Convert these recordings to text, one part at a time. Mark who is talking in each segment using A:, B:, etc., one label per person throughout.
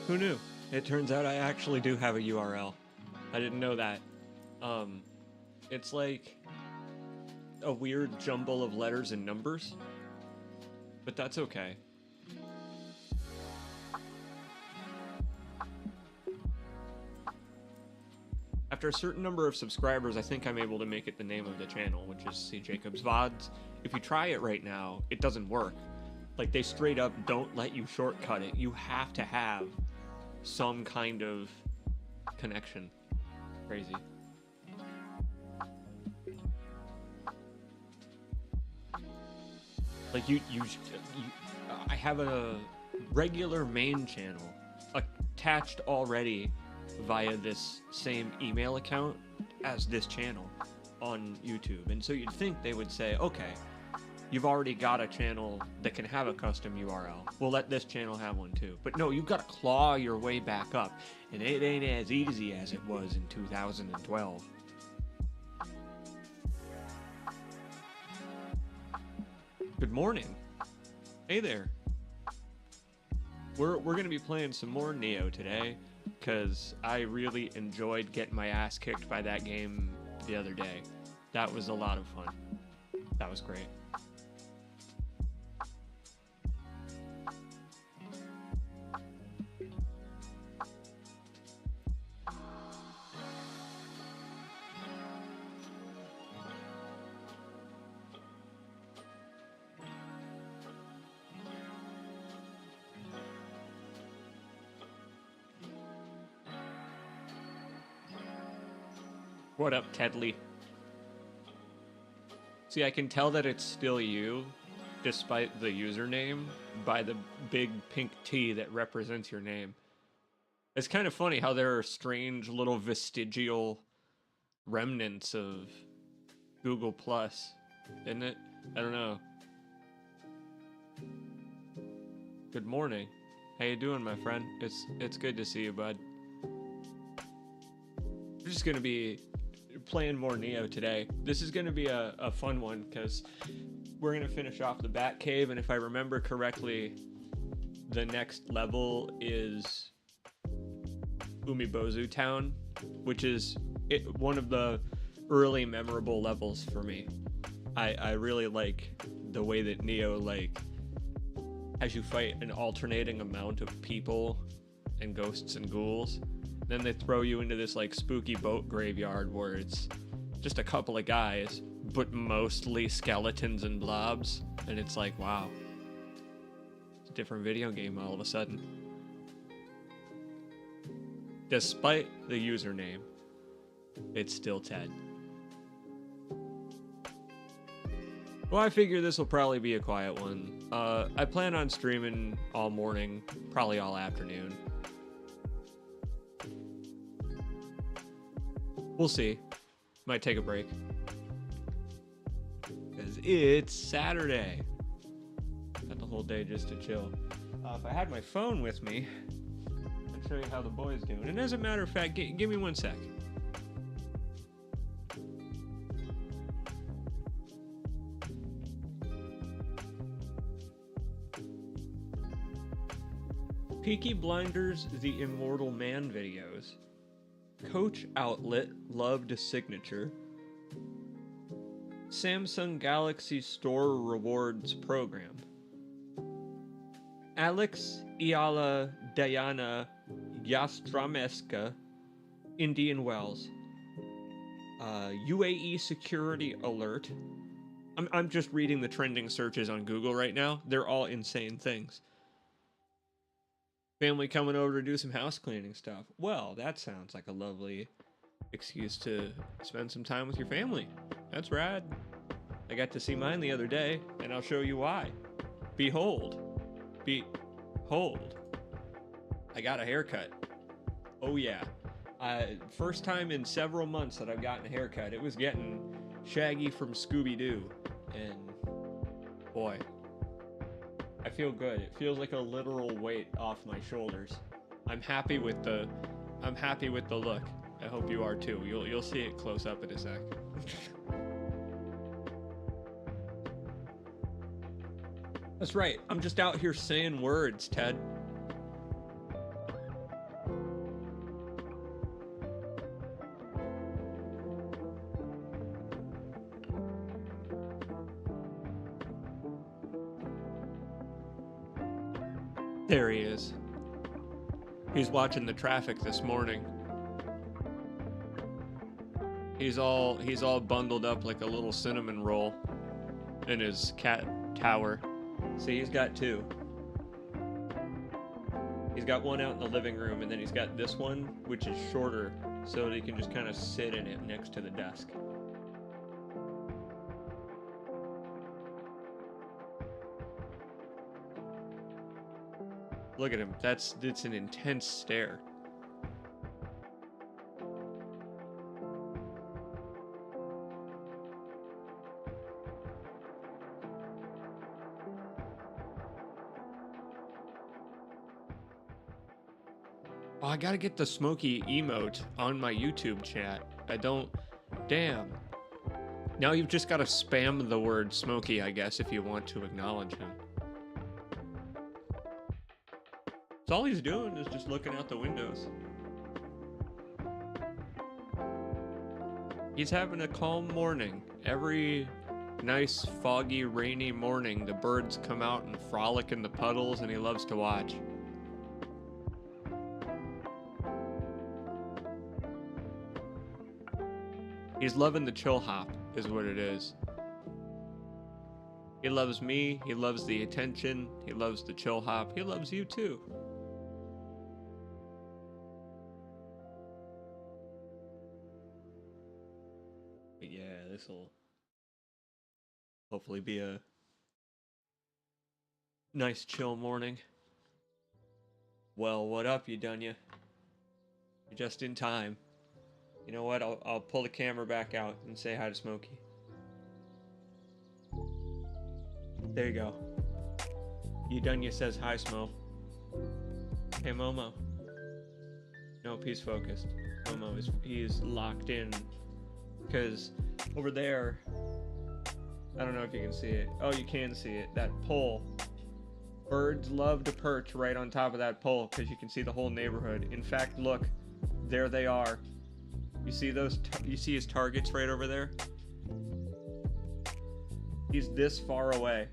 A: Who knew? It turns out I actually do have a URL. I didn't know that. It's like a weird jumble of letters and numbers, but that's okay. After a certain number of subscribers, I think I'm able to make it the name of the channel, which is C. Jacobs VODs. If you try it right now, it doesn't work. Like, they straight up don't let you shortcut it. You have to have some kind of connection. Crazy. Like, I have a regular main channel attached already via this same email account as this channel on YouTube. And so you'd think they would say, okay, you've already got a channel that can have a custom URL. We'll let this channel have one too. But no, you've got to claw your way back up. And it ain't as easy as it was in 2012. Good morning. Hey there. We're going to be playing some more Nioh today, because I really enjoyed getting my ass kicked by that game the other day. That was a lot of fun. That was great. What up, Tedley? See, I can tell that it's still you, despite the username, by the big pink T that represents your name. It's kind of funny how there are strange little vestigial remnants of Google Plus, isn't it? I don't know. Good morning. How you doing, my friend? It's good to see you, bud. We're just gonna be playing more Nioh today. This is going to be a fun one because we're going to finish off the Bat Cave, and if I remember correctly, the next level is Umibozu Town, which is one of the early memorable levels for me. I really like the way that Nioh, like, as you fight an alternating amount of people and ghosts and ghouls, then they throw you into this like spooky boat graveyard where it's just a couple of guys, but mostly skeletons and blobs. And it's like, wow, it's a different video game all of a sudden. Despite the username, it's still Ted. Well, I figure this will probably be a quiet one. I plan on streaming all morning, probably all afternoon. We'll see. Might take a break. Because it's Saturday. Got the whole day just to chill. If I had my phone with me, I'd show you how the boy's doing. And as a matter of fact, give me 1 sec. Peaky Blinders, The Immortal Man videos. Coach Outlet loved signature. Samsung Galaxy Store Rewards Program. Alex Iala Diana Yastrameska, Indian Wells. UAE Security Alert. I'm just reading the trending searches on Google right now. They're all insane things. Family coming over to do some house cleaning stuff. Well, that sounds like a lovely excuse to spend some time with your family. That's rad. I got to see mine the other day, and I'll show you why. Behold. Behold. I got a haircut. Oh yeah. First time in several months that I've gotten a haircut. It was getting Shaggy from Scooby-Doo. And boy, I feel good. It feels like a literal weight off my shoulders. I'm happy with the look. I hope you are too. You'll see it close up in a sec. That's right. I'm just out here saying words, Ted. There he is. He's watching the traffic this morning. He's all bundled up like a little cinnamon roll in his cat tower. See, he's got two. He's got one out in the living room, and then he's got this one, which is shorter, so that he can just kind of sit in it next to the desk. Look at him. It's an intense stare. Oh, I gotta get the Smokey emote on my YouTube chat. I don't... Damn. Now you've just gotta spam the word Smokey, I guess, if you want to acknowledge him. So all he's doing is just looking out the windows. He's having a calm morning. Every nice, foggy, rainy morning, the birds come out and frolic in the puddles, and he loves to watch. He's loving the chill hop, is what it is. He loves me, he loves the attention, he loves the chill hop, he loves you too. But yeah, this'll hopefully be a nice chill morning. Well, what up, you done ya? You're just in time. You know what? I'll pull the camera back out and say hi to Smokey. There you go. You done ya says hi, Smo. Hey, Momo. Nope, he's focused. Momo he's locked in. Because over there, I don't know if you can see it. Oh, you can see it. That pole. Birds love to perch right on top of that pole because you can see the whole neighborhood. In fact, look, there they are. You see those? You see his targets right over there? He's this far away.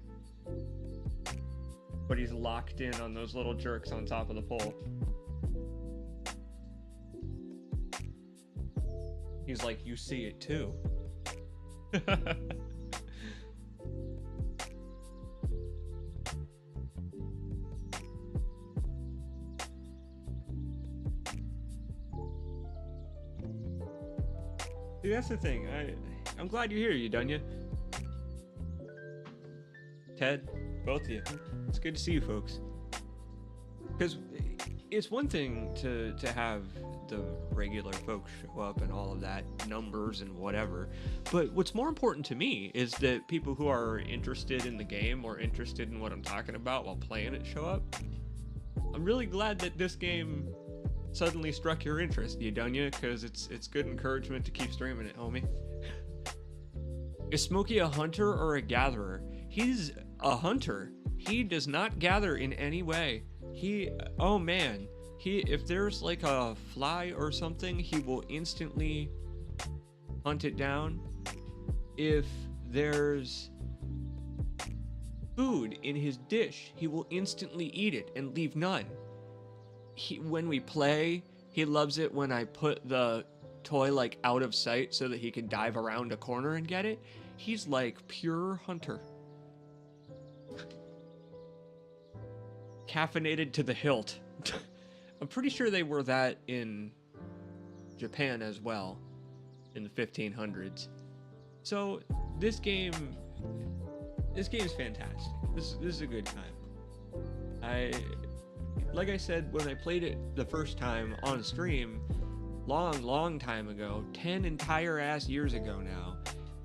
A: But he's locked in on those little jerks on top of the pole. He's like, you see it too. Dude, that's the thing. I'm glad you're here, you done ya? Ted, both of you. It's good to see you folks. Because it's one thing to have the regular folks show up and all of that, numbers and whatever. But what's more important to me is that people who are interested in the game or interested in what I'm talking about while playing it show up. I'm really glad that this game suddenly struck your interest, you done ya? Because it's good encouragement to keep streaming it, homie. Is Smokey a hunter or a gatherer? He's a hunter. He does not gather in any way. Oh man, if there's like a fly or something, he will instantly hunt it down. If there's food in his dish, he will instantly eat it and leave none. When we play, he loves it when I put the toy like out of sight so that he can dive around a corner and get it. He's like pure hunter. Caffeinated to the hilt. I'm pretty sure they were that in Japan as well in the 1500s. So this game is fantastic. This is a good time. Like I said, when I played it the first time on stream, long time ago, 10 entire ass years ago now,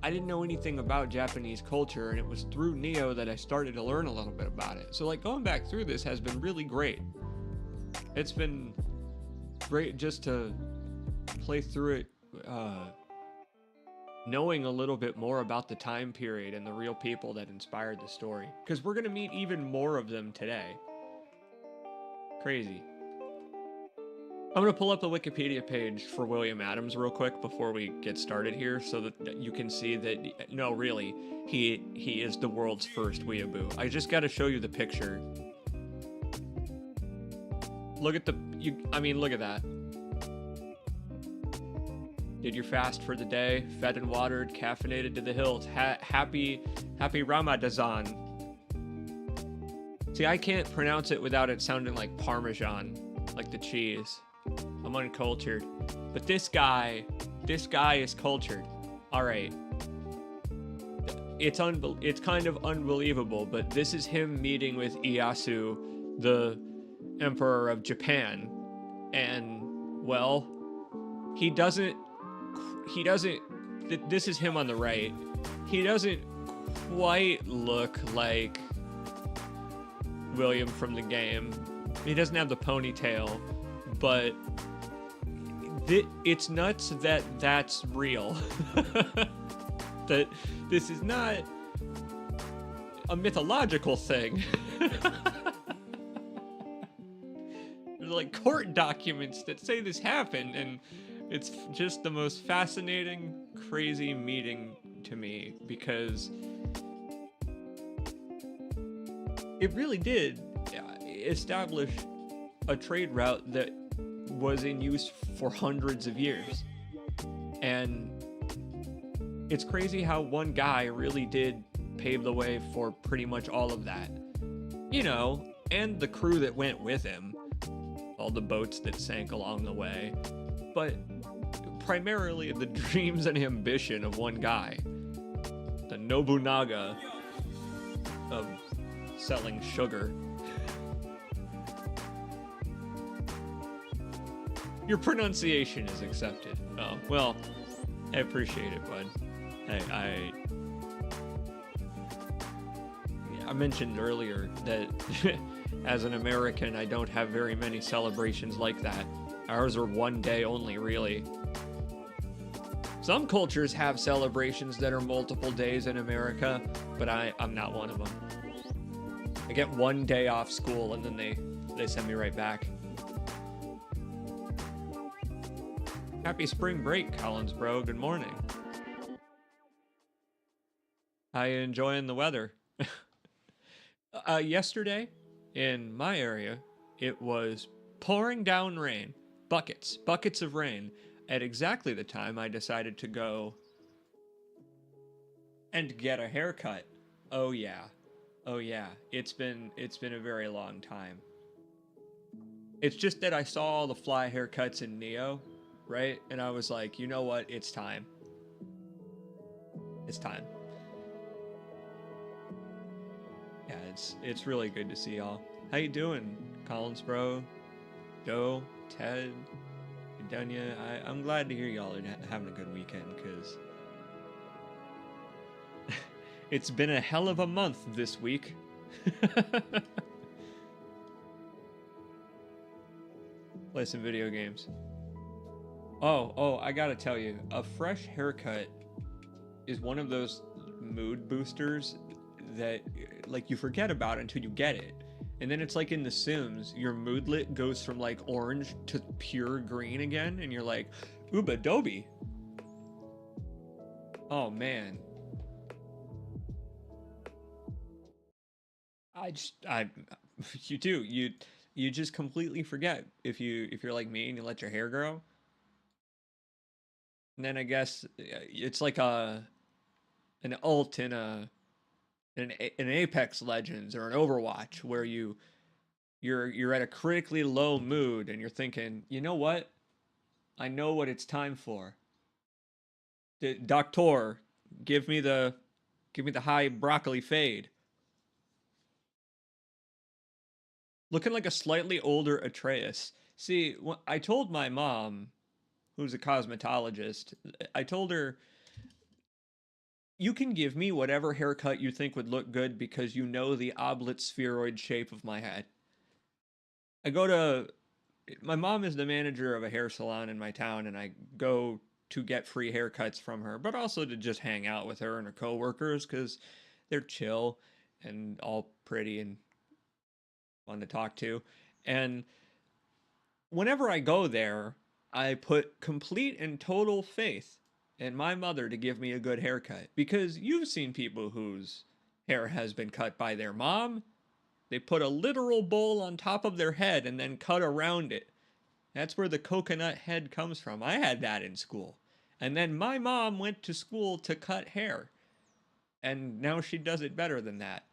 A: I didn't know anything about Japanese culture, and it was through Nioh that I started to learn a little bit about it. So like going back through this has been really great. It's been great just to play through it, knowing a little bit more about the time period and the real people that inspired the story. Because we're going to meet even more of them today. Crazy. I'm going to pull up the Wikipedia page for William Adams real quick before we get started here so that you can see that, no, really, he is the world's first weeaboo. I just got to show you the picture. Look at the I mean, look at that. Did your fast for the day, fed and watered, caffeinated to the hilt. Happy Ramadan. See, I can't pronounce it without it sounding like Parmesan, like the cheese. I'm uncultured. But this guy is cultured. All right. It's kind of unbelievable, but this is him meeting with Ieyasu, the Emperor of Japan. And, well, he doesn't, this is him on the right. He doesn't quite look like William from the game. He doesn't have the ponytail, but it's nuts that that's real. That this is not a mythological thing. There's like court documents that say this happened, and it's just the most fascinating, crazy meeting to me, because it really did establish a trade route that was in use for hundreds of years. And it's crazy how one guy really did pave the way for pretty much all of that. You know, and the crew that went with him, all the boats that sank along the way, but primarily the dreams and ambition of one guy, the Nobunaga of selling sugar. Your pronunciation is accepted. Oh, well, I appreciate it, bud. I mentioned earlier that as an American, I don't have very many celebrations like that. Ours are one day only, really. Some cultures have celebrations that are multiple days in America, but I'm not one of them. I get one day off school and then they send me right back. Happy spring break, Collinsbro. Good morning. How you enjoying the weather? Yesterday, in my area, it was pouring down rain. Buckets of rain. At exactly the time I decided to go and get a haircut. Oh yeah. It's been a very long time. It's just that I saw all the fly haircuts in Nioh, right? And I was like, you know what? It's time. It's time. Yeah, it's really good to see y'all. How you doing, Collins, bro? Joe, Ted, Dunya? I'm glad to hear y'all are having a good weekend, because it's been a hell of a month this week. Play some video games. Oh, I gotta tell you, a fresh haircut is one of those mood boosters that, like, you forget about until you get it. And then it's like in The Sims, your moodlet goes from like orange to pure green again, and you're like, ooba doby. Oh man. You do. You just completely forget if you're like me and you let your hair grow. And then I guess it's like an ult in an Apex Legends or an Overwatch, where you're at a critically low mood and you're thinking, you know what? I know what it's time for. Doctor, give me the high broccoli fade. Looking like a slightly older Atreus. See, I told my mom, who's a cosmetologist, I told her, you can give me whatever haircut you think would look good because you know the oblate spheroid shape of my head. My mom is the manager of a hair salon in my town, and I go to get free haircuts from her, but also to just hang out with her and her coworkers because they're chill and all pretty and fun to talk to. And whenever I go there, I put complete and total faith in my mother to give me a good haircut, because you've seen people whose hair has been cut by their mom, They put a literal bowl on top of their head and then cut around it. That's where the coconut head comes from. I had that in school. And then my mom went to school to cut hair. And now she does it better than that.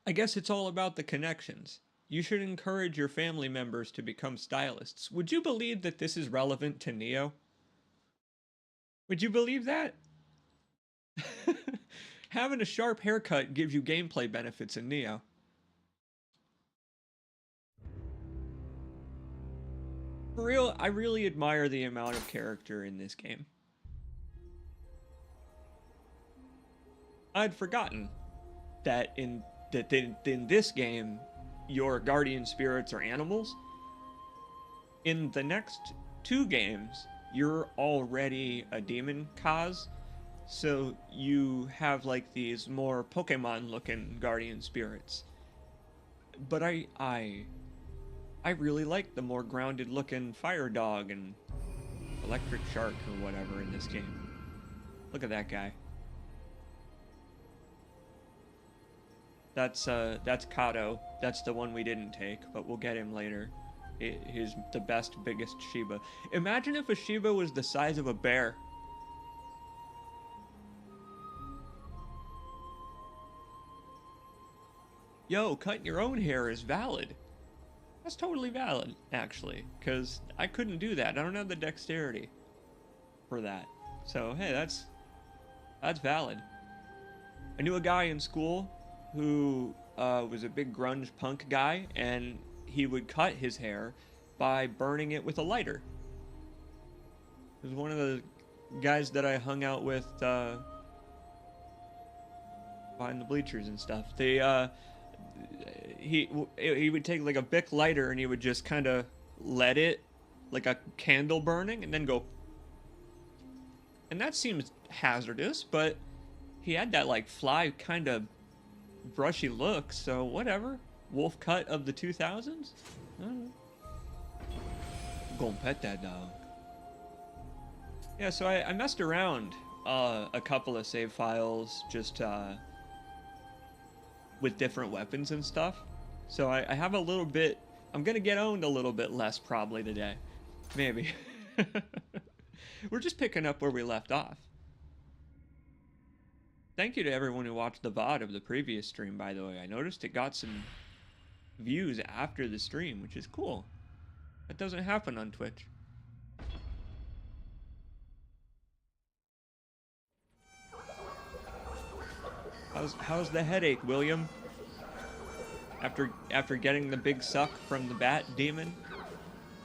A: I guess it's all about the connections. You should encourage your family members to become stylists. Would you believe that this is relevant to Nioh? Would you believe that? Having a sharp haircut gives you gameplay benefits in Nioh. For real, I really admire the amount of character in this game. I'd forgotten that in this game, your guardian spirits are animals. In the next 2 games, you're already a demon cause, so you have like these more Pokemon-looking guardian spirits. But I really like the more grounded-looking Fire Dog and Electric Shark or whatever in this game. Look at that guy. That's Kato. That's the one we didn't take, but we'll get him later. He's the best, biggest Shiba. Imagine if a Shiba was the size of a bear. Yo, cutting your own hair is valid. That's totally valid, actually, because I couldn't do that. I don't have the dexterity for that. So, hey, that's valid. I knew a guy in school who was a big grunge punk guy, and he would cut his hair by burning it with a lighter. He was one of the guys that I hung out with behind the bleachers and stuff. He would take like a Bic lighter and he would just kind of let it, like a candle burning, and then go. And that seems hazardous, but he had that like fly kind of brushy look, so whatever. Wolf cut of the 2000s? I don't know. Gonna pet that dog. Yeah, so I messed around a couple of save files just with different weapons and stuff. So I have a little bit. I'm gonna get owned a little bit less probably today. Maybe. We're just picking up where we left off. Thank you to everyone who watched the VOD of the previous stream, by the way. I noticed it got some views after the stream, which is cool. That doesn't happen on Twitch. How's the headache, William? After getting the big suck from the bat demon?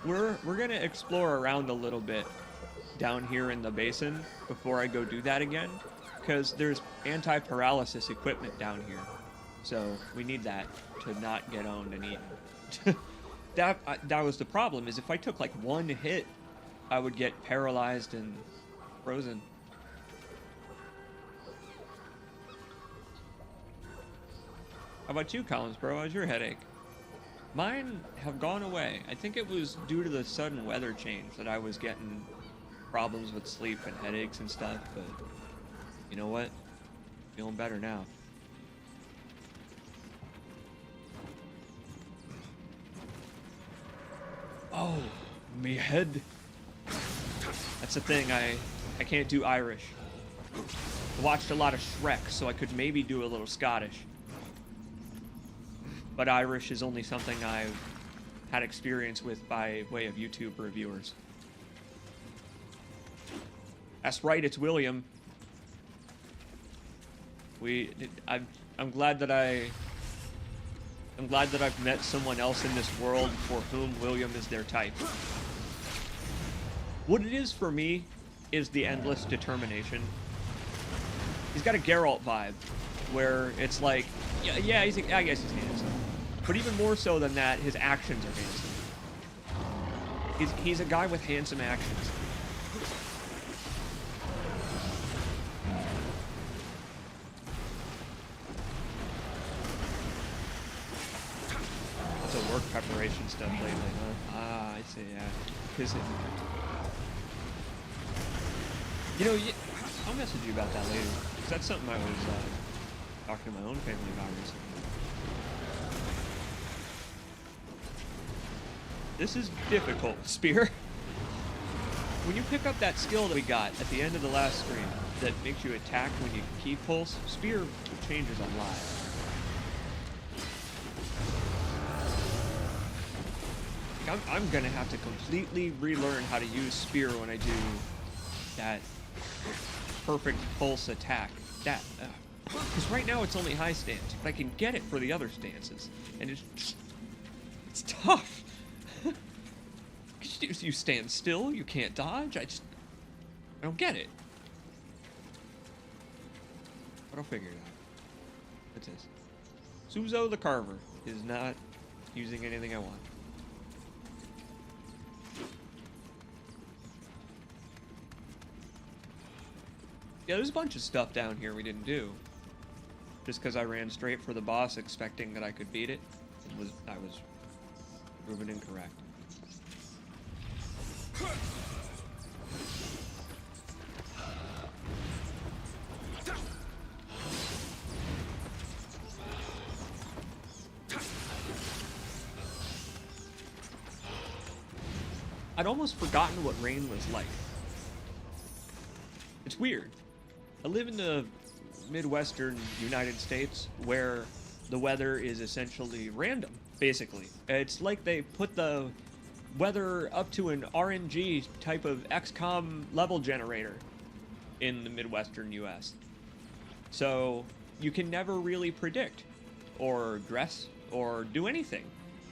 A: We're gonna explore around a little bit down here in the basin before I go do that again, because there's anti-paralysis equipment down here. So we need that to not get owned and eaten. That was the problem, is if I took like one hit, I would get paralyzed and frozen. How about you, Collins, bro? How's your headache? Mine have gone away. I think it was due to the sudden weather change that I was getting problems with sleep and headaches and stuff, but you know what? Feeling better now. Oh, me head. That's the thing, I can't do Irish. I watched a lot of Shrek, so I could maybe do a little Scottish. But Irish is only something I've had experience with by way of YouTube reviewers. That's right, it's William. I'm glad that I've met someone else in this world for whom William is their type. What it is for me is the endless determination. He's got a Geralt vibe, where it's like, yeah, I guess he's handsome. But even more so than that, his actions are handsome. He's a guy with handsome actions. Lots of work preparation stuff lately, huh? Ah, I see, yeah. Because you know, I'll message you about that later. Because that's something I was talked to my own family about recently. This is difficult, Spear. When you pick up that skill that we got at the end of the last stream that makes you attack when you key pulse, Spear changes a lot. I'm gonna have to completely relearn how to use Spear when I do that perfect pulse attack. Because right now it's only high stance, but I can get it for the other stances, and it's tough. You stand still, you can't dodge. I don't get it. But I'll figure it out. What's this? Suzo the Carver is not using anything I want. Yeah, there's a bunch of stuff down here we didn't do. Just because I ran straight for the boss expecting that I could beat it, I was proven incorrect. I'd almost forgotten what rain was like. It's weird. I live in the Midwestern United States where the weather is essentially random, basically. It's like they put the weather up to an RNG type of XCOM level generator in the Midwestern US. So you can never really predict or dress or do anything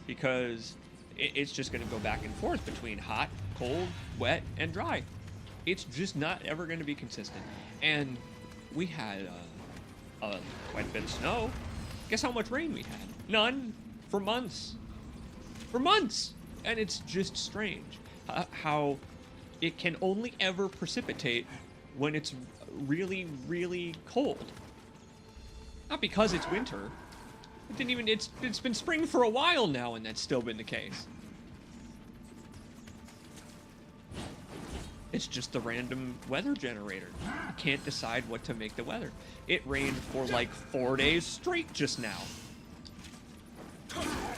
A: because it's just going to go back and forth between hot, cold, wet, and dry. It's just not ever going to be consistent. And we had quite a bit of snow. Guess how much rain we had? None for months. For months! And it's just strange how it can only ever precipitate when it's really, really cold. Not because it's winter. It's been spring for a while now, and that's still been the case. It's just the random weather generator. You can't decide what to make the weather. It rained for like 4 days straight just now.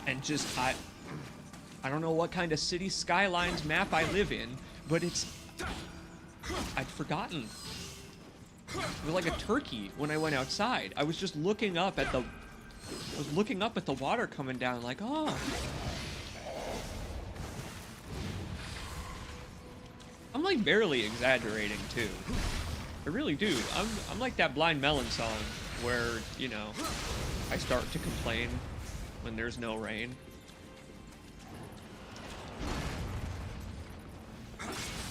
A: And just, I don't know what kind of city skylines map I live in, but I'd forgotten. It was like a turkey when I went outside. I was just looking up at the water coming down like, oh. I'm like barely exaggerating too. I really do. I'm like that Blind Melon song where, you know, I start to complain when there's no rain.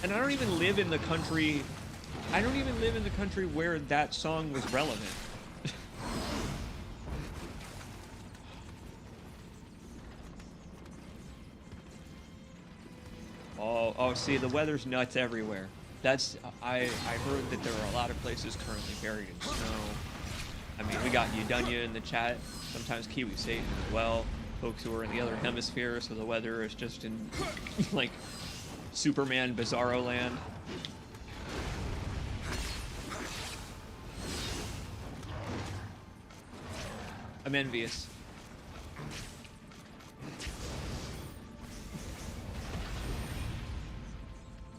A: And I don't even live in the country where that song was relevant. Oh, see, the weather's nuts everywhere. I heard that there are a lot of places currently buried in snow. I mean, we got Udunya in the chat, sometimes Kiwi Satan as well, folks who are in the other hemisphere, so the weather is just in, like, Superman Bizarro land. I'm envious.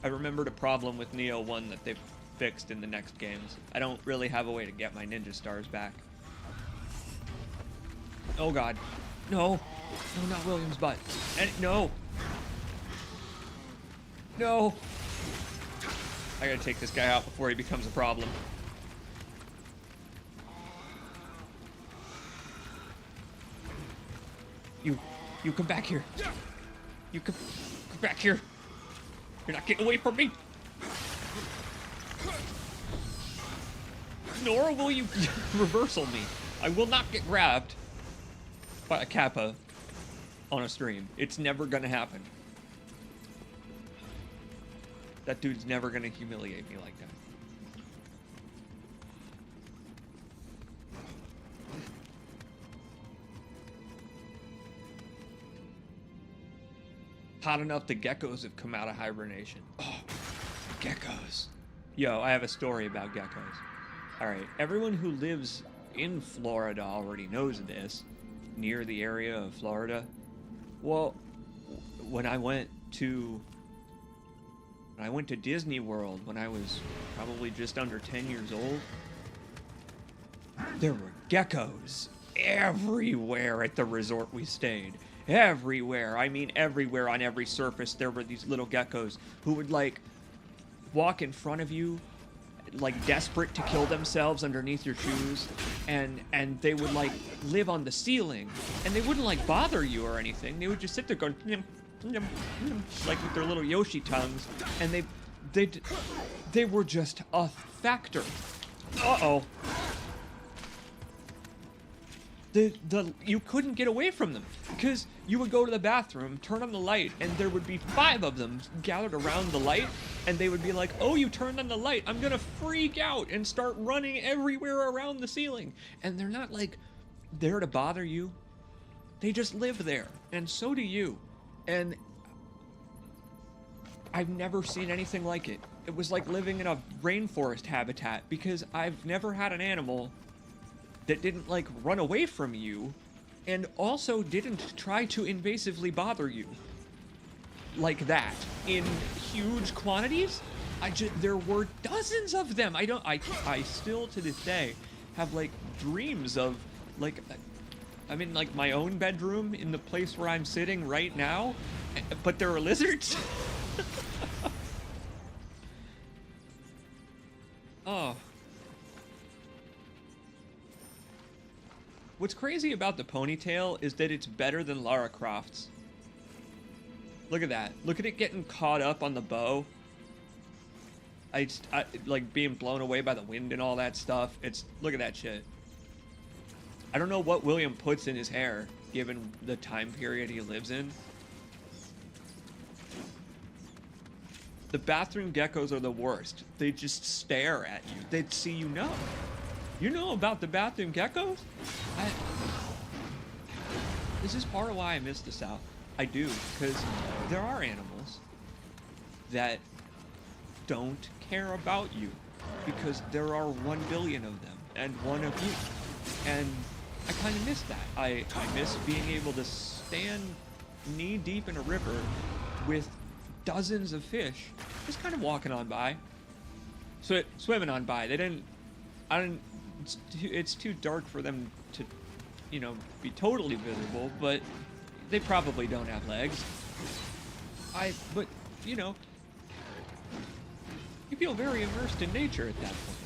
A: I remembered a problem with Nioh 1 that they've fixed in the next games. I don't really have a way to get my ninja stars back. Oh god. No. No, not William's butt. No. No. I gotta take this guy out before he becomes a problem. You come back here. You come back here. You're not getting away from me. Nor will you reversal me. I will not get grabbed by a Kappa on a stream. It's never gonna happen. That dude's never gonna humiliate me like that. Hot enough the geckos have come out of hibernation. Oh, geckos. Yo, I have a story about geckos. Alright, everyone who lives in Florida already knows this, near the area of Florida. Well, when I went to Disney World when I was probably just under 10 years old, there were geckos everywhere at the resort we stayed. Everywhere. I mean, everywhere on every surface there were these little geckos who would, like, walk in front of you, like, desperate to kill themselves underneath your shoes, and they would, like, live on the ceiling, and they wouldn't, like, bother you or anything. They would just sit there going, nyum, nyum, nyum, like, with their little Yoshi tongues, and they were just a factor. Uh-oh. You couldn't get away from them, because you would go to the bathroom, turn on the light, and there would be 5 of them gathered around the light, and they would be like, oh, you turned on the light, I'm gonna freak out and start running everywhere around the ceiling. And they're not, like, there to bother you. They just live there, and so do you. And I've never seen anything like it. It was like living in a rainforest habitat, because I've never had an animal that didn't, like, run away from you, and also didn't try to invasively bother you like that in huge quantities. There were dozens of them. I still to this day have, like, dreams of, like, I'm in, like, my own bedroom in the place where I'm sitting right now, but there are lizards. Oh. What's crazy about the ponytail is that it's better than Lara Croft's. Look at that. Look at it getting caught up on the bow. I like being blown away by the wind and all that stuff. Look at that shit. I don't know what William puts in his hair, given the time period he lives in. The bathroom geckos are the worst. They just stare at you. They'd see you know. You know about the bathroom geckos? This is part of why I miss the South. I do, because there are animals that don't care about you, because there are 1 billion of them, and one of you. And I kind of miss that. I miss being able to stand knee-deep in a river with dozens of fish just kind of walking on by. Swimming on by. It's too dark for them to, you know, be totally visible, but they probably don't have legs. But, you know, you feel very immersed in nature at that point.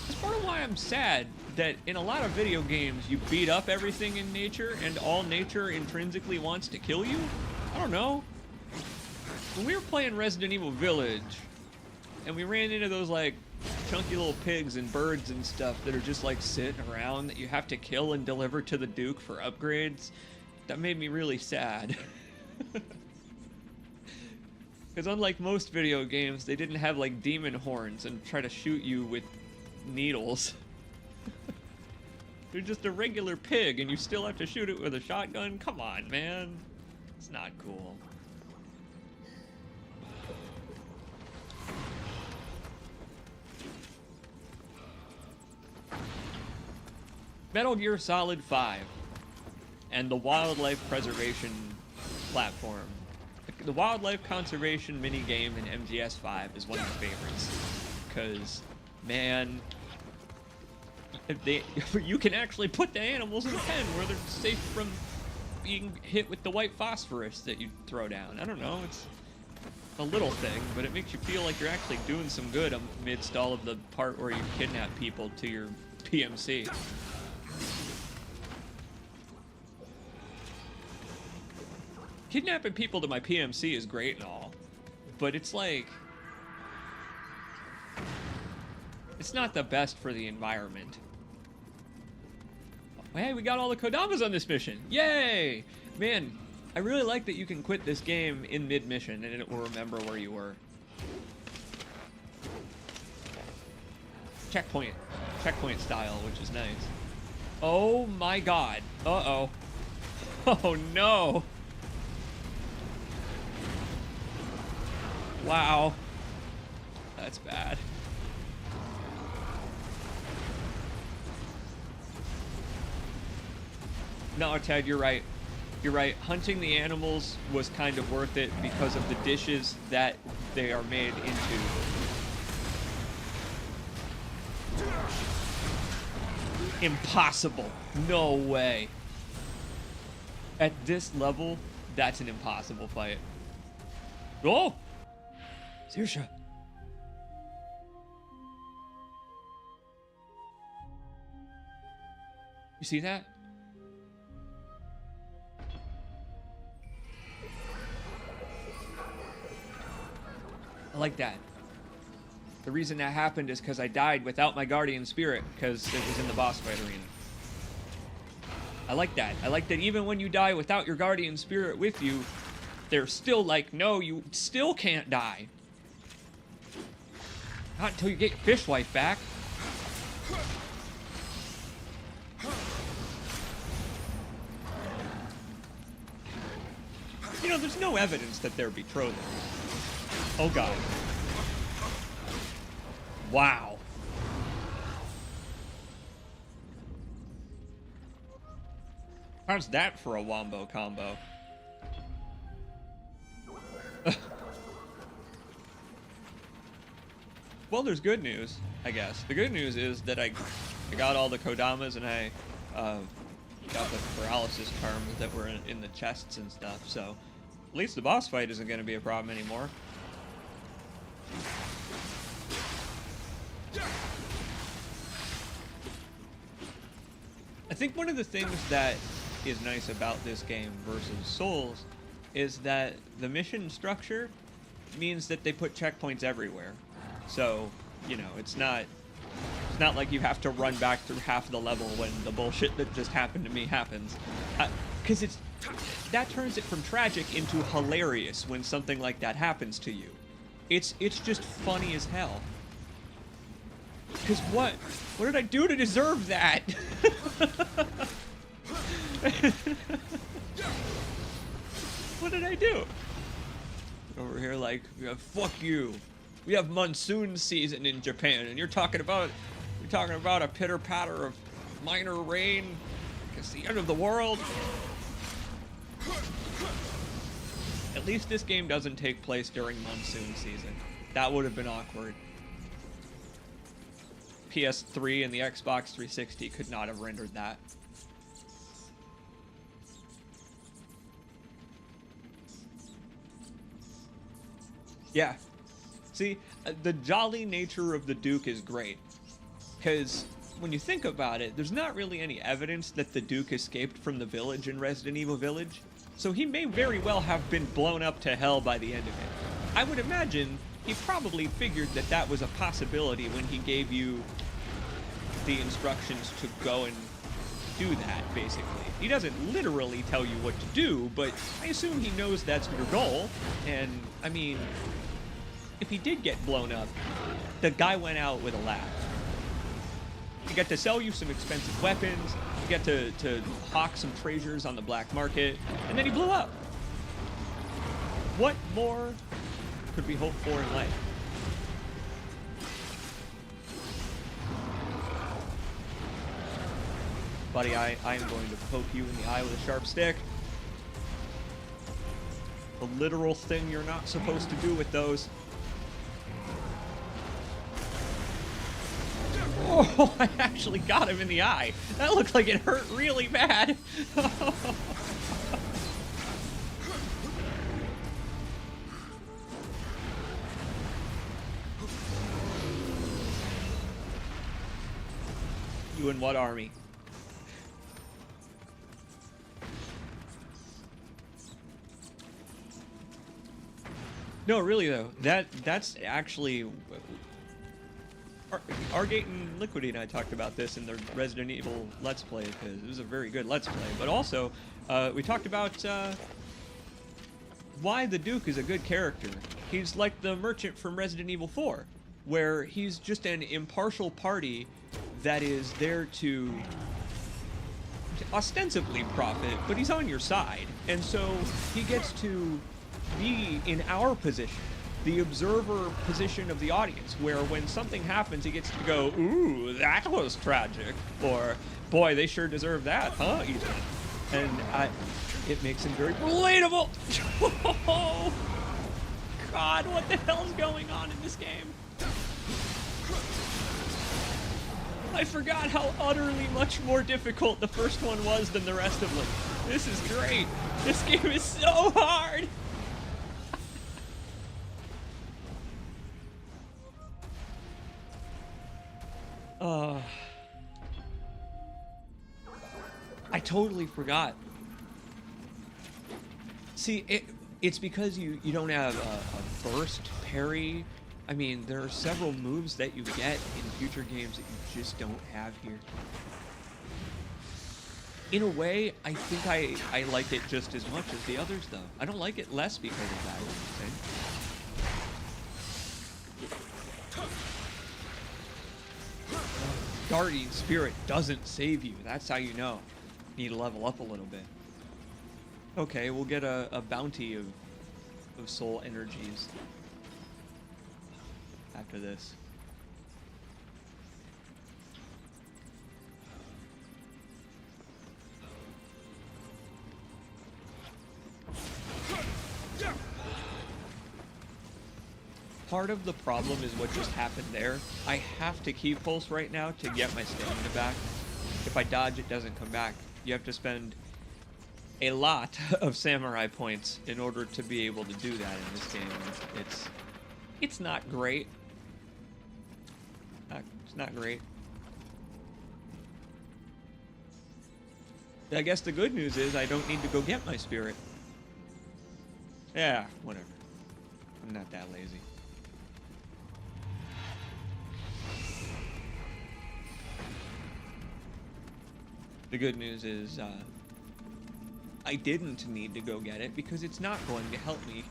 A: That's part of why I'm sad that in a lot of video games you beat up everything in nature and all nature intrinsically wants to kill you. I don't know. When we were playing Resident Evil Village and we ran into those, like, chunky little pigs and birds and stuff that are just, like, sitting around that you have to kill and deliver to the Duke for upgrades, that made me really sad. Because unlike most video games, they didn't have, like, demon horns and try to shoot you with needles. They're just a regular pig and you still have to shoot it with a shotgun? Come on, man. It's not cool. Metal Gear Solid 5 and the wildlife preservation platform. The wildlife conservation minigame in MGS5 is one of my favorites. Because, man, you can actually put the animals in a pen where they're safe from being hit with the white phosphorus that you throw down. I don't know, it's a little thing, but it makes you feel like you're actually doing some good amidst all of the part where you kidnap people to your PMC. Kidnapping people to my PMC is great and all, but it's like, it's not the best for the environment. Hey, we got all the Kodamas on this mission. Yay! Man, I really like that you can quit this game in mid-mission and it will remember where you were. Checkpoint style, which is nice. Oh my god. Uh-oh. Oh no. Wow. That's bad. No, Ted, you're right. You're right. Hunting the animals was kind of worth it because of the dishes that they are made into. Impossible. No way. At this level, that's an impossible fight. Oh! Saoirse. You see that? I like that. The reason that happened is because I died without my guardian spirit, because it was in the boss fight arena. I like that. I like that even when you die without your guardian spirit with you, they're still like, no, you still can't die. Not until you get your fish wife back. You know, there's no evidence that they're betrothal. Oh, God. Wow. How's that for a wombo combo? Well, there's good news, I guess. The good news is that I got all the Kodamas and I got the paralysis charms that were in the chests and stuff, so at least the boss fight isn't going to be a problem anymore. I think one of the things that is nice about this game versus Souls is that the mission structure means that they put checkpoints everywhere. So, you know, it's not like you have to run back through half the level when the bullshit that just happened to me happens. Because that turns it from tragic into hilarious when something like that happens to you. It's just funny as hell. Because what did I do to deserve that? What did I do? Over here like, fuck you. We have monsoon season in Japan, and you're talking about a pitter patter of minor rain. It's the end of the world. At least this game doesn't take place during monsoon season. That would have been awkward. PS3 and the Xbox 360 could not have rendered that. Yeah. See, the jolly nature of the Duke is great. Because when you think about it, there's not really any evidence that the Duke escaped from the village in Resident Evil Village. So he may very well have been blown up to hell by the end of it. I would imagine he probably figured that that was a possibility when he gave you the instructions to go and do that, basically. He doesn't literally tell you what to do, but I assume he knows that's your goal. And, I mean, if he did get blown up, the guy went out with a laugh. He got to sell you some expensive weapons, you got to hawk some treasures on the black market, and then he blew up. What more could we hope for in life? Buddy, I am going to poke you in the eye with a sharp stick. The literal thing you're not supposed to do with those. Oh, I actually got him in the eye. That looked like it hurt really bad. You in what army? No, really though, that's actually Argate and Liquidy and I talked about this in the Resident Evil Let's Play because it was a very good Let's Play. But also, we talked about why the Duke is a good character. He's like the merchant from Resident Evil 4, where he's just an impartial party that is there to ostensibly profit, but he's on your side, and so he gets to be in our position, the observer position of the audience, where when something happens, he gets to go, ooh, that was tragic, or boy, they sure deserve that, huh, Ethan? And it makes him very relatable. Oh, God, what the hell's going on in this game? I forgot how utterly much more difficult the first one was than the rest of them. This is great. This game is so hard. I totally forgot. See, it's because you don't have a burst parry. I mean, there are several moves that you get in future games that you just don't have here. In a way, I think I like it just as much as the others, though. I don't like it less because of that, I think. Guardian Spirit doesn't save you. That's how you know. You need to level up a little bit. Okay, we'll get a bounty of soul energies after this. Part of the problem is what just happened there. I have to keep pulse right now to get my stamina back. If I dodge, it doesn't come back. You have to spend a lot of samurai points in order to be able to do that in this game. It's not great. It's not great. I guess the good news is I don't need to go get my spirit. Yeah, whatever. I'm not that lazy. The good news is I didn't need to go get it because it's not going to help me.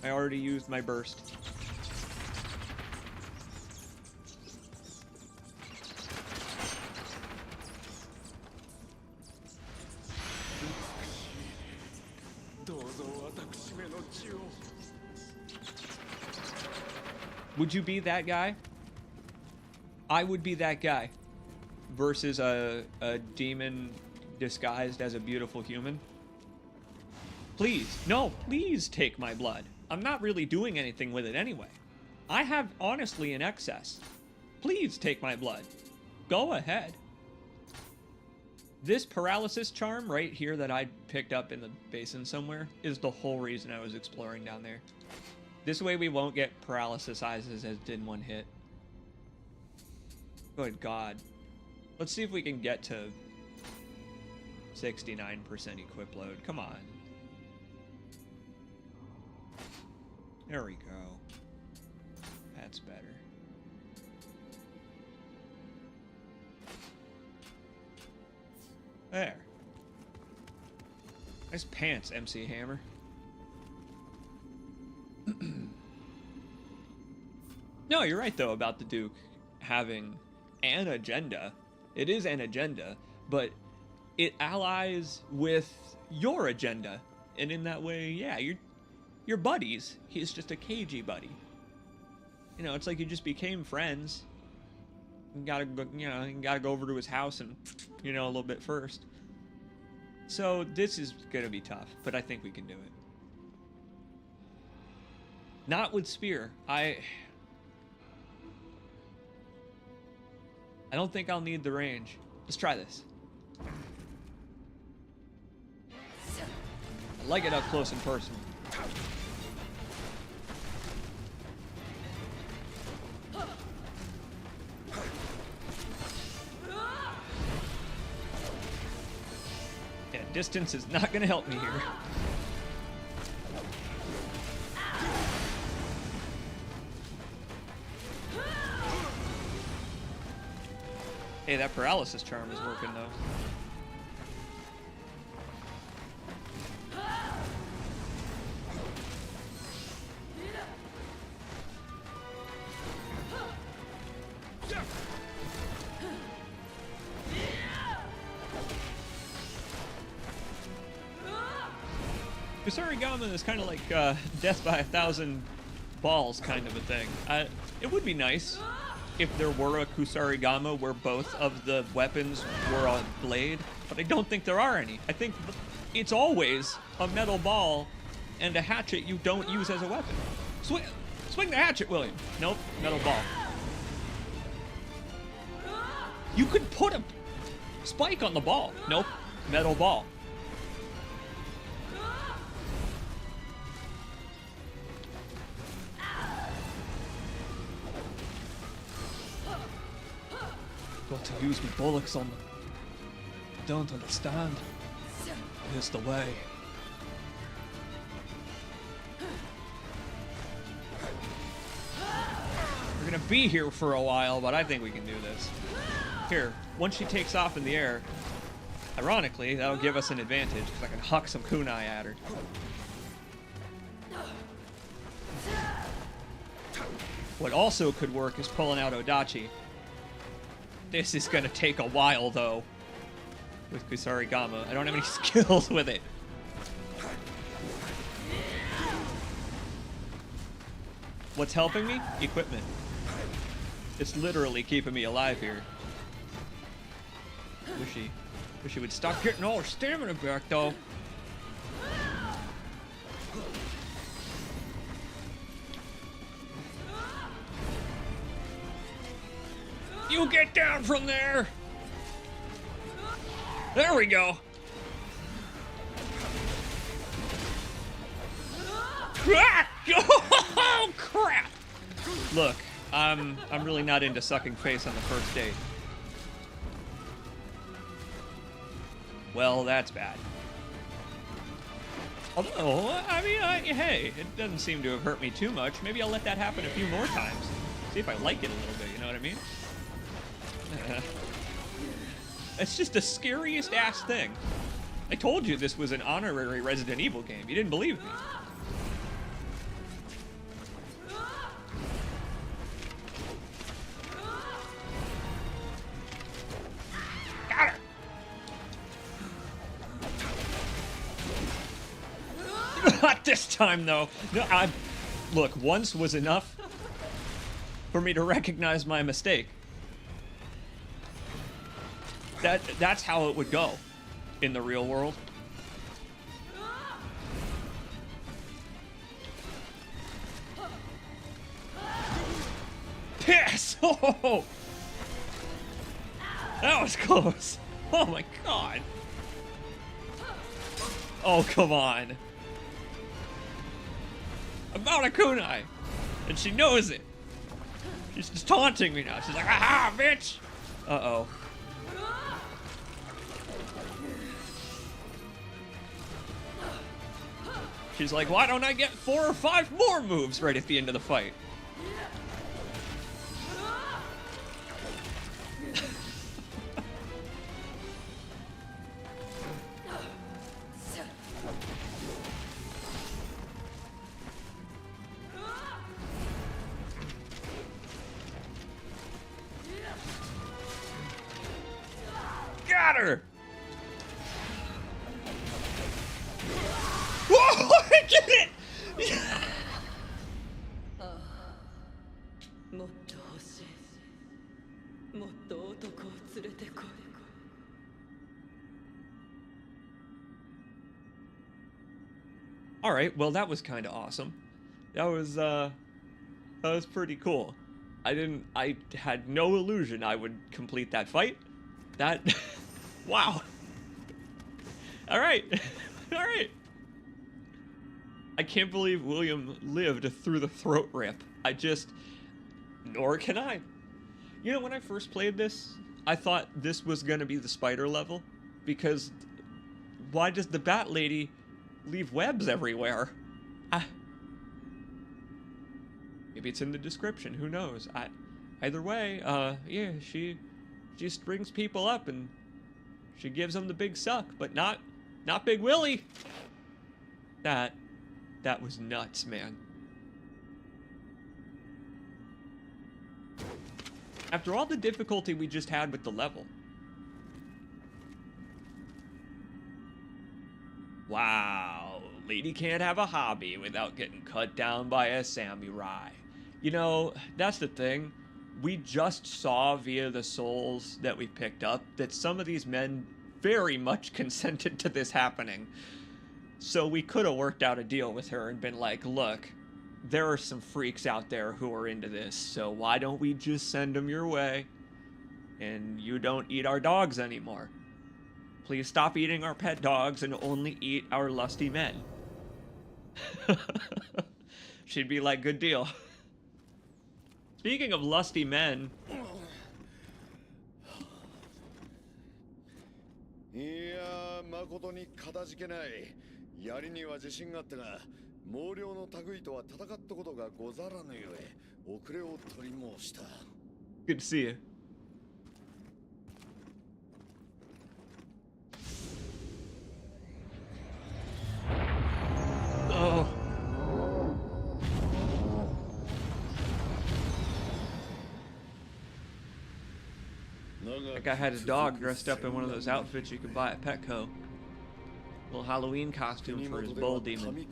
A: I already used my burst. Would you be that guy? I would be that guy. Versus a demon disguised as a beautiful human. Please, no, please take my blood. I'm not really doing anything with it anyway. I have honestly an excess. Please take my blood. Go ahead. This paralysis charm right here that I picked up in the basin somewhere is the whole reason I was exploring down there. This way we won't get paralysis eyes as in one hit. Good God. Let's see if we can get to 69% equip load. Come on. There we go. That's better. There. Nice pants, MC Hammer. No, you're right, though, about the Duke having an agenda. It is an agenda, but it allies with your agenda. And in that way, yeah, you're buddies. He's just a KG buddy. You know, it's like you just became friends. You gotta go over to his house and, a little bit first. So this is gonna be tough, but I think we can do it. Not with Spear. I don't think I'll need the range. Let's try this. I like it up close and personal. Yeah, distance is not gonna help me here. Hey, that paralysis charm is working, though. Kusarigama is kind of like death by 1,000 balls kind of a thing. It would be nice if there were a Kusarigama where both of the weapons were a blade, but I don't think there are any. I think it's always a metal ball and a hatchet you don't use as a weapon. Swing the hatchet, William. Nope, metal ball. You could put a spike on the ball. Nope, metal ball. Got to use my bullocks on them. Don't understand. Here's the way. We're gonna be here for a while, but I think we can do this. Here, once she takes off in the air, ironically, that'll give us an advantage, because I can huck some kunai at her. What also could work is pulling out Odachi. This is gonna take a while, though, with Kusarigama. I don't have any skills with it. What's helping me? Equipment. It's literally keeping me alive here. Wish she would stop getting all her stamina back, though. You get down from there! There we go! Ah! Oh, crap! Look, I'm really not into sucking face on the first date. Well, that's bad. Although, I mean, hey, it doesn't seem to have hurt me too much. Maybe I'll let that happen a few more times. See if I like it a little bit, you know what I mean? It's just the scariest ass thing. I told you this was an honorary Resident Evil game. You didn't believe me. Got her! Not this time, though. No, look, once was enough for me to recognize my mistake. That's how it would go in the real world. Piss! Oh! That was close. Oh my god. Oh, come on. I'm out of kunai. And she knows it. She's just taunting me now. She's like, aha, bitch! Uh-oh. She's like, why don't I get 4 or 5 more moves right at the end of the fight? Got her! Whoa! I did it! All right, well that was kind of awesome. That was pretty cool. I had no illusion I would complete that fight. Wow. All right. All right. I can't believe William lived through the throat rip. Nor can I. You know, when I first played this, I thought this was gonna be the spider level, because why does the bat lady leave webs everywhere? Maybe it's in the description, who knows? Either way, yeah, she strings people up and she gives them the big suck, but not Big Willie. That was nuts, man. After all the difficulty we just had with the level. Wow, lady can't have a hobby without getting cut down by a samurai. You know, that's the thing. We just saw via the souls that we picked up that some of these men very much consented to this happening. So we could have worked out a deal with her and been like, look, there are some freaks out there who are into this, so why don't we just send them your way? And you don't eat our dogs anymore. Please stop eating our pet dogs and only eat our lusty men. She'd be like, good deal. Speaking of lusty men.
B: いやー、誠にかたじけない。槍には自信があったが、毛量の類とは戦ったことがござらぬゆえ、遅れを取り申した。
A: Good to see you. Oh. That guy had his dog dressed up in one of those outfits you could buy at Petco. Little Halloween costume for his bull demon.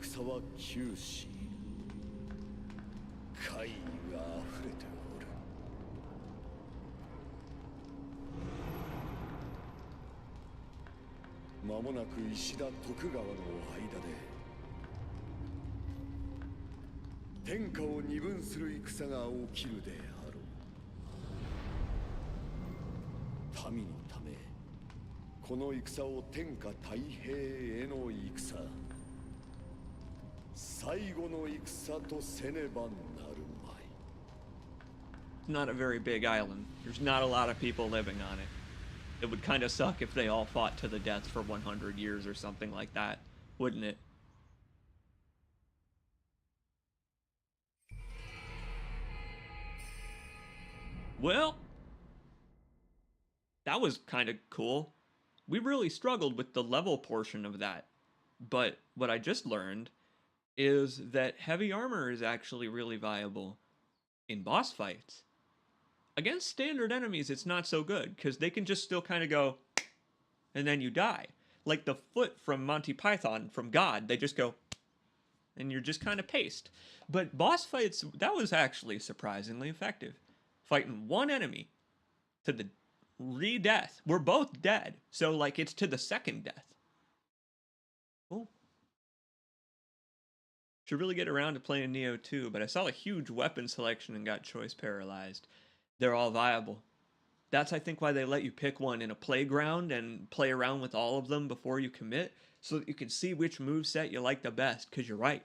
A: Not a very big island. There's not a lot of people living on it. It would kind of suck if they all fought to the death for 100 years or something like that, wouldn't it? Well, that was kind of cool. We really struggled with the level portion of that. But what I just learned is that heavy armor is actually really viable in boss fights. Against standard enemies, it's not so good, because they can just still kind of go, and then you die. Like the foot from Monty Python, from God, they just go, and you're just kind of paced. But boss fights, that was actually surprisingly effective. Fighting one enemy to the re-death. We're both dead, so like it's to the second death. Cool. Should really get around to playing Nioh 2, but I saw a huge weapon selection and got choice paralyzed. They're all viable. That's, I think, why they let you pick one in a playground and play around with all of them before you commit, so that you can see which moveset you like the best, because you're right.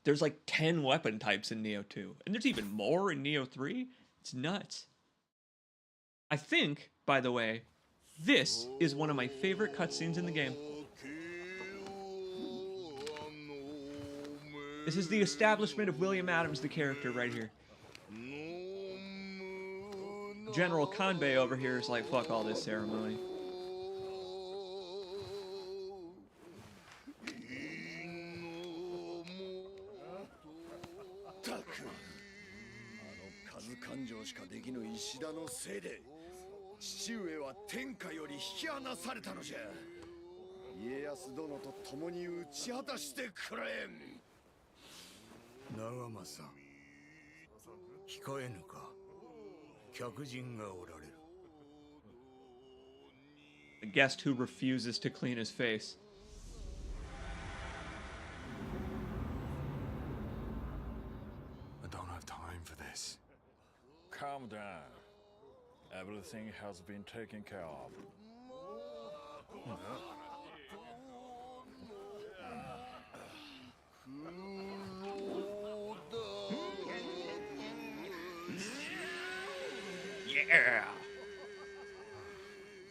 A: There's like 10 weapon types in Nioh 2, and there's even more in Nioh 3. It's nuts. I think, by the way, this is one of my favorite cutscenes in the game. This is the establishment of William Adams, the character, right here. General Kanbei over here is like, fuck all this ceremony. A guest who refuses to clean his face.
C: I don't have time for this.
D: Calm down. Everything has been taken care of.
A: Yeah!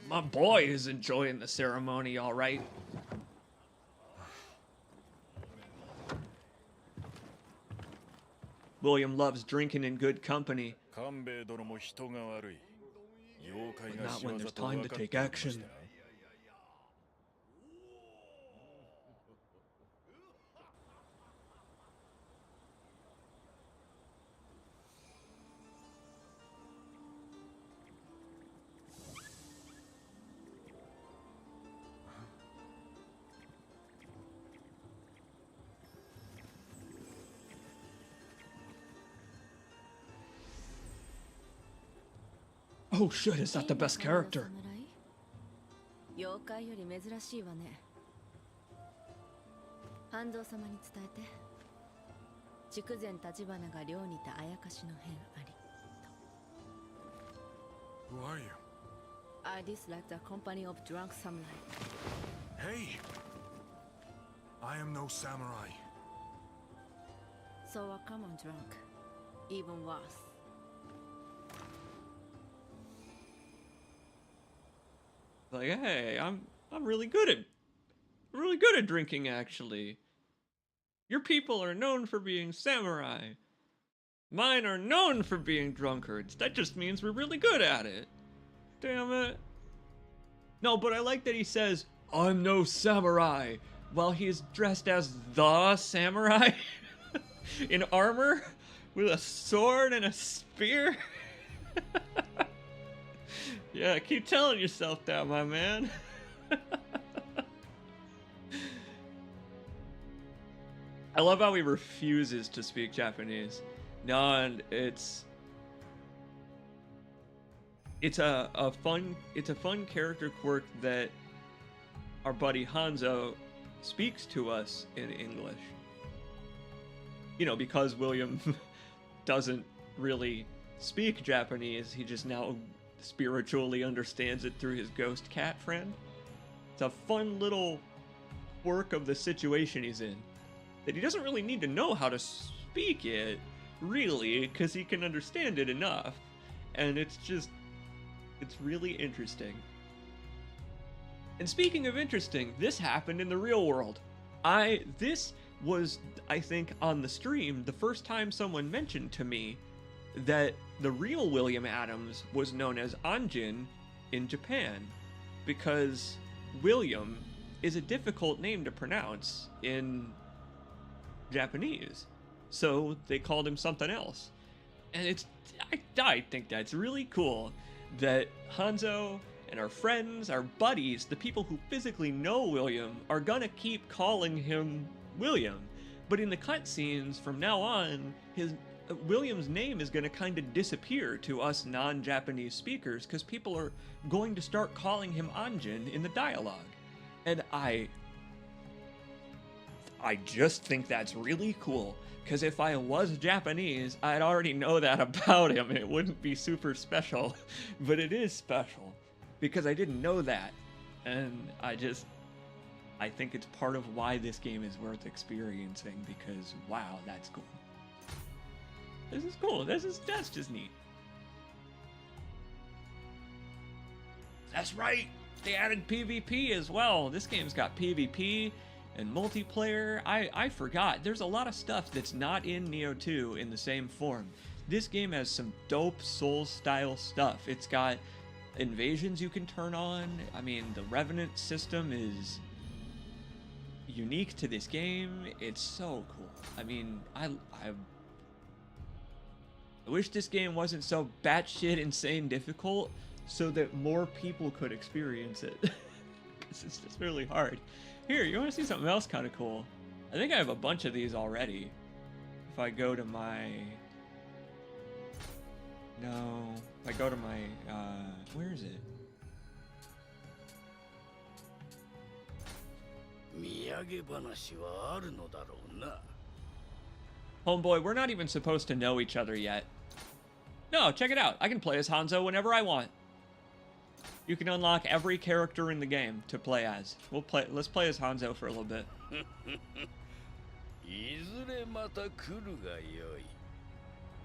A: My boy is enjoying the ceremony, all right. William loves drinking in good company, but not when there's time to take action. Oh shit, is that the best character?
E: 界より珍しいわね。半蔵様に伝えて。筑前立花が寮にてあやかしの変あり。
C: Who are you?
E: I dislike the company of drunk samurai.
C: Hey! I am no samurai.
E: So a common drunk. Even worse.
A: Like, hey, I'm really good at drinking, actually. Your people are known for being samurai. Mine are known for being drunkards. That just means we're really good at it. Damn it. No, but I like that he says, I'm no samurai, while he's dressed as the samurai in armor with a sword and a spear. Yeah, keep telling yourself that, my man. I love how he refuses to speak Japanese. No, and it's a fun character quirk that our buddy Hanzo speaks to us in English. You know, because William doesn't really speak Japanese, he just now spiritually understands it through his ghost cat friend. It's a fun little quirk of the situation he's in, that he doesn't really need to know how to speak it, really, because he can understand it enough. And it's really interesting. And speaking of interesting, this happened in the real world. This was, I think, on the stream, the first time someone mentioned to me that the real William Adams was known as Anjin in Japan, because William is a difficult name to pronounce in Japanese, so they called him something else. And I think that's really cool that Hanzo and our friends, our buddies, the people who physically know William, are gonna keep calling him William. But in the cutscenes from now on, William's name is gonna kind of disappear to us non-Japanese speakers, because people are going to start calling him Anjin in the dialogue. And I just think that's really cool, because if I was Japanese, I'd already know that about him. It wouldn't be super special, but it is special, because I didn't know that. And I think it's part of why this game is worth experiencing, because wow, that's cool. This is cool. That's just neat. That's right. They added PvP as well. This game's got PvP and multiplayer. I forgot. There's a lot of stuff that's not in Nioh 2 in the same form. This game has some dope Souls-style stuff. It's got invasions you can turn on. I mean, the Revenant system is unique to this game. It's so cool. I mean, I wish this game wasn't so batshit insane difficult so that more people could experience it. Because it's just really hard. Here, you want to see something else kind of cool? I think I have a bunch of these already. If I go to my... No. If I go to my... where is it? Homeboy, we're not even supposed to know each other yet. No, check it out. I can play as Hanzo whenever I want. You can unlock every character in the game to play as. Let's play as Hanzo for a little bit.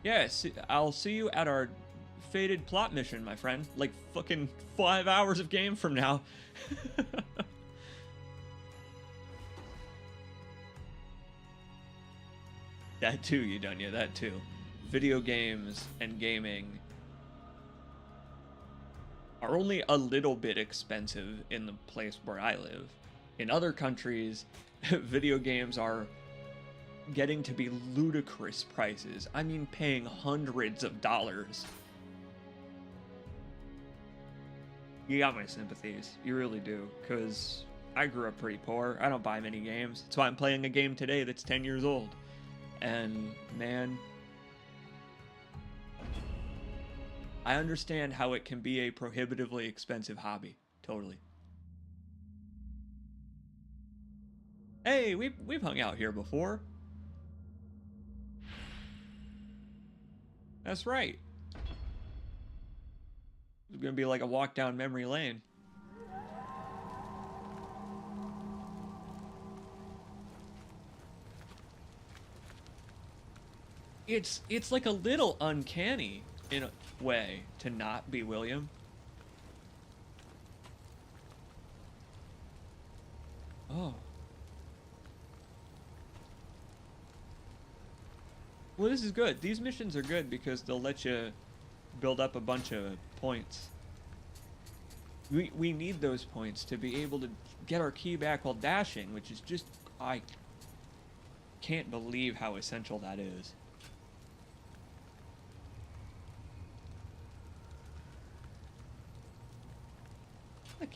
A: Yes, I'll see you at our fated plot mission, my friend. Like fucking 5 hours of game from now. That too, Yudunya, that too. Video games and gaming are only a little bit expensive in the place where I live. In other countries, video games are getting to be ludicrous prices. I mean, paying hundreds of dollars. You got my sympathies. You really do. Because I grew up pretty poor. I don't buy many games. That's why I'm playing a game today that's 10 years old. And, man, I understand how it can be a prohibitively expensive hobby. Totally. Hey, we've hung out here before. That's right. It's gonna be like a walk down memory lane. It's like a little uncanny in a way to not be William. Oh. Well, this is good. These missions are good because they'll let you build up a bunch of points. We need those points to be able to get our key back while dashing, which is just, I can't believe how essential that is.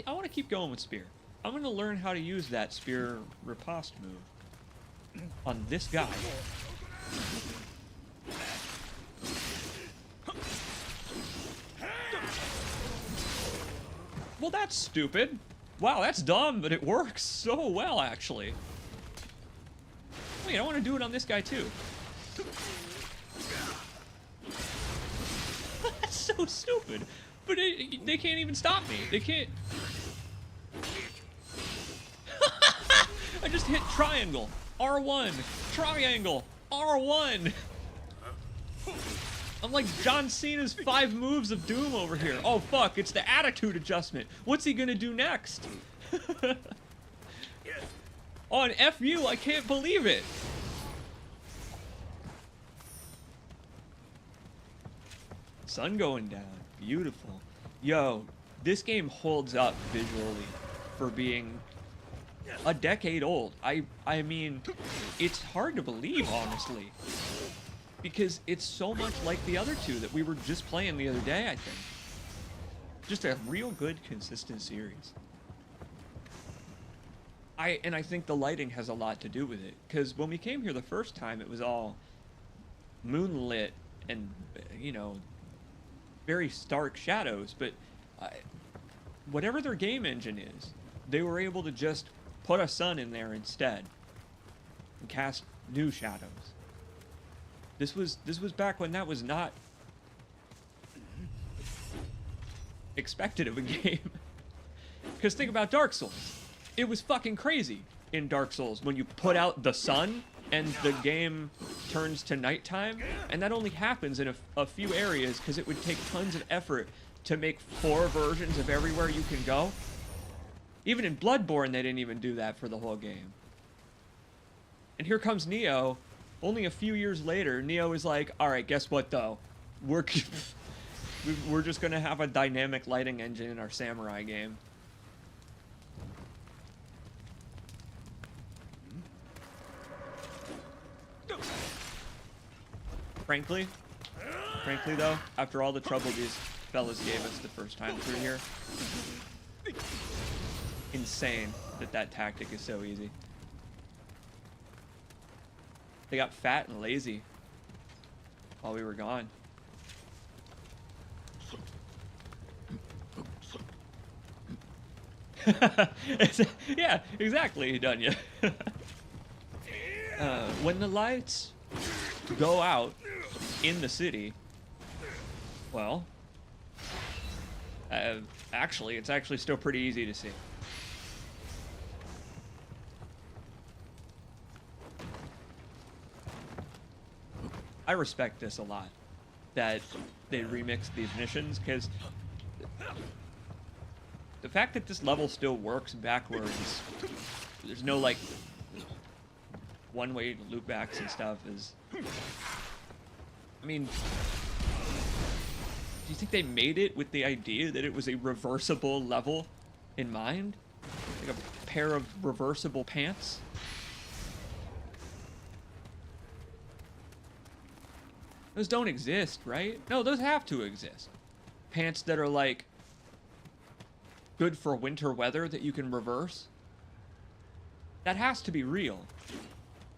A: I want to keep going with spear. I'm going to learn how to use that spear riposte move on this guy. Well, that's stupid. Wow, that's dumb, but it works so well, actually. Wait, I want to do it on this guy, too. That's so stupid. But they can't even stop me. They can't... I just hit triangle. R1. Triangle. R1. I'm like John Cena's 5 moves of doom over here. Oh, fuck. It's the attitude adjustment. What's he gonna do next? On FU, I can't believe it. Sun going down. Beautiful. Yo, this game holds up visually for being a decade old. I mean, it's hard to believe, honestly, because it's so much like the other two that we were just playing the other day, I think. Just a real good, consistent series. I think the lighting has a lot to do with it, because when we came here the first time, it was all moonlit and, you know, very stark shadows, but whatever their game engine is, they were able to just put a sun in there instead and cast new shadows. This was back when that was not expected of a game. Because think about Dark Souls. It was fucking crazy in Dark Souls when you put out the sun and the game turns to nighttime, and that only happens in a few areas because it would take tons of effort to make 4 versions of everywhere you can go. Even in Bloodborne, they didn't even do that for the whole game. And here comes Nioh. Only a few years later, Nioh is like, all right, guess what, though? We're just going to have a dynamic lighting engine in our samurai game. Frankly, though, after all the trouble these fellas gave us the first time through here, insane that tactic is so easy. They got fat and lazy while we were gone. Yeah, exactly, Dunya. When the lights go out in the city, well, actually, it's actually still pretty easy to see. I respect this a lot, that they remixed these missions, because the fact that this level still works backwards, there's no, like, one way to loop backs and stuff is... I mean, do you think they made it with the idea that it was a reversible level in mind? Like a pair of reversible pants? Those don't exist, right? No, those have to exist. Pants that are, like, good for winter weather that you can reverse. That has to be real.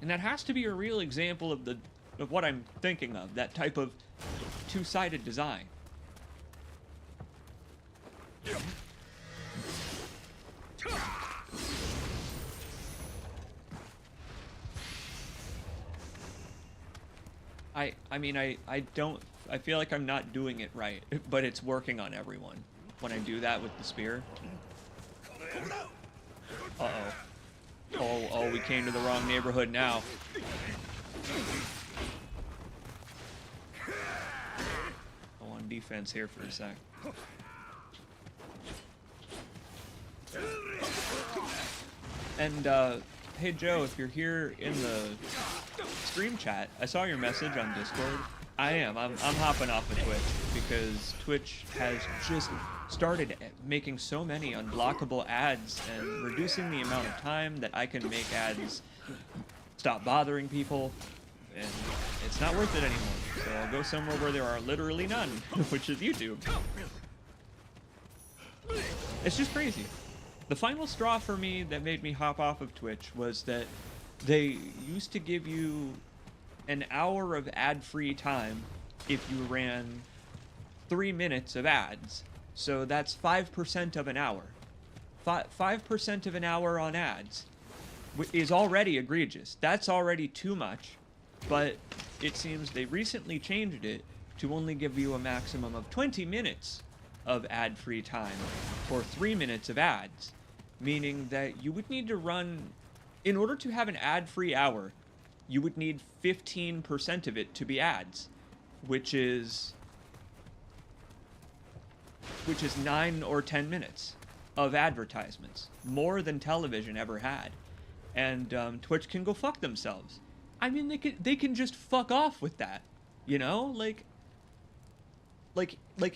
A: And that has to be a real example of what I'm thinking of, that type of two-sided design. I mean, I don't, I feel like I'm not doing it right, but it's working on everyone when I do that with the spear. Uh-oh. Oh, we came to the wrong neighborhood now. I'm on defense here for a sec. And, hey Joe, if you're here in the stream chat, I saw your message on Discord. I'm hopping off of Twitch because Twitch has just started making so many unblockable ads and reducing the amount of time that I can make ads stop bothering people, and it's not worth it anymore. So I'll go somewhere where there are literally none, which is YouTube. It's just crazy. The final straw for me that made me hop off of Twitch was that they used to give you an hour of ad-free time if you ran 3 minutes of ads. So that's 5% of an hour. 5% of an hour on ads is already egregious. That's already too much, but it seems they recently changed it to only give you a maximum of 20 minutes of ad-free time for 3 minutes of ads, meaning that you would need to run, in order to have an ad-free hour, you would need 15% of it to be ads, which is 9 or 10 minutes of advertisements, more than television ever had. And Twitch can go fuck themselves. I mean, they can just fuck off with that, you know? Like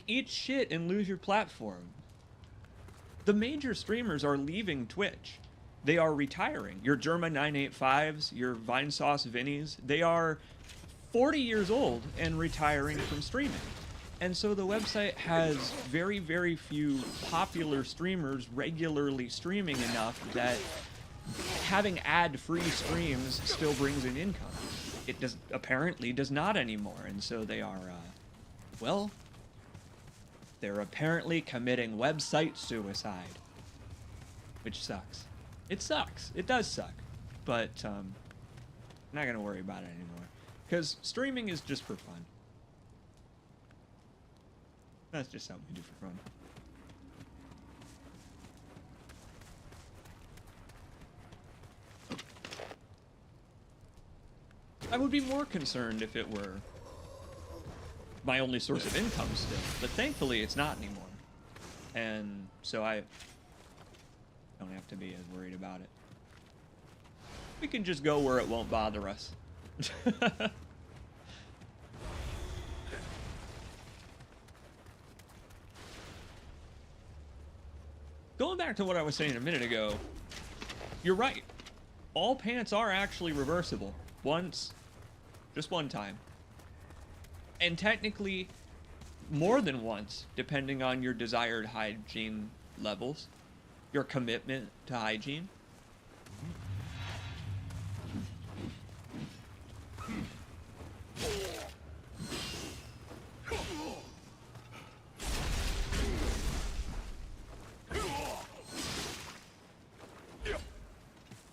A: eat shit and lose your platform. The major streamers are leaving Twitch. They are retiring. Your German 985s, your Vinesauce Vinnies, they are 40 years old and retiring from streaming. And so the website has very, very few popular streamers regularly streaming enough that having ad-free streams still brings in income. It apparently does not anymore, and so they are, well, they're apparently committing website suicide, which sucks. It sucks. It does suck, but I'm not gonna worry about it anymore because streaming is just for fun. That's just something we do for fun. I would be more concerned if it were my only source of income still, but thankfully it's not anymore. And so I don't have to be as worried about it. We can just go where it won't bother us. Going back to what I was saying a minute ago, you're right. All pants are actually reversible. Once. Just one time. And technically, more than once, depending on your desired hygiene levels, your commitment to hygiene.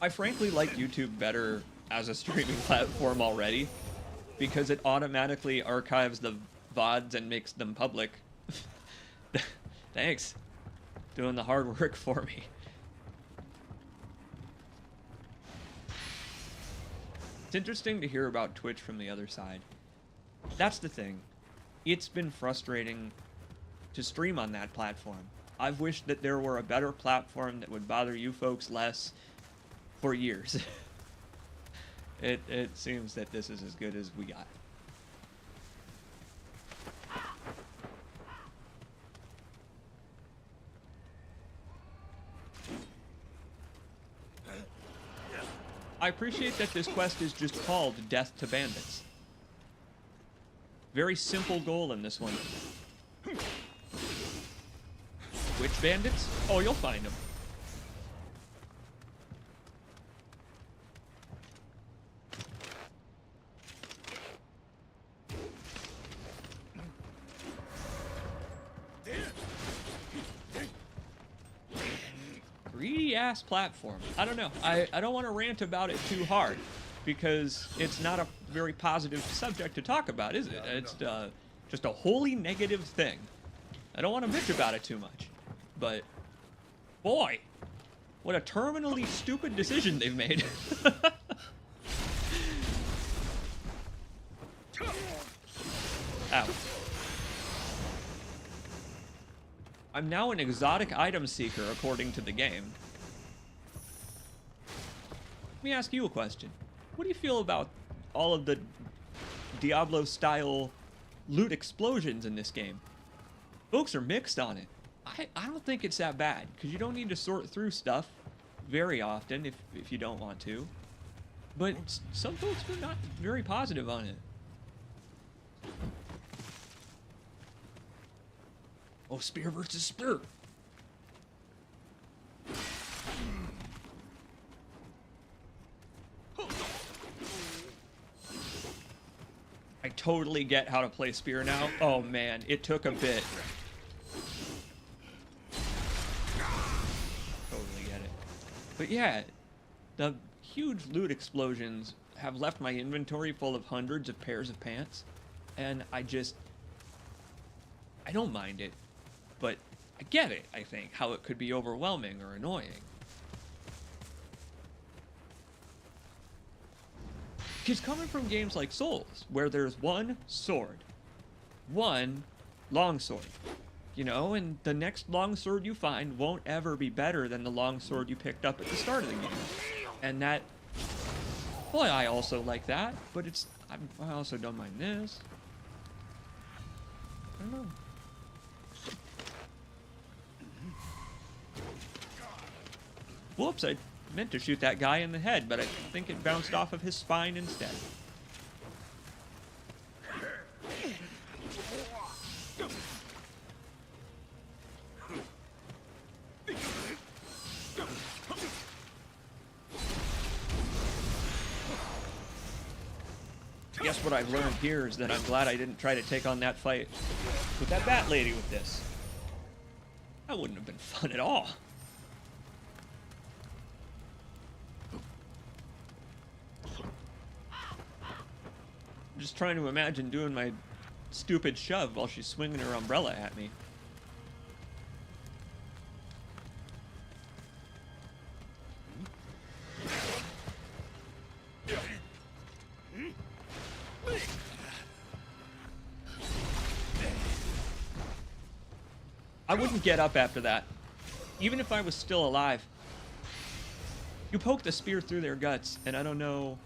A: I frankly like YouTube better as a streaming platform already, because it automatically archives the VODs and makes them public. Thanks. Doing the hard work for me. It's interesting to hear about Twitch from the other side. That's the thing. It's been frustrating to stream on that platform. I've wished that there were a better platform that would bother you folks less for years. It seems that this is as good as we got. I appreciate that this quest is just called Death to Bandits. Very simple goal in this one. Which bandits? Oh, you'll find them. Greedy ass platform. I don't know. I don't want to rant about it too hard because it's not a very positive subject to talk about, is it? It's just a wholly negative thing. I don't want to bitch about it too much, but boy, what a terminally stupid decision they've made. Ow. I'm now an exotic item seeker, according to the game. Let me ask you a question. What do you feel about all of the Diablo-style loot explosions in this game? Folks are mixed on it. I don't think it's that bad, because you don't need to sort through stuff very often if you don't want to. But some folks were not very positive on it. Oh, spear versus spear. I totally get how to play spear now. Oh man, it took a bit. Totally get it. But yeah, the huge loot explosions have left my inventory full of hundreds of pairs of pants, and I don't mind it, but I get it, I think, how it could be overwhelming or annoying. It's coming from games like Souls, where there's one sword, one longsword, you know, and the next longsword you find won't ever be better than the longsword you picked up at the start of the game. And that, well, I also like that, but I also don't mind this. I don't know. Whoops, I meant to shoot that guy in the head, but I think it bounced off of his spine instead. I guess what I've learned here is that I'm glad I didn't try to take on that fight with that bat lady with this. That wouldn't have been fun at all. I'm just trying to imagine doing my stupid shove while she's swinging her umbrella at me. I wouldn't get up after that, even if I was still alive. You poke the spear through their guts, and I don't know.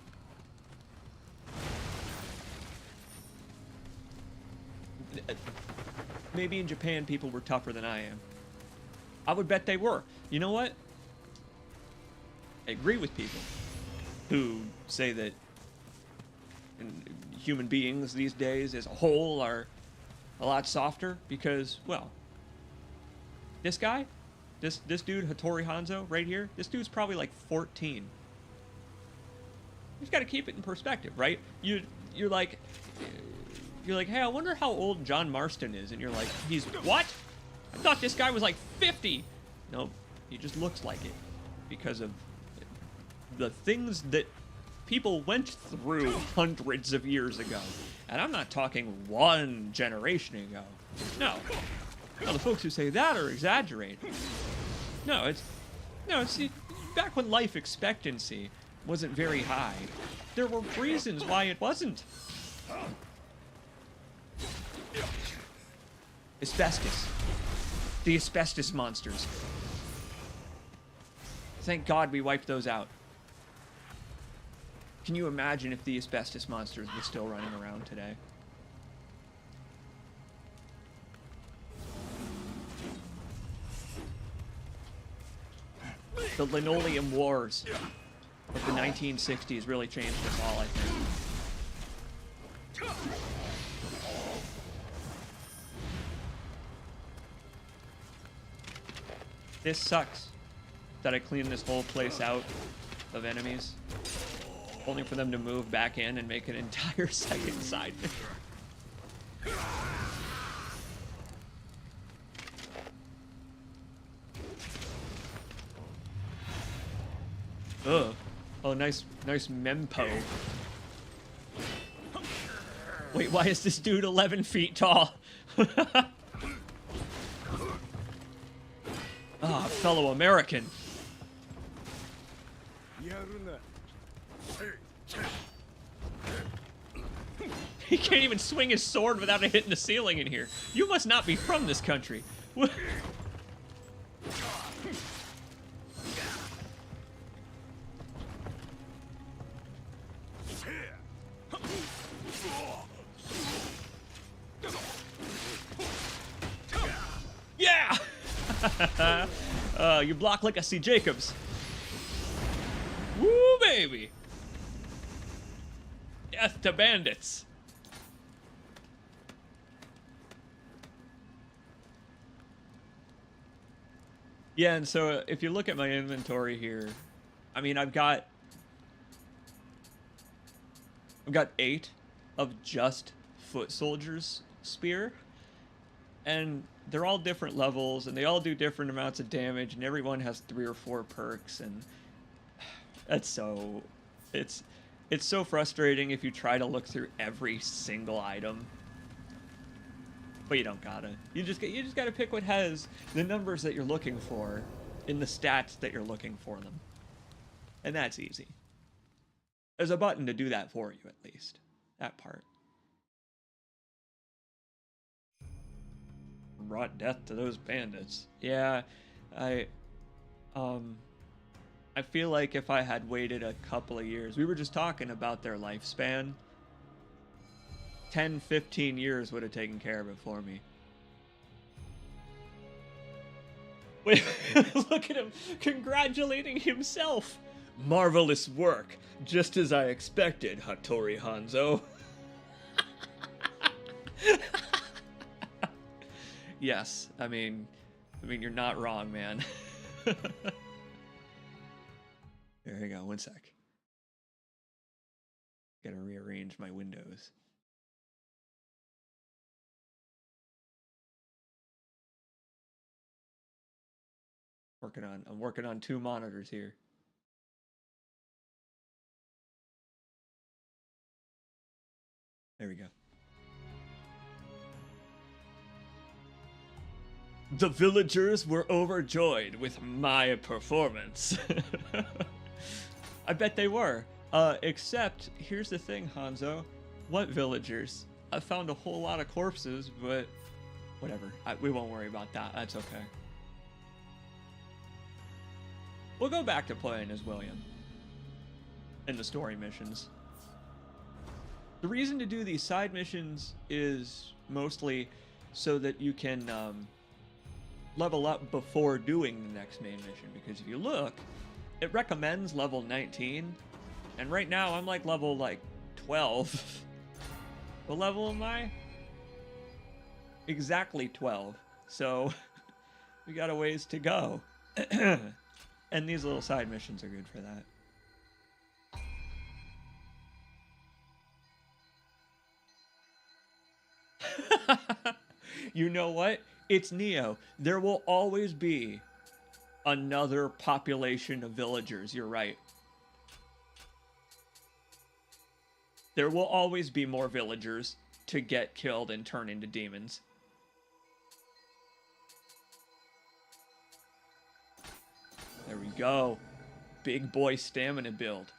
A: Maybe in Japan people were tougher than I am. I would bet they were. You know what? I agree with people who say that human beings these days as a whole are a lot softer because, well, this guy, this dude, Hattori Hanzo, right here, this dude's probably like 14. You've got to keep it in perspective, right? You're like, hey, I wonder how old John Marston is, and you're like, he's what? I thought this guy was like 50. No, he just looks like it because of the things that people went through hundreds of years ago. And I'm not talking one generation ago. No. No, the folks who say that are exaggerating. No, it's back when life expectancy wasn't very high. There were reasons why it wasn't. Asbestos. The asbestos monsters. Thank God we wiped those out. Can you imagine if the asbestos monsters were still running around today? The linoleum wars of the 1960s really changed us all, I think. This sucks that I cleaned this whole place out of enemies, only for them to move back in and make an entire second side mission. Ugh. Oh, nice mempo. Wait, why is this dude 11 feet tall? Ah, fellow American. He can't even swing his sword without it hitting the ceiling in here. You must not be from this country. Yeah! You block like a C. Jacobs. Woo, baby! Death to bandits. Yeah, and so if you look at my inventory here, I mean, I've got 8 of just foot soldiers spear, and they're all different levels, and they all do different amounts of damage, and everyone has 3 or 4 perks, and it's so frustrating if you try to look through every single item. But you don't gotta. You just gotta pick what has the numbers that you're looking for in the stats that you're looking for them. And that's easy. There's a button to do that for you, at least. That part. Brought death to those bandits. Yeah, I feel like if I had waited a couple of years, we were just talking about their lifespan. 10, 15 years would have taken care of it for me. Wait, look at him congratulating himself. Marvelous work, just as I expected, Hattori Hanzo. Yes, I mean, you're not wrong, man. There you go, one sec. Gotta rearrange my windows. I'm working on 2 monitors here. There we go. The villagers were overjoyed with my performance. I bet they were. Except, here's the thing, Hanzo. What villagers? I found a whole lot of corpses, but whatever. We won't worry about that. That's okay. We'll go back to playing as William in the story missions. The reason to do these side missions is mostly so that you can level up before doing the next main mission, because if you look, it recommends level 19, and right now I'm like level 12. What level am I? Exactly 12. So we got a ways to go. And these little side missions are good for that. You know what? It's Nioh. There will always be another population of villagers. You're right. There will always be more villagers to get killed and turn into demons. There we go. Big boy stamina build.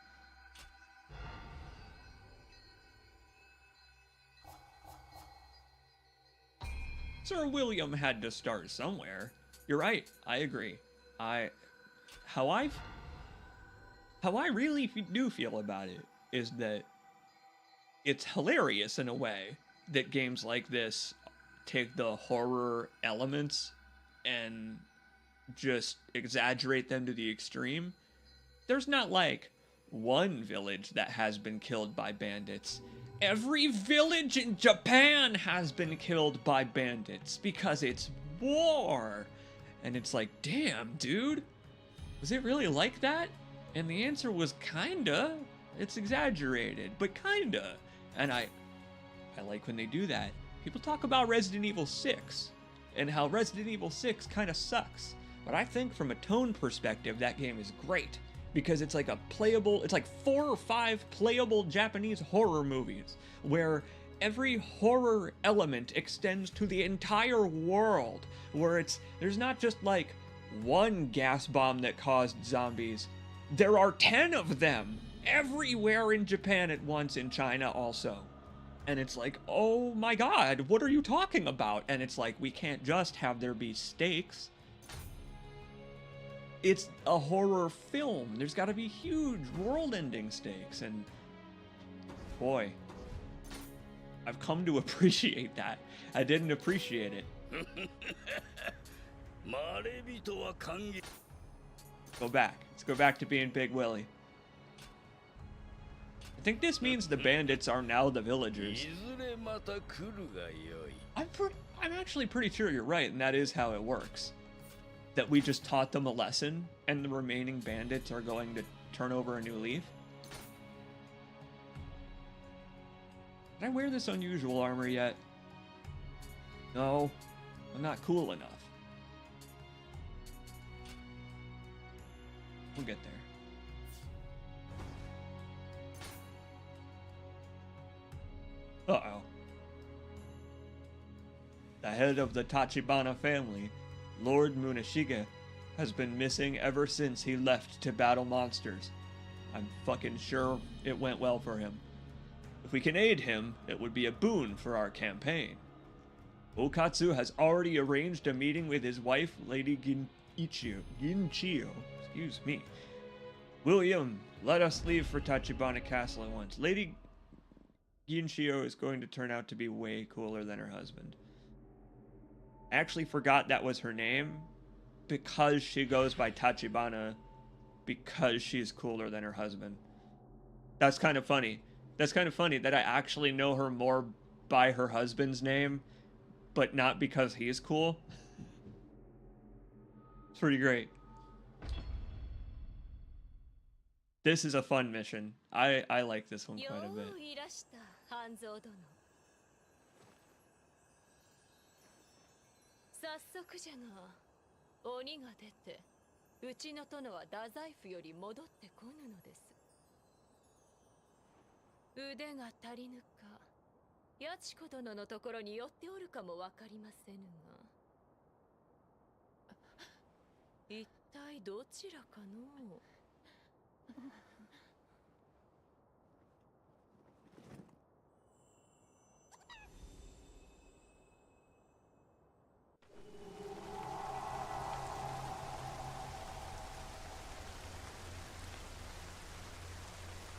A: Sir William had to start somewhere. You're right. I agree. How I really do feel about it is that it's hilarious in a way that games like this take the horror elements and just exaggerate them to the extreme. There's not like one village that has been killed by bandits. Every village in Japan has been killed by bandits because it's war. And it's like, damn, dude, was it really like that? And the answer was kinda. It's exaggerated, but kinda. And I like when they do that. People talk about Resident Evil 6 and how Resident Evil 6 kind of sucks. But I think from a tone perspective, that game is great. because it's like it's like 4 or 5 playable Japanese horror movies where every horror element extends to the entire world, where there's not just like one gas bomb that caused zombies. There are 10 of them everywhere in Japan at once, in China also. And it's like, oh my god, what are you talking about? And it's like, we can't just have there be stakes. It's a horror film. There's got to be huge world-ending stakes. And boy, I've come to appreciate that. I didn't appreciate it. Go back. Let's go back to being Big Willie. I think this means the bandits are now the villagers. I'm actually pretty sure you're right, and that is how it works. That we just taught them a lesson, and the remaining bandits are going to turn over a new leaf. Did I wear this unusual armor yet? No, I'm not cool enough. We'll get there. Uh-oh. The head of the Tachibana family, Lord Munashiga, has been missing ever since he left to battle monsters. I'm fucking sure it went well for him. If we can aid him, it would be a boon for our campaign. Okatsu has already arranged a meeting with his wife, Lady Ginchio. Excuse me. William, let us leave for Tachibana Castle at once. Lady Ginchio is going to turn out to be way cooler than her husband. I actually forgot that was her name because she goes by Tachibana because she's cooler than her husband. That's kind of funny. That's kind of funny that I actually know her more by her husband's name, but not because he's cool. It's pretty great. This is a fun mission. I like this one quite a bit.
E: 早速じゃが、鬼が出て、うちの殿は太宰府より戻ってこぬのです。腕が足りぬか、八千子殿のところに寄っておるかもわかりませぬが、一体どちらかのう。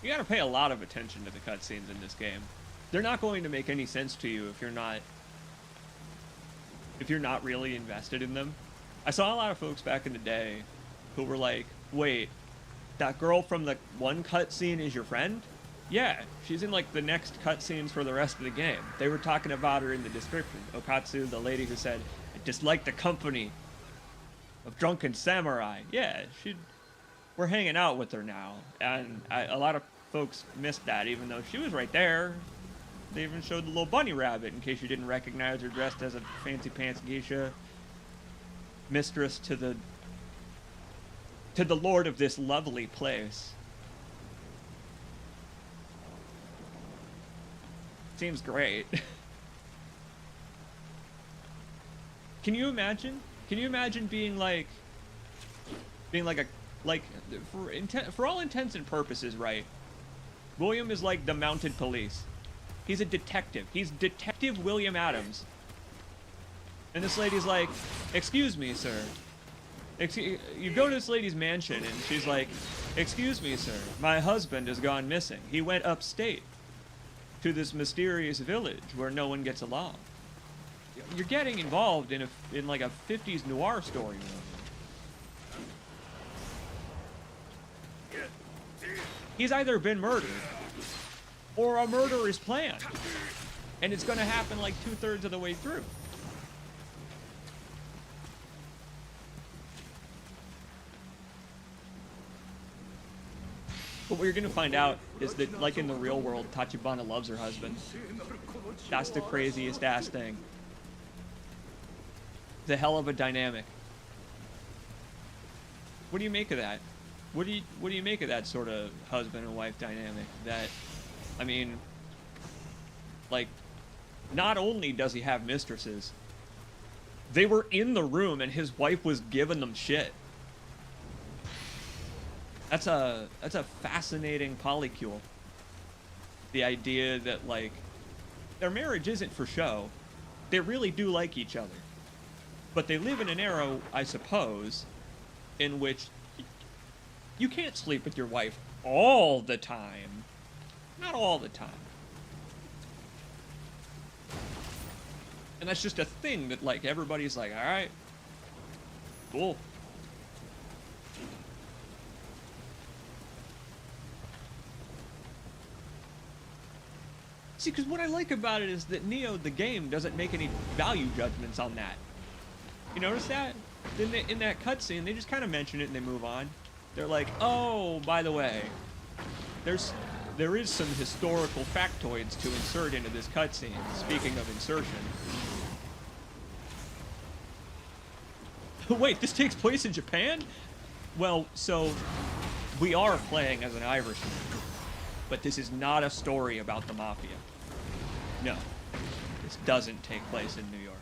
A: You gotta pay a lot of attention to the cutscenes in this game. They're not going to make any sense to you if you're not really invested in them. I saw a lot of folks back in the day who were like, wait, that girl from the one cutscene is your friend? Yeah, she's in like the next cutscenes for the rest of the game. They were talking about her in the description. Okatsu, the lady who said, I dislike the company of drunken samurai. Yeah, we're hanging out with her now. And a lot of folks missed that, even though she was right there. They even showed the little bunny rabbit in case you didn't recognize her, dressed as a fancy pants geisha. Mistress to the lord of this lovely place. Seems great. Can you imagine? Can you imagine being like for all intents and purposes, right? William is like the mounted police. He's a detective. He's Detective William Adams. And this lady's like, excuse me, sir. You go to this lady's mansion and she's like, excuse me, sir. My husband has gone missing. He went upstate to this mysterious village where no one gets along. You're getting involved in like a 50s noir story. He's either been murdered or a murder is planned. And it's going to happen like 2/3 of the way through. But what you're going to find out is that, like in the real world, Tachibana loves her husband. That's the craziest ass thing. It's a hell of a dynamic. What do you make of that? What do you make of that sort of husband and wife dynamic? That, I mean, like, not only does he have mistresses, they were in the room and his wife was giving them shit. That's a fascinating polycule. The idea that, like, their marriage isn't for show. They really do like each other. But they live in an era, I suppose, in which you can't sleep with your wife all the time. Not all the time. And that's just a thing that, like, everybody's like, all right, cool. See, because what I like about it is that Nioh, the game, doesn't make any value judgments on that. You notice that? In that cutscene, they just kind of mention it and they move on. They're like, oh, by the way, there is some historical factoids to insert into this cutscene. Speaking of insertion. Wait, this takes place in Japan? Well, so we are playing as an Irishman, but this is not a story about the Mafia. No, this doesn't take place in New York.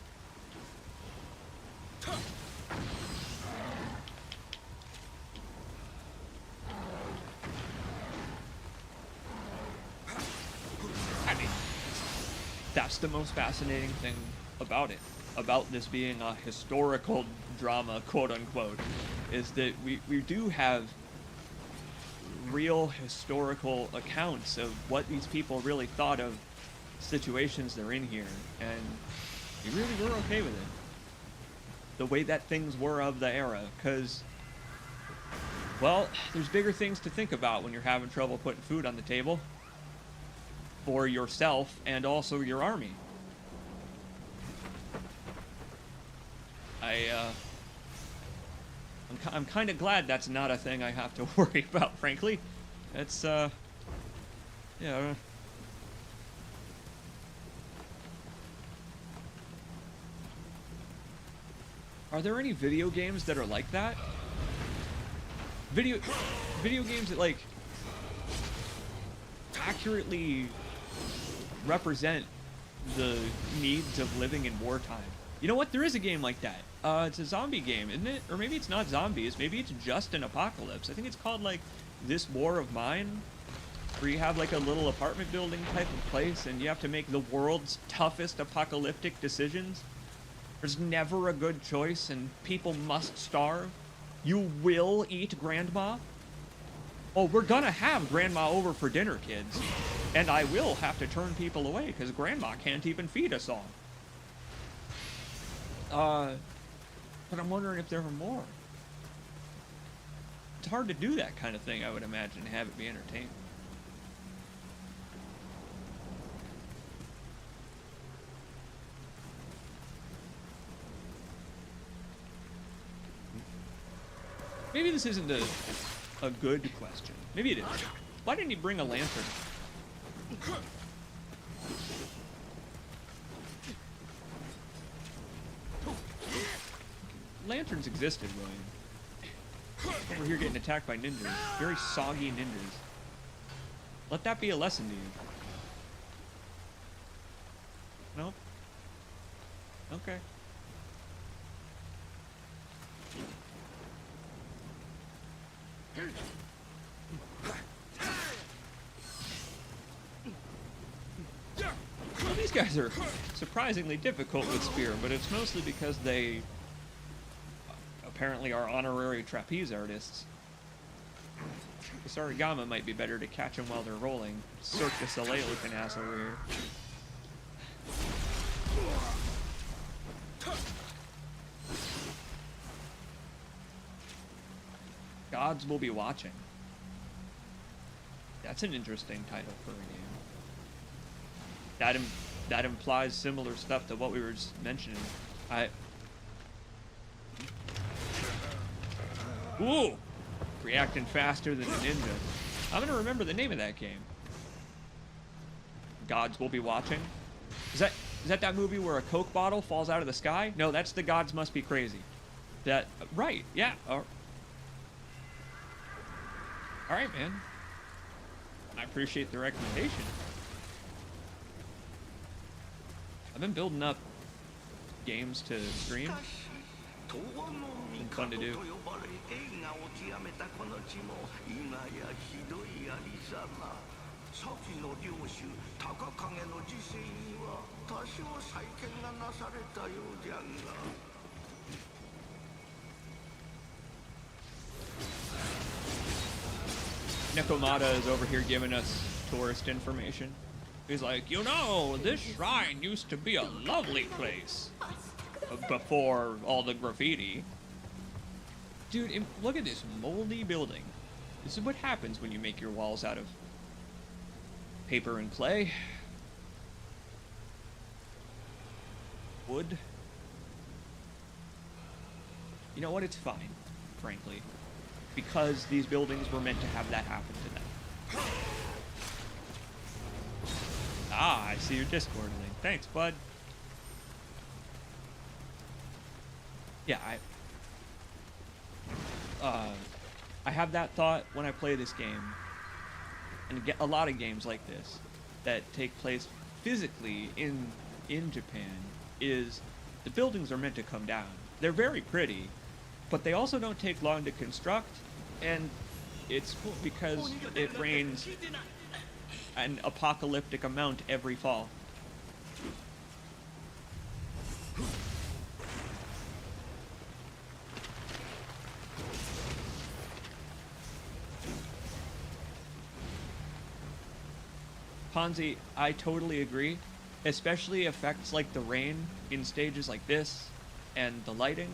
A: I mean, that's the most fascinating thing about it, about this being a historical drama, quote unquote, is that we do have real historical accounts of what these people really thought of situations they're in here, and we really were okay with it. The way that things were of the era, because, well, there's bigger things to think about when you're having trouble putting food on the table for yourself and also your army. I'm kind of glad that's not a thing I have to worry about, frankly. It's, yeah. Are there any video games that are like that? Video games that, like, accurately represent the needs of living in wartime. You know what? There is a game like that. It's a zombie game, isn't it? Or maybe it's not zombies. Maybe it's just an apocalypse. I think it's called, like, This War of Mine, where you have, like, a little apartment building type of place, and you have to make the world's toughest apocalyptic decisions. There's never a good choice, and people must starve. You will eat Grandma. Oh, we're gonna have Grandma over for dinner, kids. And I will have to turn people away, because Grandma can't even feed us all. But I'm wondering if there are more. It's hard to do that kind of thing, I would imagine, and have it be entertaining. Maybe this isn't a good question. Maybe it is. Why didn't he bring a lantern? Lanterns existed, William. Over here getting attacked by ninjas. Very soggy ninjas. Let that be a lesson to you. Nope. Okay. Well, these guys are surprisingly difficult with spear, but it's mostly because they apparently are honorary trapeze artists. This origami might be better to catch them while they're rolling. Cirque du Soleil looking ass over here. Gods will be watching. That's an interesting title for a game. That implies similar stuff to what we were just mentioning. Ooh! Reacting faster than a ninja. I'm gonna remember the name of that game. Gods will be watching. Is that movie where a Coke bottle falls out of the sky? No, that's The Gods Must Be Crazy. Right, yeah. All right, man. I appreciate the recommendation. I've been building up games to stream. Been fun to do.
F: 先の領主高影の時世には多少再建がなされたようじゃが
A: Nekomata is over here giving us tourist information. He's like, you know, this shrine used to be a lovely place before all the graffiti. Dude, look at this moldy building. This is what happens when you make your walls out of paper and clay. Wood. You know what? It's fine, frankly. Because these buildings were meant to have that happen to them. Ah, I see your Discord link. Thanks, bud. Yeah, I have that thought when I play this game. And get a lot of games like this that take place physically in Japan is the buildings are meant to come down. They're very pretty, but they also don't take long to construct, and it's because it rains an apocalyptic amount every fall. Ponzi, I totally agree. Especially effects like the rain in stages like this and the lighting.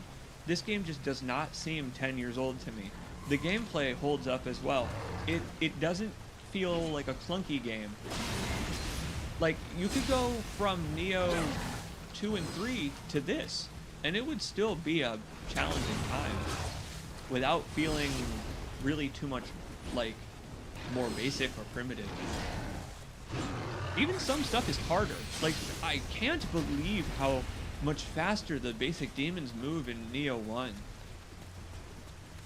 A: This game just does not seem 10 years old to me. The gameplay holds up as well. It doesn't feel like a clunky game. Like, you could go from Nioh 2 and 3 to this, and it would still be a challenging time without feeling really too much like more basic or primitive. Even some stuff is harder. Like, I can't believe how much faster the basic demons move in Nioh 1.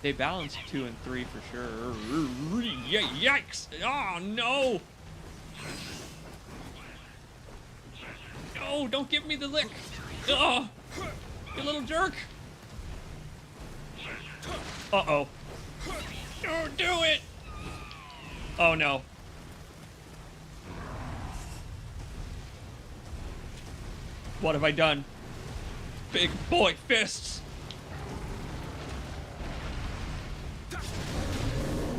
A: They balance 2 and 3 for sure. Yikes! Oh, no! No, don't give me the lick! Oh, you little jerk! Uh-oh. Don't do it! Oh, no. What have I done? Big boy fists!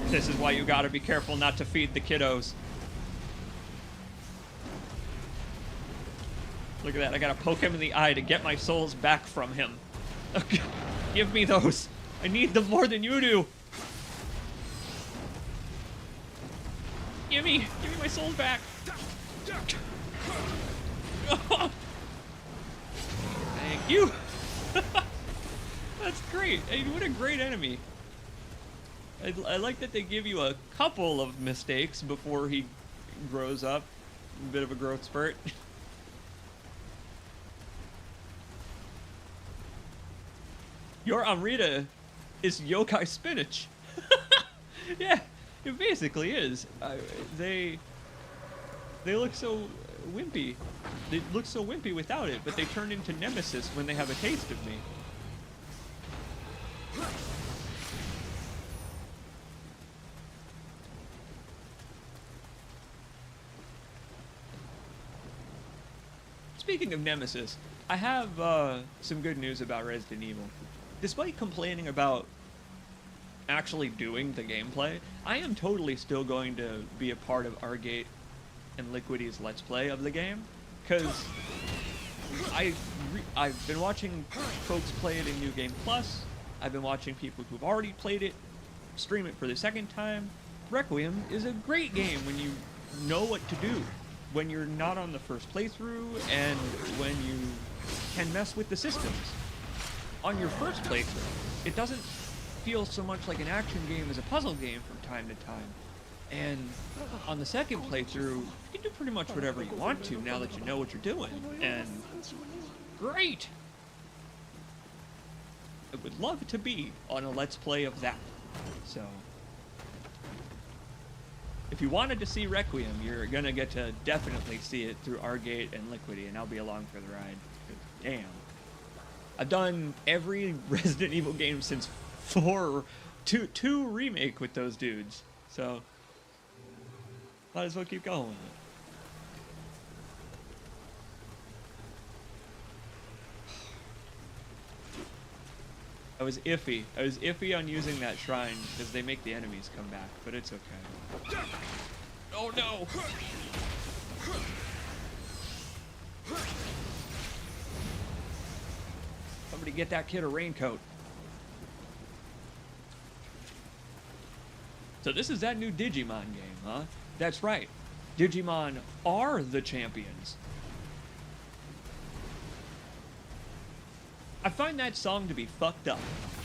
A: This is why you gotta be careful not to feed the kiddos. Look at that, I gotta poke him in the eye to get my souls back from him. Give me those. I need them more than you do. Give me my souls back. Thank you. That's great. Hey, what a great enemy. I like that they give you a couple of mistakes before he grows up. A bit of a growth spurt. Your Amrita is yokai spinach. Yeah, it basically is. They look so wimpy. They look so wimpy without it, but they turn into nemesis when they have a taste of me. Speaking of nemesis, I have some good news about Resident Evil. Despite complaining about actually doing the gameplay, I am totally still going to be a part of Argate and Liquidy's Let's Play of the game, because I've been watching folks play it in New Game Plus. I've been watching people who've already played it stream it for the second time. Requiem is a great game when you know what to do, when you're not on the first playthrough, and when you can mess with the systems. On your first playthrough, it doesn't feel so much like an action game as a puzzle game from time to time. And on the second playthrough, you can do pretty much whatever you want to now that you know what you're doing. And great! I would love to be on a Let's Play of that. So, If you wanted to see Requiem, you're gonna get to definitely see it through Argate and Liquidy, and I'll be along for the ride. 'Cause damn. I've done every Resident Evil game since 2 remake with those dudes, so might as well keep going with it. I was iffy on using that shrine because they make the enemies come back, but it's okay. Oh no! Somebody get that kid a raincoat. So this is that new Digimon game, huh? That's right. Digimon are the champions. I find that song to be fucked up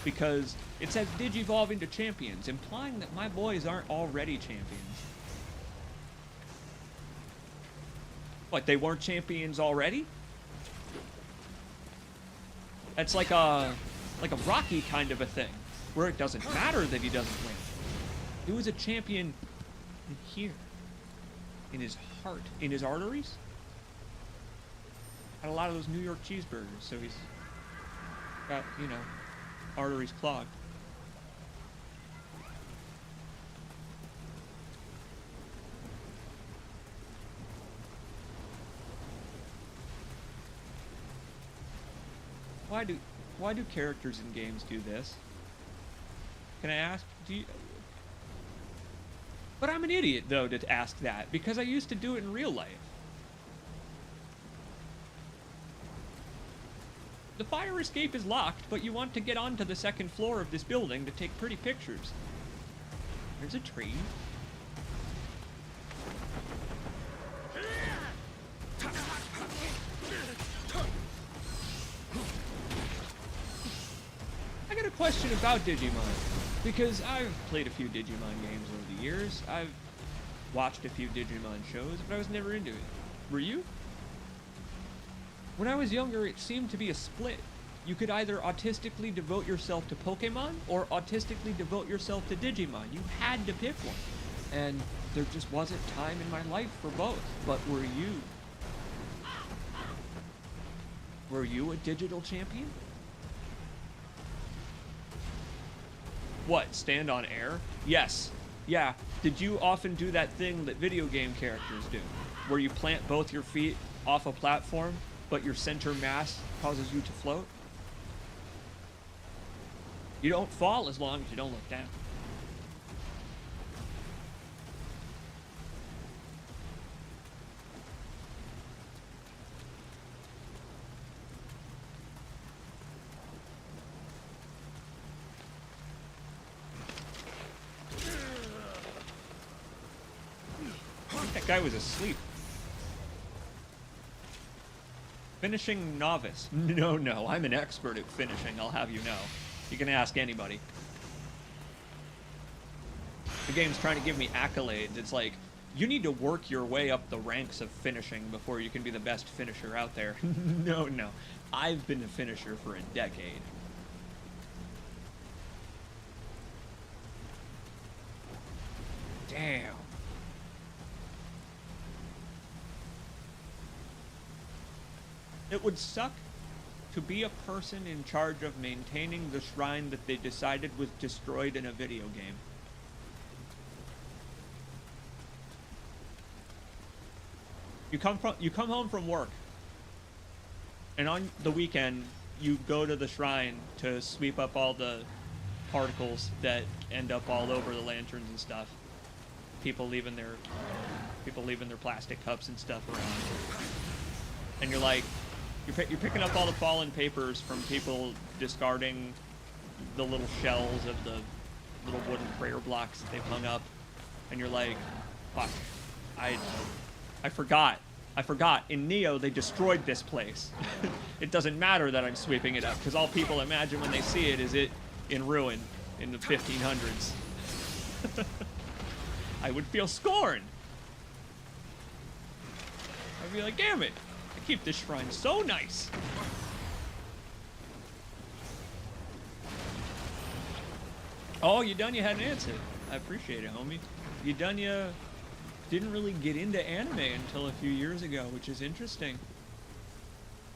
A: because it says Digivolve into champions, implying that my boys aren't already champions. What, they weren't champions already? That's like a Rocky kind of a thing, where it doesn't matter that he doesn't win. He was a champion in here, in his heart, in his arteries. Had a lot of those New York cheeseburgers, so he's got, you know, arteries clogged. Why do characters in games do this? Can I ask? But I'm an idiot though to ask that because I used to do it in real life. The fire escape is locked, but you want to get onto the second floor of this building to take pretty pictures. There's a tree. I got a question about Digimon, because I've played a few Digimon games over the years. I've watched a few Digimon shows, but I was never into it. Were you? When I was younger, it seemed to be a split. You could either autistically devote yourself to Pokemon or autistically devote yourself to Digimon. You had to pick one. And there just wasn't time in my life for both. But were you? Were you a digital champion? What, stand on air? Yes. Yeah. Did you often do that thing that video game characters do? Where you plant both your feet off a platform, but your center mass causes you to float? You don't fall as long as you don't look down. That guy was asleep. Finishing novice. No, I'm an expert at finishing, I'll have you know. You can ask anybody. The game's trying to give me accolades. It's like, you need to work your way up the ranks of finishing before you can be the best finisher out there. No. I've been a finisher for a decade. Damn. It would suck to be a person in charge of maintaining the shrine that they decided was destroyed in a video game. You come home from work, and on the weekend you go to the shrine to sweep up all the particles that end up all over the lanterns and stuff. People leaving their plastic cups and stuff around, and you're like. You're picking up all the fallen papers from people discarding the little shells of the little wooden prayer blocks that they've hung up, and you're like, fuck, I forgot. In Nioh, they destroyed this place. It doesn't matter that I'm sweeping it up, because all people imagine when they see it is it in ruin in the 1500s. I would feel scorned. I'd be like, damn it. Keep this shrine so nice. Oh, you done? You had an answer. I appreciate it, homie. You done? didn't really get into anime until a few years ago, which is interesting.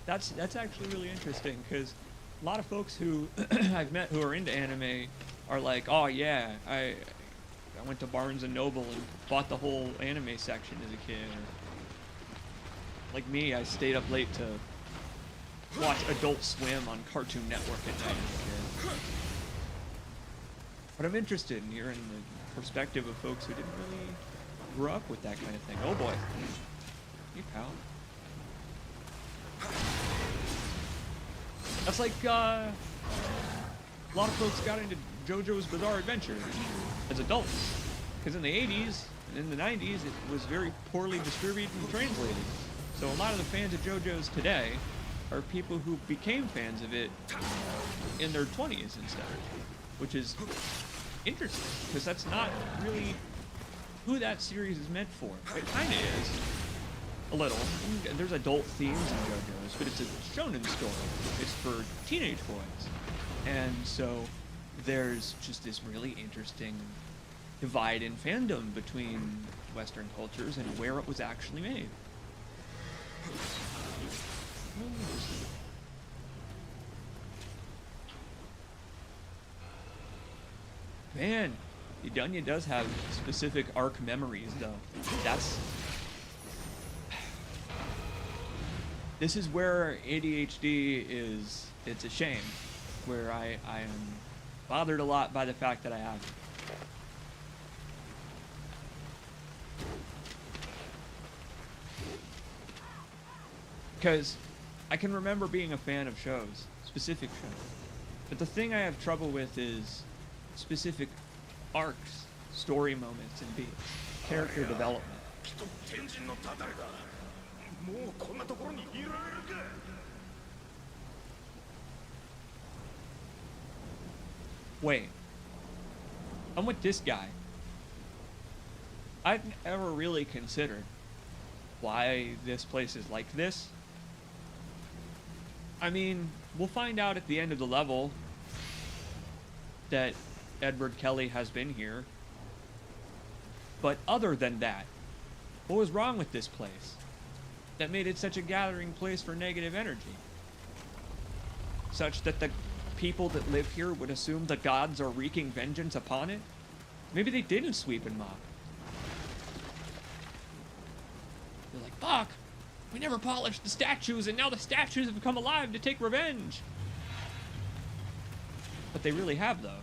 A: That's actually really interesting, because a lot of folks who I've met who are into anime are like, oh yeah, I went to Barnes and Noble and bought the whole anime section as a kid. Or, like me, I stayed up late to watch Adult Swim on Cartoon Network at night as a kid. But I'm interested in hearing the perspective of folks who didn't really grow up with that kind of thing. Oh boy. Hey, pal. That's like, a lot of folks got into JoJo's Bizarre Adventure as adults. Because in the 80s and in the 90s, it was very poorly distributed and translated. So a lot of the fans of JoJo's today are people who became fans of it in their 20s instead. Which is interesting, because that's not really who that series is meant for. It kind of is. A little. There's adult themes in JoJo's, but it's a shonen story. It's for teenage boys. And so there's just this really interesting divide in fandom between Western cultures and where it was actually made. Man, Idunya does have specific arc memories, though. This is where ADHD is, it's a shame, where I am bothered a lot by the fact that I have it. Because I can remember being a fan of shows, specific shows. But the thing I have trouble with is specific arcs, story moments, and beats, character development. Wait, I'm with this guy. I've never really considered why this place is like this. I mean, we'll find out at the end of the level that Edward Kelly has been here. But other than that, what was wrong with this place that made it such a gathering place for negative energy? Such that the people that live here would assume the gods are wreaking vengeance upon it? Maybe they didn't sweep and mop. They're like, fuck! We never polished the statues, and now the statues have come alive to take revenge! But they really have, though.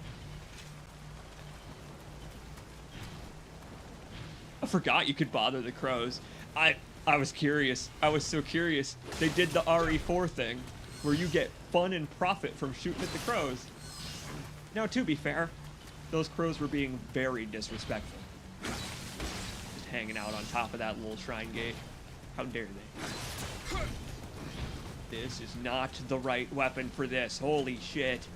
A: I forgot you could bother the crows. I was curious. I was so curious. They did the RE4 thing, where you get fun and profit from shooting at the crows. Now, to be fair, those crows were being very disrespectful. Just hanging out on top of that little shrine gate. How dare they? This is not the right weapon for this. Holy shit.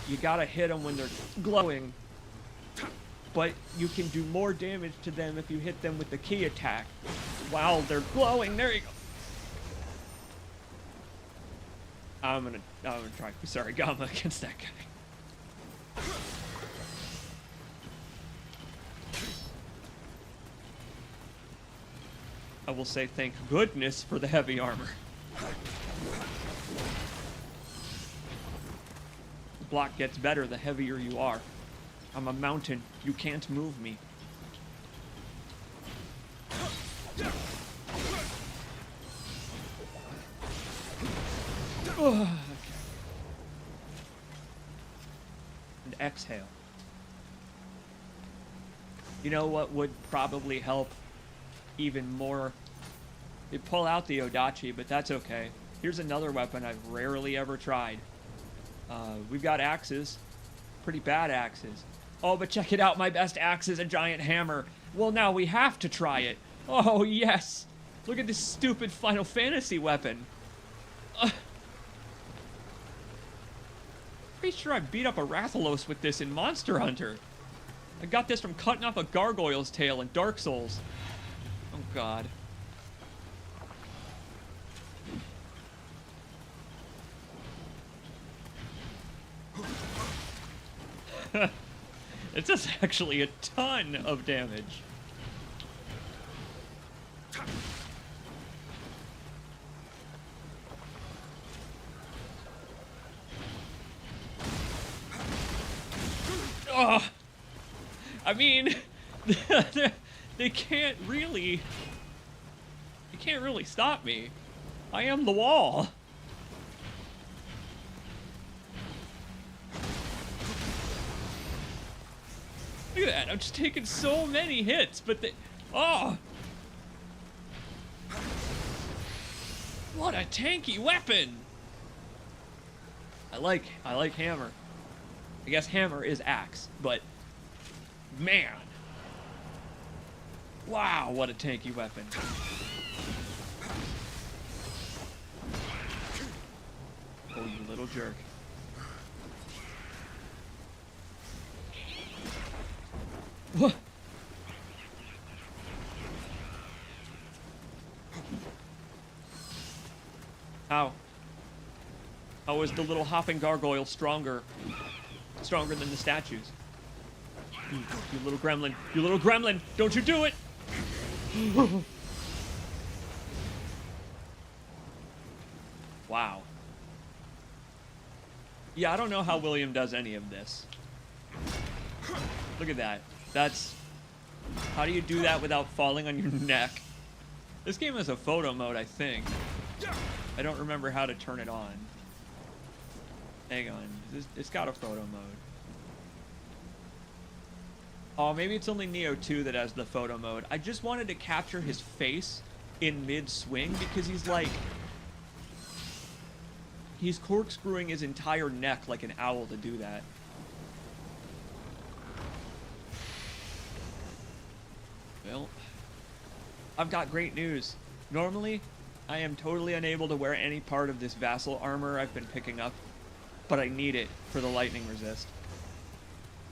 A: You gotta hit them when they're glowing, but you can do more damage to them if you hit them with the key attack while they're glowing. There you go. I'm gonna try Sarigama against that guy. I will say thank goodness for the heavy armor. The block gets better the heavier you are. I'm a mountain. You can't move me. Okay. And exhale. You know what would probably help even more? They pull out the Odachi, but that's okay. Here's another weapon I've rarely ever tried. We've got axes. Pretty bad axes. Oh, but check it out. My best axe is a giant hammer. Well, now we have to try it. Oh, yes. Look at this stupid Final Fantasy weapon. Pretty sure I beat up a Rathalos with this in Monster Hunter. I got this from cutting off a gargoyle's tail in Dark Souls. Oh, God. It does actually a ton of damage. Oh, I mean, they can't really stop me. I am the wall. Look at that, I'm just taking so many hits, but they, oh. What a tanky weapon. I like hammer. I guess hammer is axe, but man. Wow, what a tanky weapon. Oh, you little jerk. What? How? How is the little hopping gargoyle stronger than the statues? You little gremlin. You little gremlin. Don't you do it. Wow. Yeah, I don't know how William does any of this. Look at that. That's... How do you do that without falling on your neck? This game has a photo mode, I think. I don't remember how to turn it on. Hang on. It's got a photo mode. Oh, maybe it's only Nioh 2 that has the photo mode. I just wanted to capture his face in mid-swing because he's like... He's corkscrewing his entire neck like an owl to do that. Well, I've got great news. Normally, I am totally unable to wear any part of this vassal armor I've been picking up, but I need it for the lightning resist.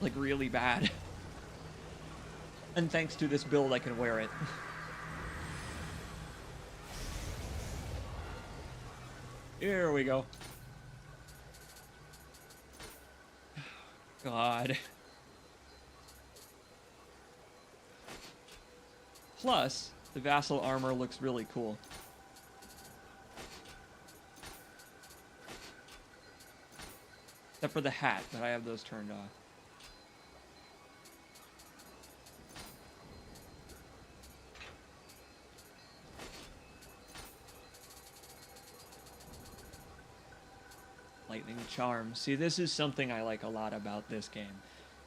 A: Like, really bad. And thanks to this build, I can wear it. Here we go. God. Plus, the vassal armor looks really cool. Except for the hat, but I have those turned off. Lightning charm. See, this is something I like a lot about this game.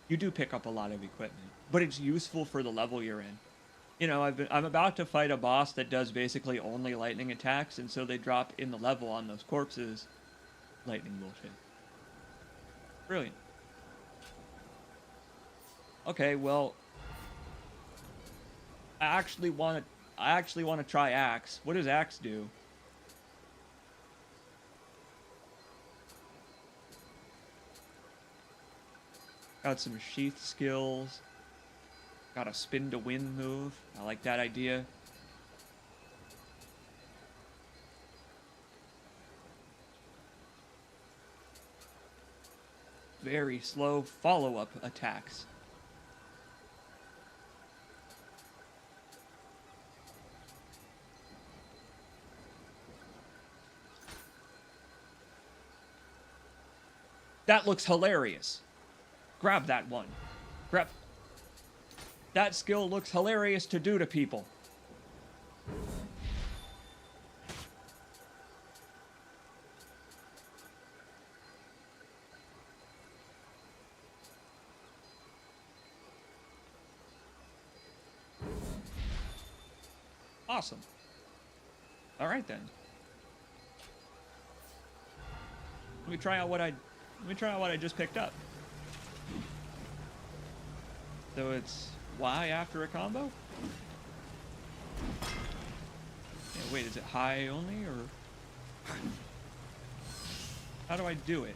A: You do pick up a lot of equipment, but it's useful for the level you're in. You know, I'm about to fight a boss that does basically only lightning attacks, and so they drop in the level on those corpses. Lightning bullshit. Brilliant. Okay, well, I actually want to try axe. What does axe do? Got some sheath skills. Got a spin to win move. I like that idea. Very slow follow-up attacks. That looks hilarious. Grab that one. Grab. That skill looks hilarious to do to people. Awesome. All right then. Let me try out what I just picked up. So it's Y after a combo? Yeah, wait, is it high only, or how do I do it?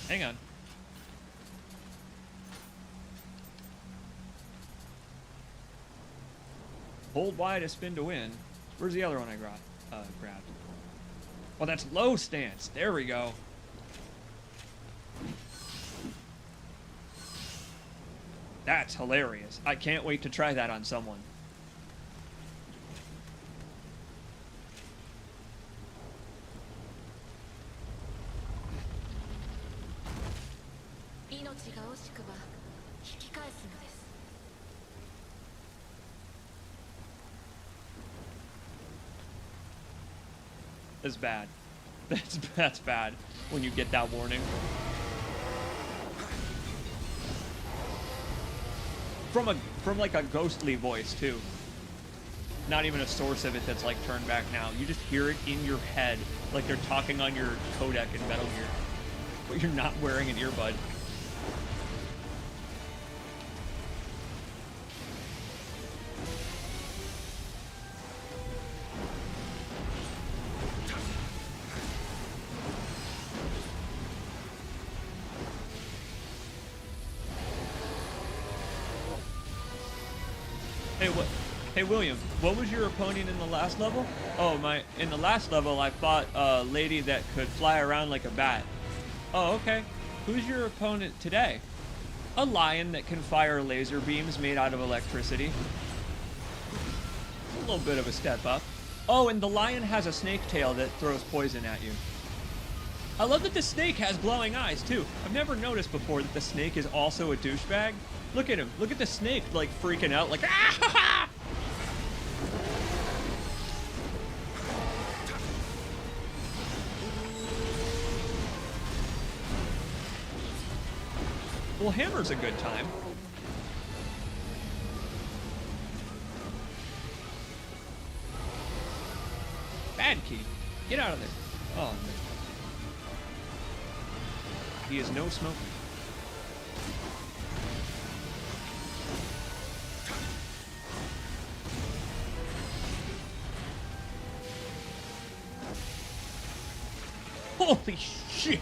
A: Hang on. Hold Y to spin to win. Where's the other one I grabbed? Well, that's low stance. There we go. That's hilarious. I can't wait to try that on someone. That's bad. That's bad when you get that warning. From like a ghostly voice too. Not even a source of it that's like turned back now. You just hear it in your head like they're talking on your codec in Metal Gear. But you're not wearing an earbud. Hey William, what was your opponent in the last level? Oh, in the last level I fought a lady that could fly around like a bat. Oh, okay. Who's your opponent today? A lion that can fire laser beams made out of electricity. A little bit of a step up. Oh, and the lion has a snake tail that throws poison at you. I love that the snake has glowing eyes too. I've never noticed before that the snake is also a douchebag. Look at him. Look at the snake like freaking out like ah! Well, hammer's a good time. Bad key. Get out of there. Oh, man. He is no smoker. Holy shit!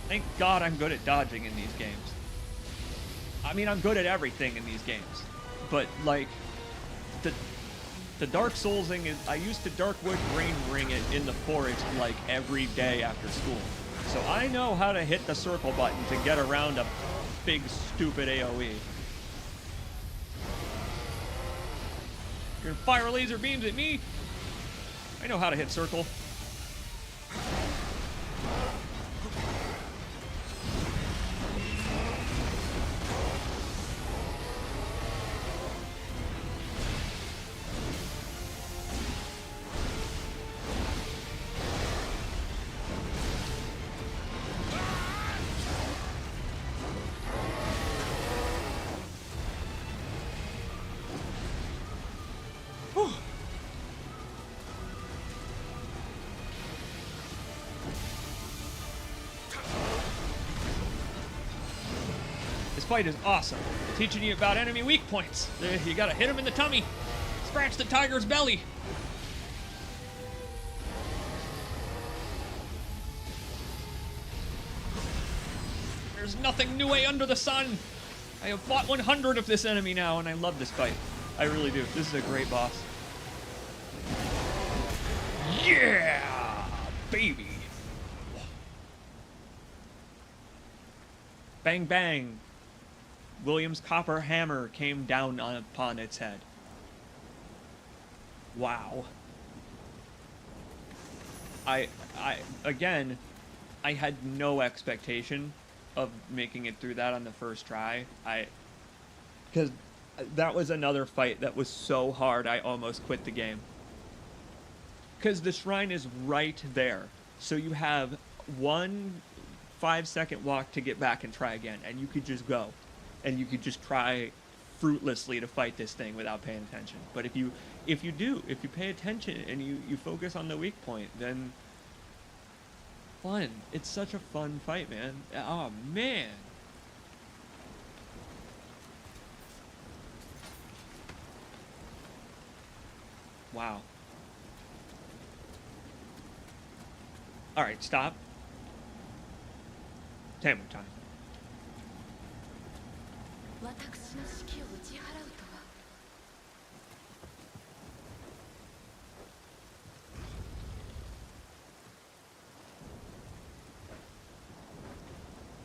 A: Thank God I'm good at dodging in these games. I mean, I'm good at everything in these games. But, like, the Dark Soulsing is... I used to Darkwood Rain Ring it in the forest, like, every day after school. So I know how to hit the circle button to get around a big, stupid AoE. You're gonna fire laser beams at me? I know how to hit circle. Fight is awesome. Teaching you about enemy weak points. You gotta hit him in the tummy. Scratch the tiger's belly. There's nothing new way under the sun. I have fought 100 of this enemy now, and I love this fight. I really do. This is a great boss. Yeah, baby. Bang, bang. William's copper hammer came down upon its head. Wow. Again, I had no expectation of making it through that on the first try. Because that was another fight that was so hard I almost quit the game. Because the shrine is right there. So you have 1 5-second walk to get back and try again, and you could just go. And you could just try fruitlessly to fight this thing without paying attention. But if you pay attention and you focus on the weak point, then fun. It's such a fun fight, man. Oh man. Wow. All right, stop. Hammer time.
E: 私の士気を打ち払うとは。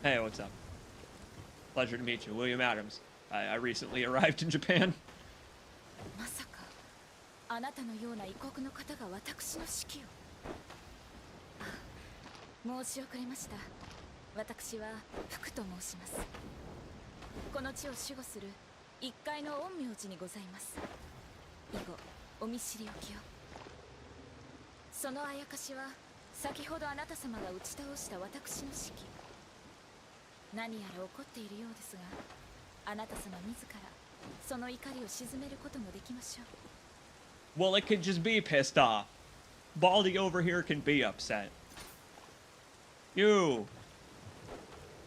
A: Hey, what's up? Pleasure to meet you. William Adams. I recently arrived in Japan.
E: まさかあなたのような異国の方が私の指揮を。申し遅れました。私は福と申します。この地を守護する一階の陰陽師にございます。以後お見知りおきを。そのあやかしは先ほどあなた様が打ち倒した私の指揮。何やら怒っているようですが、あなた様自らその怒りを鎮めることもできましょう。
A: Well, it could just be pissed off. Baldy over here can be upset. You.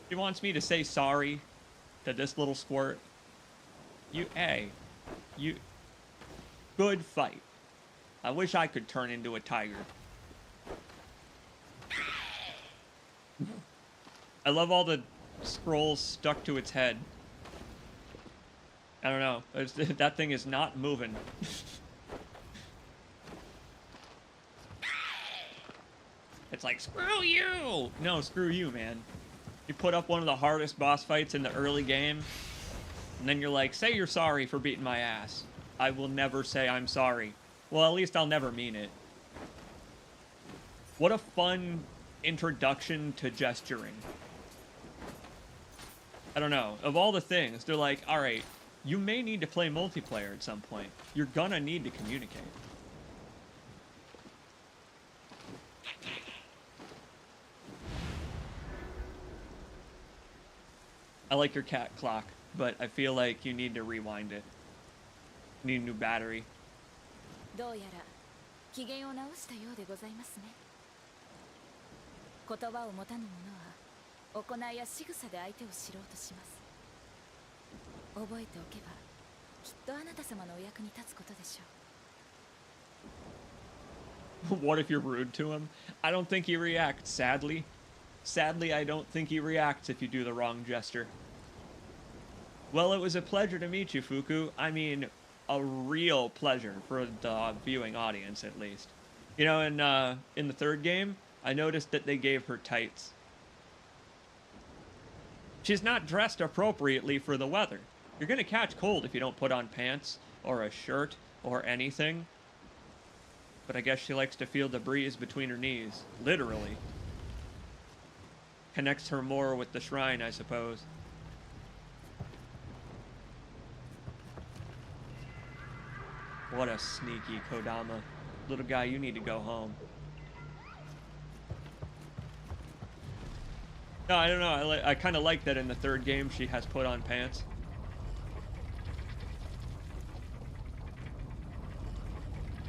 A: He wants me to say sorry to this little squirt. Hey. Good fight. I wish I could turn into a tiger. I love all the scrolls stuck to its head. I don't know. That thing is not moving. It's like, screw you! No, screw you, man. You put up one of the hardest boss fights in the early game, and then you're like, say you're sorry for beating my ass. I will never say I'm sorry. Well, at least I'll never mean it. What a fun introduction to gesturing. I don't know. Of all the things, they're like, alright, you may need to play multiplayer at some point. You're gonna need to communicate. I like your cat clock, but I feel like you need to rewind it. Need a new battery.
E: どうやら機嫌を直したようでございますね。言葉を持たぬ者は行いや仕草で相手を知ろうとします。覚えておけばきっとあなた様のお役に立つことでしょう。
A: What if you're rude to him? I don't think he reacts, sadly. Sadly, I don't think he reacts if you do the wrong gesture. Well, it was a pleasure to meet you, Fuku. I mean, a real pleasure for the viewing audience, at least. You know, in the third game, I noticed that they gave her tights. She's not dressed appropriately for the weather. You're gonna catch cold if you don't put on pants, or a shirt, or anything. But I guess she likes to feel the breeze between her knees. Literally. Connects her more with the shrine, I suppose. What a sneaky Kodama. Little guy, you need to go home. No, I don't know. I kind of like that in the third game she has put on pants.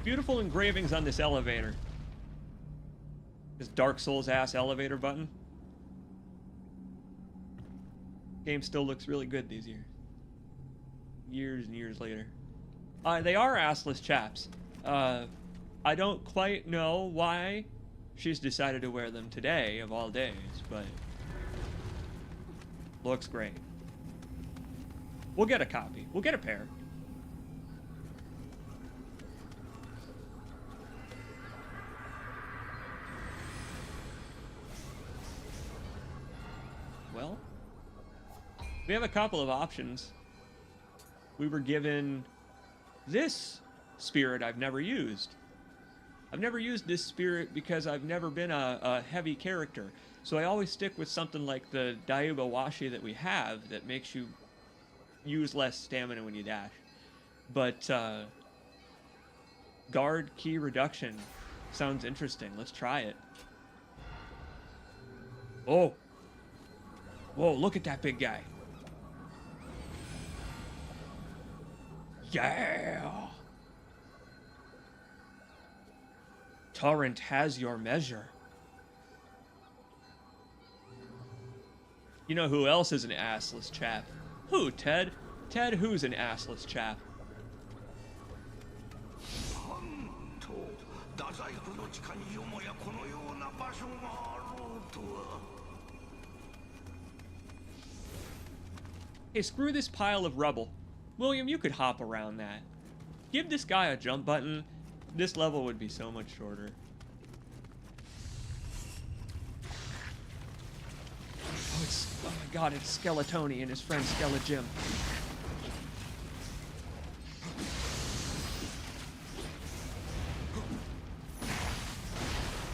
A: Beautiful engravings on this elevator. This Dark Souls ass elevator button. Game still looks really good these years. Years and years later. They are assless chaps. I don't quite know why she's decided to wear them today, of all days, but looks great. We'll get a copy. We'll get a pair. Well, we have a couple of options. We were given this spirit I've never used. I've never used this spirit because I've never been a heavy character. So I always stick with something like the Daiuba Washi that we have that makes you use less stamina when you dash. But guard key reduction sounds interesting. Let's try it. Oh. Whoa, look at that big guy. Yeah! Torrent has your measure. You know who else is an assless chap? Who, Ted? Ted, who's an assless chap?
F: なんと太宰府の地下によもやこのような場所があろうとは。
A: Hey, screw this pile of rubble. William, you could hop around that. Give this guy a jump button. This level would be so much shorter. Oh, it's Oh my god, it's Skeletoni and his friend Skelegym.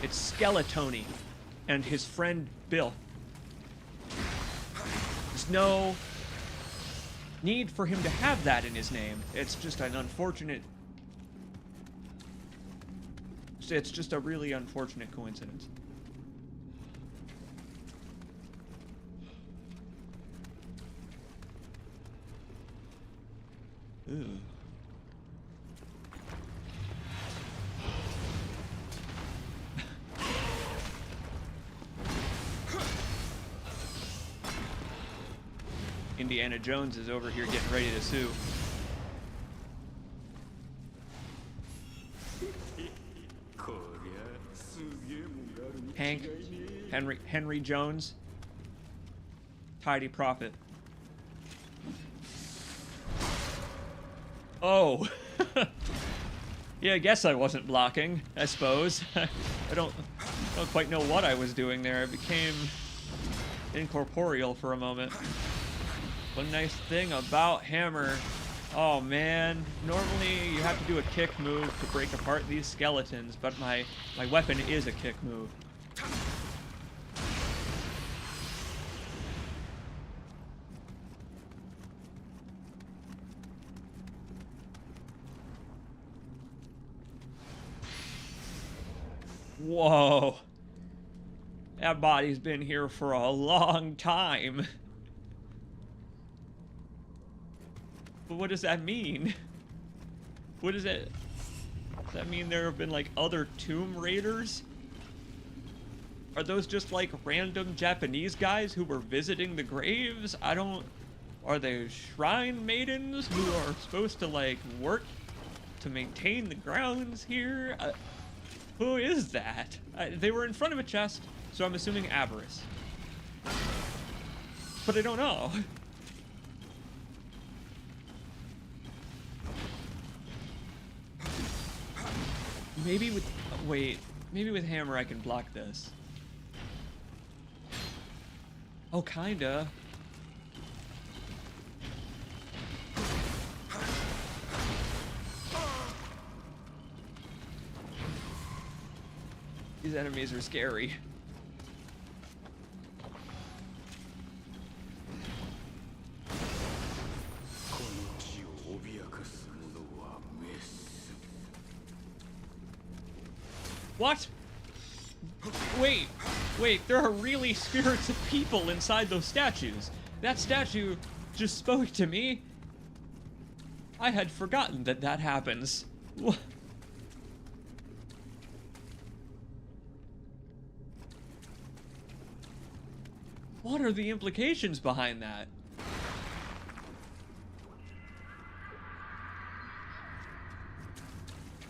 A: It's Skeletoni and his friend Bill. There's no need for him to have that in his name. It's just an unfortunate... It's just a really unfortunate coincidence. Ooh. Indiana Jones is over here getting ready to sue. Hank, Henry Jones, Tidy Prophet. Oh, yeah, I guess I wasn't blocking, I suppose. I don't quite know what I was doing there. I became incorporeal for a moment. One nice thing about Hammer, oh man, normally you have to do a kick move to break apart these skeletons, but my weapon is a kick move. Whoa. That body's been here for a long time. But what does that mean? What does that... Does that mean there have been, like, other Tomb Raiders? Are those just, like, random Japanese guys who were visiting the graves? I don't... Are they shrine maidens who are supposed to, like, work to maintain the grounds here? Who is that? They were in front of a chest, so I'm assuming Avarice. But I don't know. Maybe with... Wait. Maybe with Hammer I can block this. Oh, kinda. These enemies are scary. What? Wait, there are really spirits of people inside those statues. That statue just spoke to me. I had forgotten that that happens. What are the implications behind that?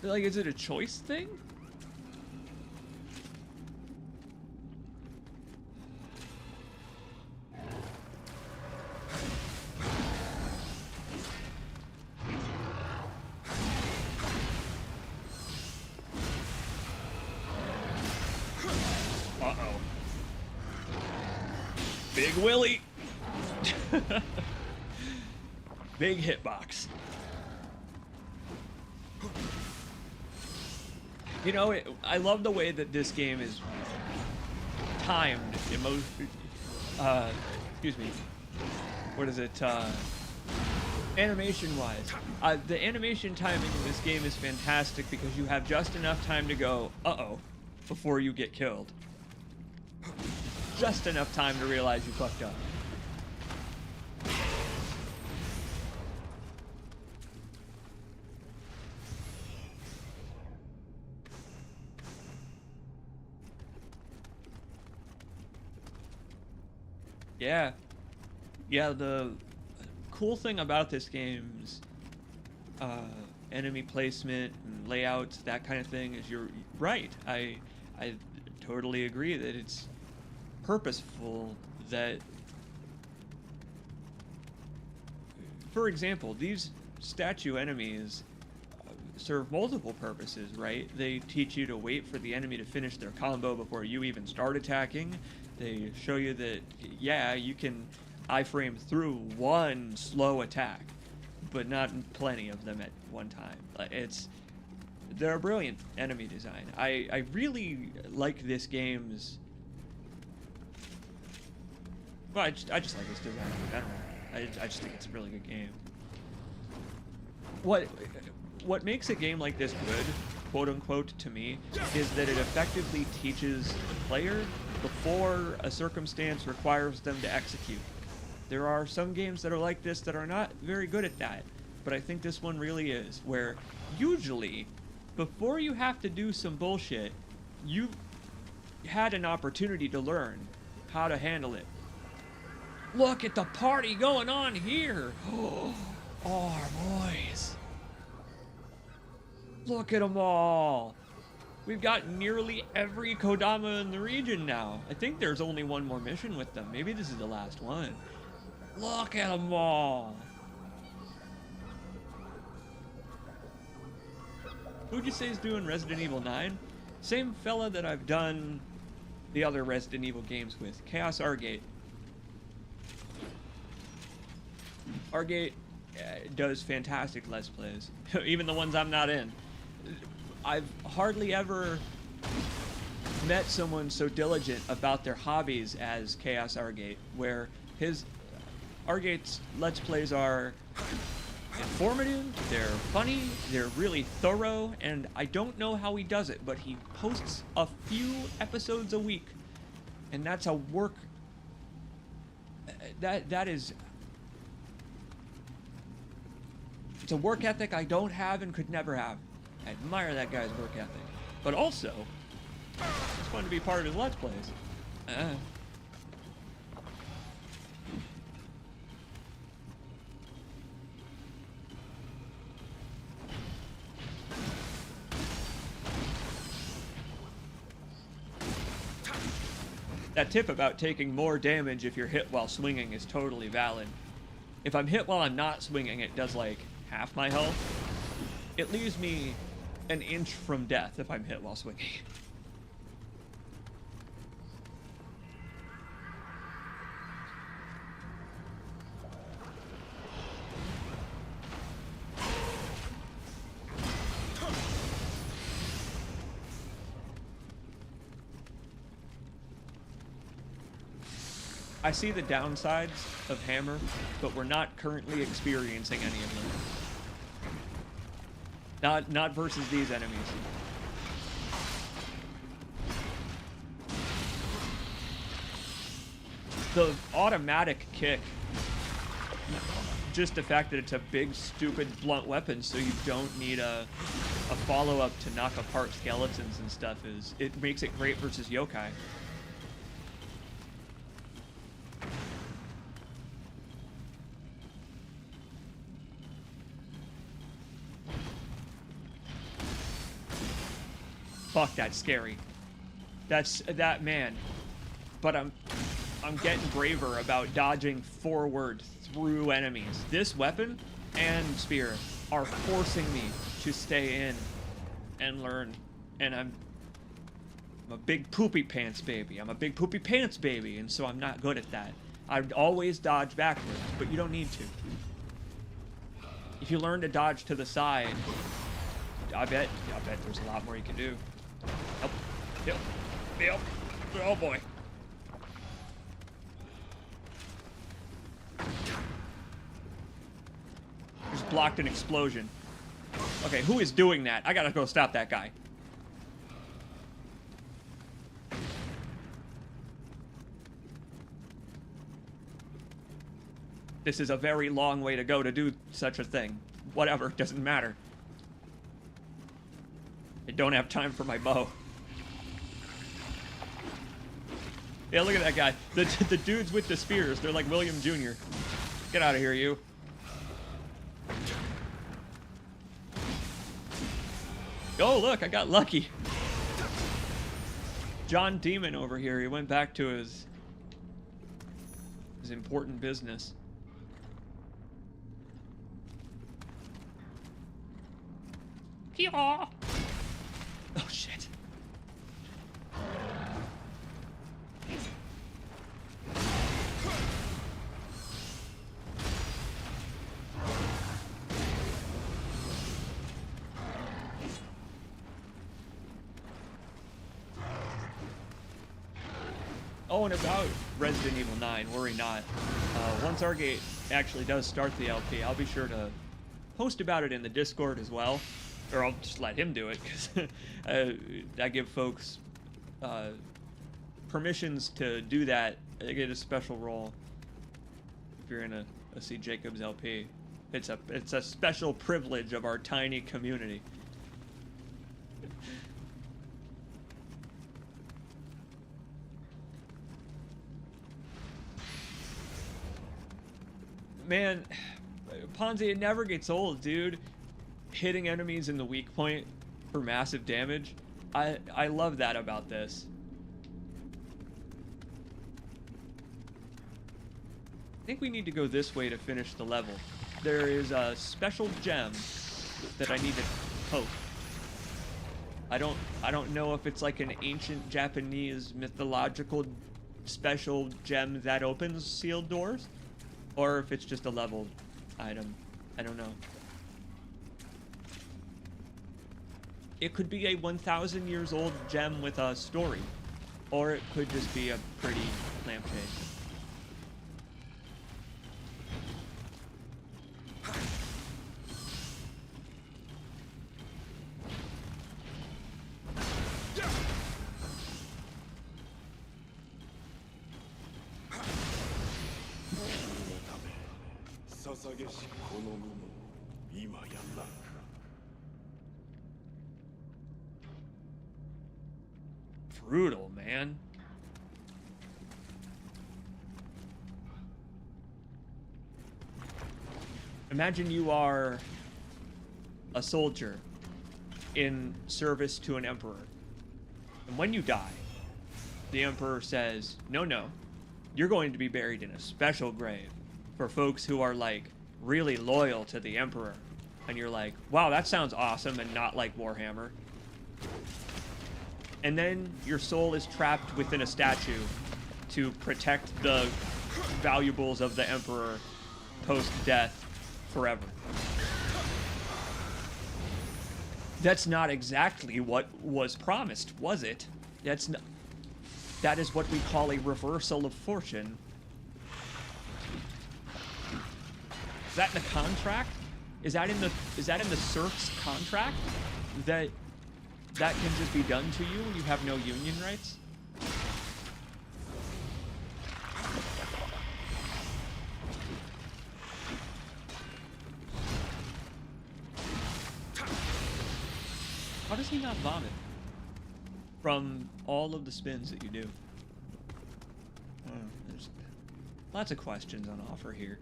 A: Like, is it a choice thing? Uh-oh. Big Willie. Big hitbox. You know, I love the way that this game is timed. Excuse me. What is it? Animation-wise. The animation timing in this game is fantastic because you have just enough time to go, uh-oh, before you get killed. Just enough time to realize you fucked up. Yeah. Yeah, the cool thing about this game's enemy placement and layouts, that kind of thing, is you're right. I totally agree that it's purposeful. That, for example, these statue enemies serve multiple purposes, right? They teach you to wait for the enemy to finish their combo before you even start attacking. They show you that, yeah, you can iframe through one slow attack, but not plenty of them at one time. They're a brilliant enemy design. I really like this game's... Well, I just like its design in general. I just think it's a really good game. What makes a game like this good, quote unquote, to me, is that it effectively teaches the player before a circumstance requires them to execute. There are some games that are like this that are not very good at that, but I think this one really is, where usually, before you have to do some bullshit, you had an opportunity to learn how to handle it. Look at the party going on here! Oh, our boys. Look at them all. We've got nearly every Kodama in the region now. I think there's only one more mission with them. Maybe this is the last one. Look at them all. Who'd you say is doing Resident Evil 9? Same fella that I've done the other Resident Evil games with, Chaos Argate. Argate does fantastic Let's Plays, even the ones I'm not in. I've hardly ever met someone so diligent about their hobbies as Chaos Argate, where his Argate's Let's Plays are informative, they're funny, they're really thorough, and I don't know how he does it, but he posts a few episodes a week, and that's a work... That is... It's a work ethic I don't have and could never have. I admire that guy's work ethic. But also, it's fun to be part of his Let's Plays. That tip about taking more damage if you're hit while swinging is totally valid. If I'm hit while I'm not swinging, it does like half my health. It leaves me an inch from death if I'm hit while swinging. I see the downsides of Hammer, but we're not currently experiencing any of them. Not versus these enemies. The automatic kick, just the fact that it's a big, stupid, blunt weapon, so you don't need a follow-up to knock apart skeletons and stuff, it makes it great versus yokai. Fuck, that's scary. That man. But I'm getting braver about dodging forward through enemies. This weapon and spear are forcing me to stay in and learn. And I'm a big poopy pants baby. I'm a big poopy pants baby, and so I'm not good at that. I'd always dodge backwards, but you don't need to. If you learn to dodge to the side, I bet there's a lot more you can do. Yep. Oh boy. Just blocked an explosion. Okay, who is doing that? I gotta go stop that guy. This is a very long way to go to do such a thing. Whatever, doesn't matter. I don't have time for my bow. Yeah, look at that guy. The dudes with the spears, they're like William Jr. Get out of here, you. Oh, look, I got lucky. John Demon over here, he went back to his important business. Hee-haw! Oh, shit. Oh, and about Resident Evil 9, worry not. Once Argate actually does start the LP, I'll be sure to post about it in the Discord as well. Or I'll just let him do it, because I give folks permissions to do that. They get a special role if you're gonna see Jacob's LP. It's a special privilege of our tiny community. Man, Ponzi, it never gets old, dude. Hitting enemies in the weak point for massive damage. I love that about this. I think we need to go this way to finish the level. There is a special gem that I need to poke. I don't know if it's like an ancient Japanese mythological special gem that opens sealed doors, or if it's just a level item. I don't know. It could be a 1,000 years old gem with a story, or it could just be a pretty lampshade. Brutal, man. Imagine you are a soldier in service to an emperor. And when you die, the emperor says, no, you're going to be buried in a special grave for folks who are like really loyal to the emperor. And you're like, wow, that sounds awesome and not like Warhammer. And then your soul is trapped within a statue to protect the valuables of the emperor post-death forever. That's not exactly what was promised, was it? That is what we call a reversal of fortune. Is that in the contract? Is that in the serf's contract? That can just be done to you when you have no union rights? How does he not vomit from all of the spins that you do? There's lots of questions on offer here.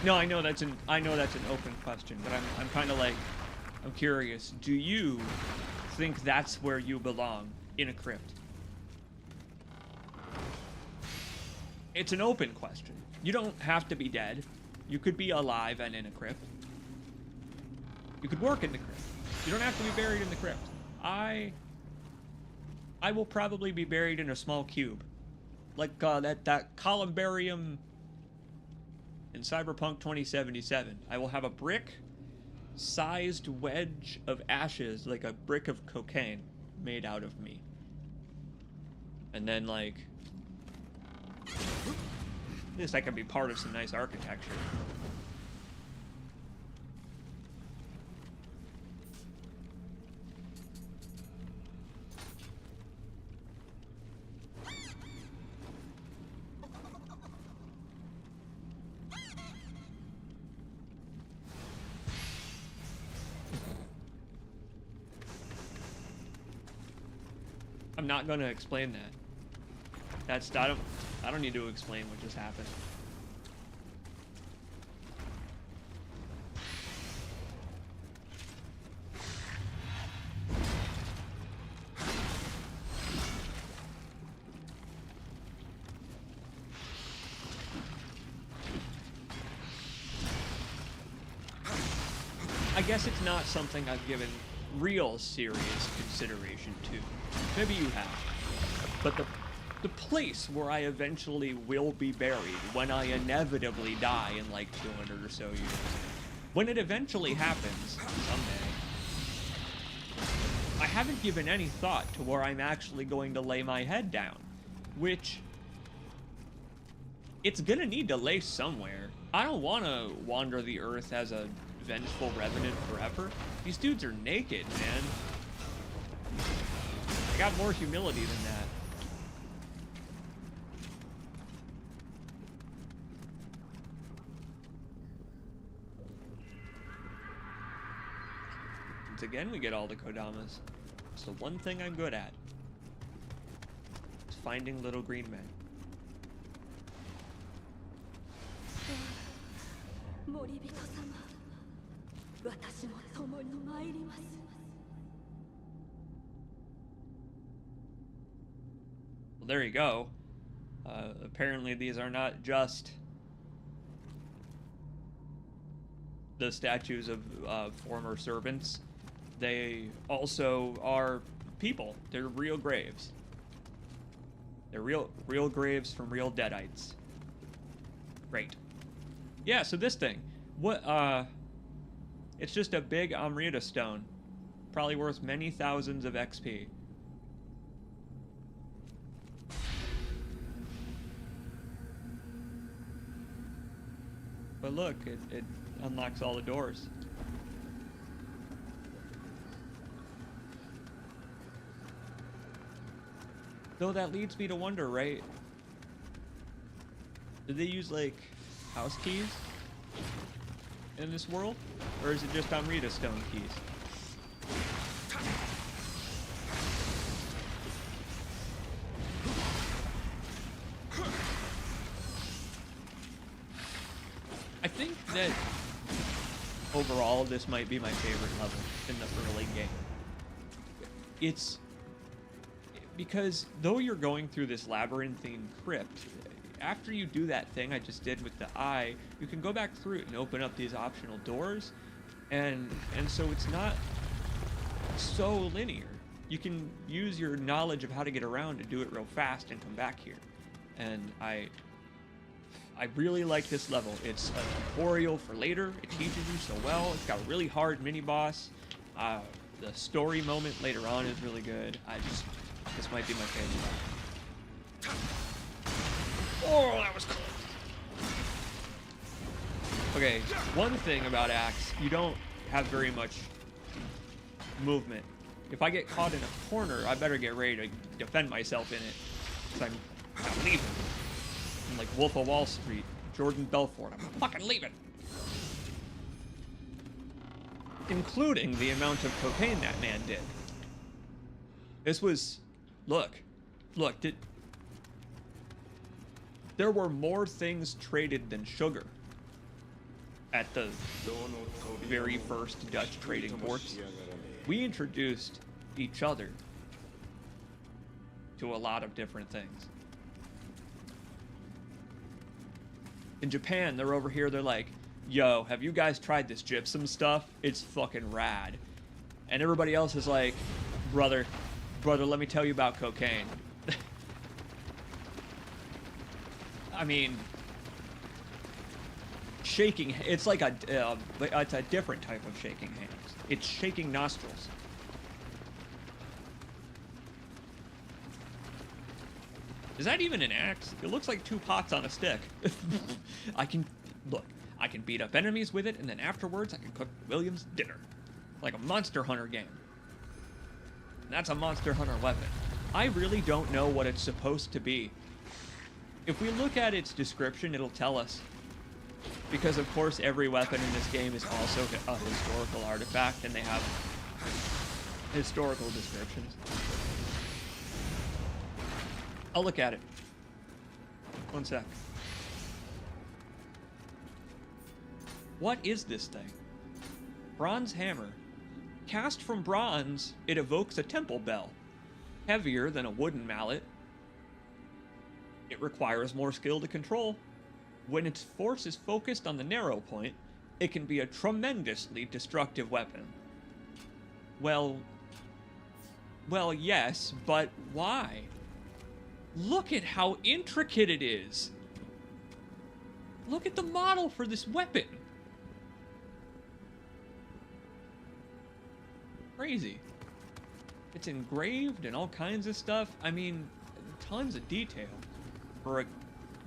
A: No, I know that's an open question, but I'm kind of like, I'm curious. Do you think that's where you belong, in a crypt? It's an open question. You don't have to be dead. You could be alive and in a crypt. You could work in the crypt. You don't have to be buried in the crypt. I will probably be buried in a small cube, like that columbarium in Cyberpunk 2077. I will have a brick-sized wedge of ashes, like a brick of cocaine, made out of me. And then, like, at least I can be part of some nice architecture. I'm not going to explain that. I don't need to explain what just happened. I guess it's not something I've given real serious consideration to. Maybe you have. But the place where I eventually will be buried when I inevitably die in like 200 or so years, when it eventually happens someday, I haven't given any thought to where I'm actually going to lay my head down, which it's gonna need to lay somewhere. I don't want to wander the earth as a vengeful revenant forever. These dudes are naked, man. I got more humility than that. Once again, we get all the Kodamas. It's the one thing I'm good at. It's finding little green men.
E: 森人様、私も共に参ります。
A: Well, there you go. Apparently these are not just the statues of former servants. They also are people. They're real graves. They're real graves from real deadites. Great. Yeah, so this thing. What, it's just a big Amrita stone. Probably worth many thousands of XP. But look, it unlocks all the doors. Though that leads me to wonder, right? Did they use, like, house keys in this world? Or is it just Amrita stone keys? I think that overall this might be my favorite level in the early game. It's because though you're going through this labyrinthine crypt, after you do that thing I just did with the eye, you can go back through it and open up these optional doors, and so it's not so linear. You can use your knowledge of how to get around to do it real fast and come back here. And I really like this level. It's a tutorial for later. It teaches you so well. It's got a really hard mini boss. The story moment later on is really good. This might be my favorite. Oh, that was cool. Okay, one thing about Axe, you don't have very much movement. If I get caught in a corner, I better get ready to defend myself in it, because I'm leaving. I'm like Wolf of Wall Street, Jordan Belfort. I'm fucking leaving. Including the amount of cocaine that man did. This was, look, there were more things traded than sugar at the very first Dutch trading ports. We introduced each other to a lot of different things. In Japan, they're over here, they're like, yo, have you guys tried this gypsum stuff? It's fucking rad. And everybody else is like, brother, let me tell you about cocaine. I mean, shaking, it's like it's a different type of shaking hands. It's shaking nostrils. Is that even an axe? It looks like two pots on a stick. I can beat up enemies with it, and then afterwards I can cook William's dinner. Like a Monster Hunter game. And that's a Monster Hunter weapon. I really don't know what it's supposed to be. If we look at its description, it'll tell us. Because of course every weapon in this game is also a historical artifact, and they have historical descriptions. I'll look at it. One sec. What is this thing? Bronze hammer. Cast from bronze, it evokes a temple bell. Heavier than a wooden mallet. It requires more skill to control. When its force is focused on the narrow point, it can be a tremendously destructive weapon. Well, yes, but why? Look at how intricate it is. Look at the model for this weapon. Crazy. It's engraved and all kinds of stuff. I mean, tons of detail for a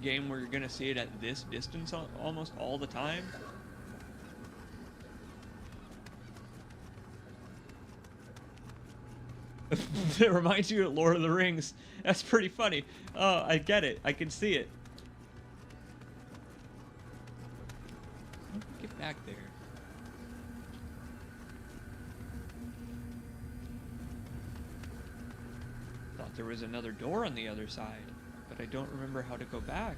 A: game where you're gonna see it at this distance almost all the time. It reminds you of Lord of the Rings. That's pretty funny. Oh, I get it. I can see it. Get back there. Thought there was another door on the other side, but I don't remember how to go back.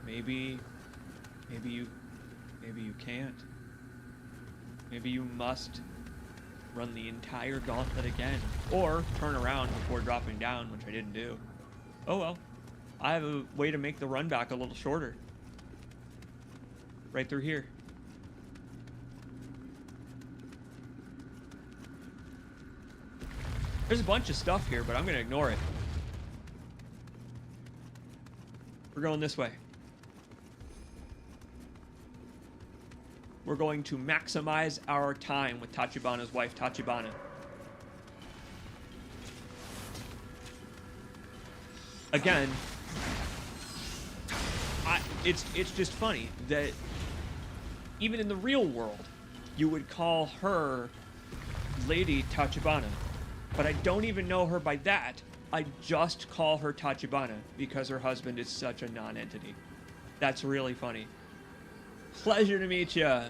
A: Maybe you can't. Maybe you must run the entire gauntlet again, or turn around before dropping down, which I didn't do. Oh well. I have a way to make the run back a little shorter. Right through here. There's a bunch of stuff here, but I'm gonna ignore it. We're going this way. We're going to maximize our time with Tachibana's wife, Tachibana. Again, it's just funny that even in the real world, you would call her Lady Tachibana. But I don't even know her by that. I just call her Tachibana because her husband is such a non-entity. That's really funny. Pleasure to meet ya.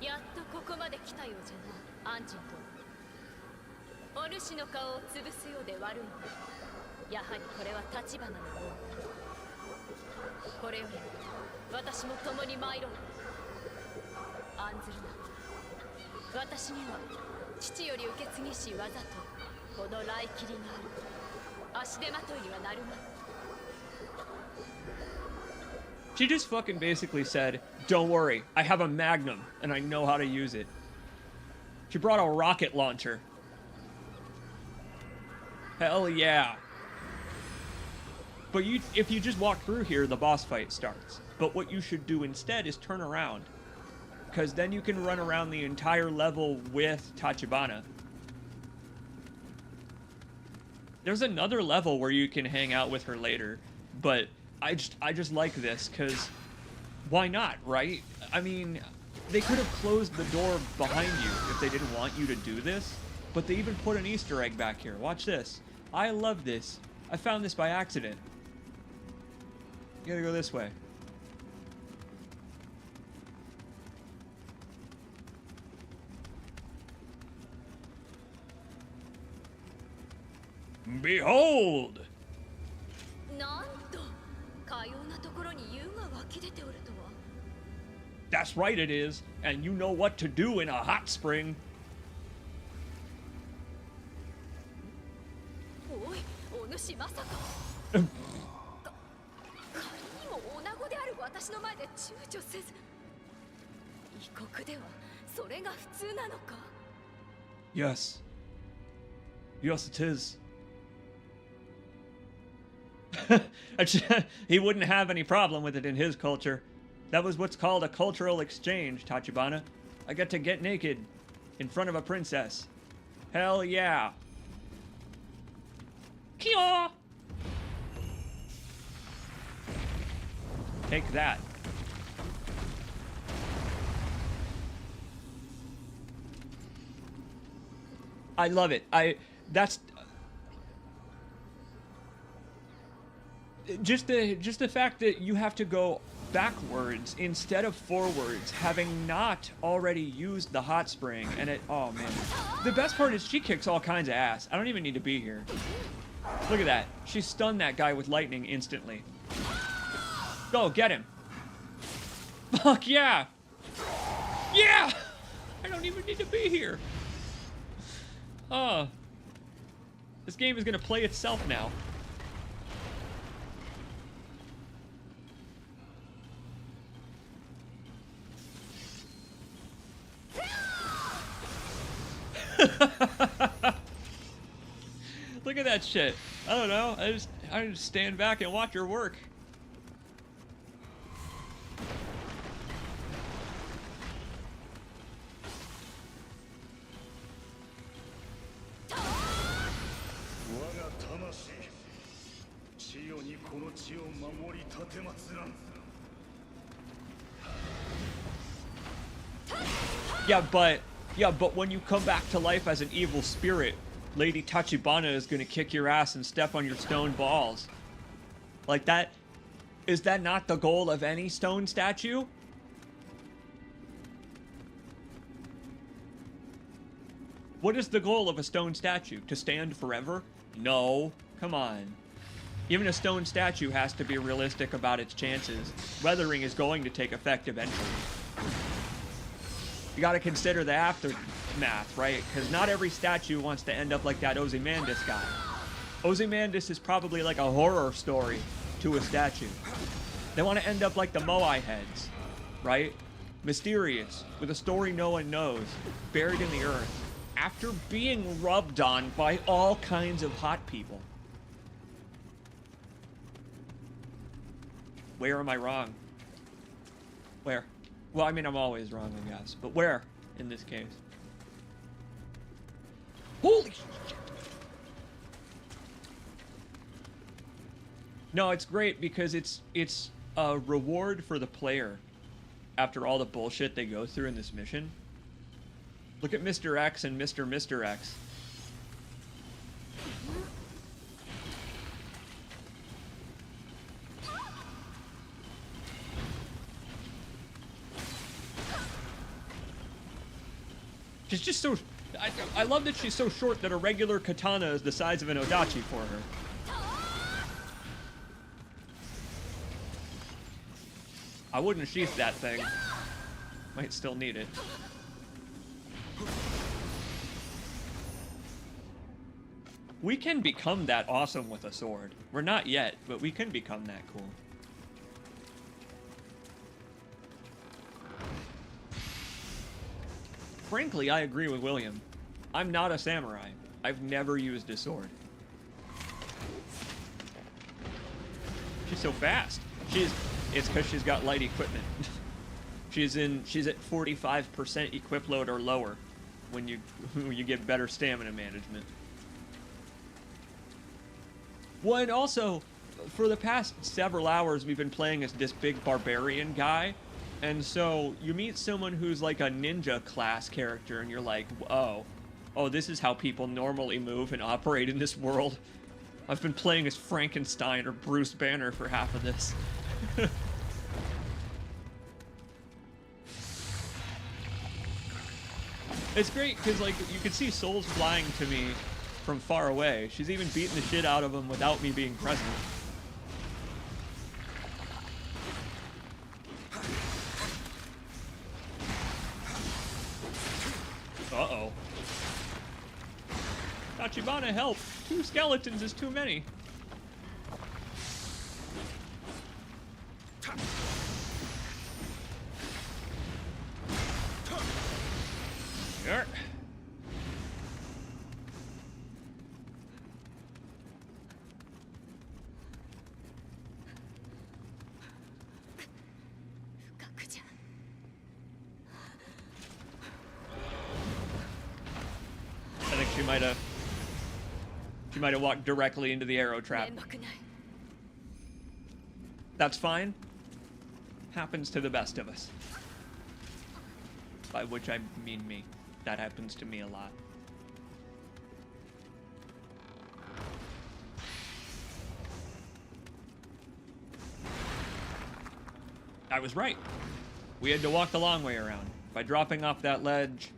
E: やっとここまで来たようじゃな、アンジンと。お主の顔を潰すようで悪いな。やはりこれは立花の方。これより私も共に参ろう。案ずるな。私には父より受け継ぎし技とこの雷切りがある。足手まといにはなるまい。
A: She just fucking basically said, don't worry, I have a Magnum, and I know how to use it. She brought a rocket launcher. Hell yeah. But if you just walk through here, the boss fight starts. But what you should do instead is turn around. Because then you can run around the entire level with Tachibana. There's another level where you can hang out with her later, but I just like this, because why not, right? I mean, they could have closed the door behind you if they didn't want you to do this, but they even put an Easter egg back here. Watch this. I love this. I found this by accident. You gotta go this way. Behold!
E: なんとかようなところに湯が湧き出ておるとは。
A: That's right it is, and you know what to do in a hot spring.
E: おい、お主まさか。仮にも女子である私の前で躊躇せず。異国ではそれが普通なのか。
A: Yes. Yes, it is. He wouldn't have any problem with it in his culture. That was what's called a cultural exchange, Tachibana. I get to get naked in front of a princess. Hell yeah. Kia! Take that. I love it. That's just the fact that you have to go backwards instead of forwards, having not already used the hot spring, and oh man. The best part is she kicks all kinds of ass. I don't even need to be here. Look at that. She stunned that guy with lightning instantly. Go, get him. Fuck yeah. Yeah! I don't even need to be here. Oh. This game is gonna play itself now. Look at that shit. I don't know. I just stand back and watch her work. Yeah, but when you come back to life as an evil spirit, Lady Tachibana is gonna kick your ass and step on your stone balls. Like that, is that not the goal of any stone statue? What is the goal of a stone statue? To stand forever? No, come on. Even a stone statue has to be realistic about its chances. Weathering is going to take effect eventually. You gotta consider the aftermath, right? Because not every statue wants to end up like that Ozymandias guy. Ozymandias is probably like a horror story to a statue. They want to end up like the Moai heads, right? Mysterious, with a story no one knows, buried in the earth, after being rubbed on by all kinds of hot people. Where am I wrong? Where? Well, I mean, I'm always wrong, I guess. But where, in this case? Holy shit! No, it's great because it's a reward for the player after all the bullshit they go through in this mission. Look at Mr. X and Mr. X. She's just so... I love that she's so short that a regular katana is the size of an odachi for her. I wouldn't sheath that thing. Might still need it. We can become that awesome with a sword. We're not yet, but we can become that cool. Frankly, I agree with William. I'm not a samurai. I've never used a sword. She's so fast. It's because she's got light equipment. she's at 45% equip load or lower when you get better stamina management. Well, and also, for the past several hours, we've been playing as this big barbarian guy. And so you meet someone who's like a ninja class character, and you're like, oh, this is how people normally move and operate in this world. I've been playing as Frankenstein or Bruce Banner for half of this. It's great because, like, you can see souls flying to me from far away. She's even beating the shit out of them without me being present. Uh-oh. Tachibana, help! 2 skeletons is too many. Sure. I think she might have walked directly into the arrow trap. That's fine. Happens to the best of us. By which I mean me. That happens to me a lot. I was right. We had to walk the long way around. By dropping off that ledge,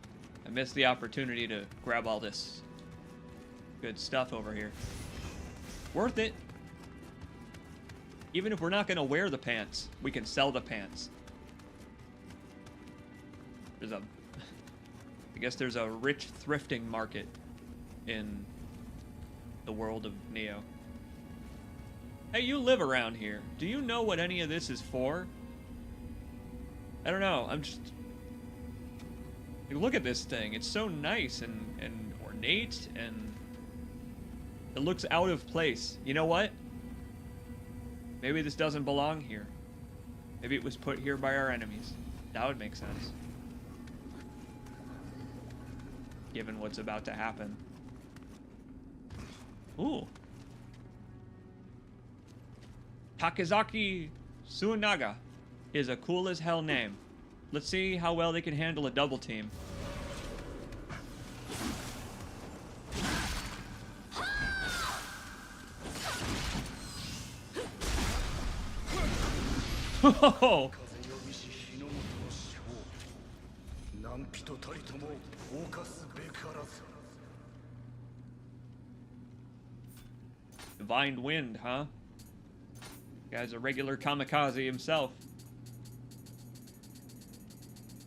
A: I missed the opportunity to grab all this good stuff over here. Worth it. Even if we're not going to wear the pants, we can sell the pants. I guess there's a rich thrifting market in the world of Nioh. Hey, you live around here. Do you know what any of this is for? I don't know. Look at this thing. It's so nice and ornate, and it looks out of place. You know what? Maybe this doesn't belong here. Maybe it was put here by our enemies. That would make sense. Given what's about to happen. Ooh. Takezaki Suinaga is a cool as hell name. Let's see how well they can handle a double team. Oh!
F: 何人たりとも犯すべからず
A: Divine Wind, huh? Guy's a regular kamikaze himself.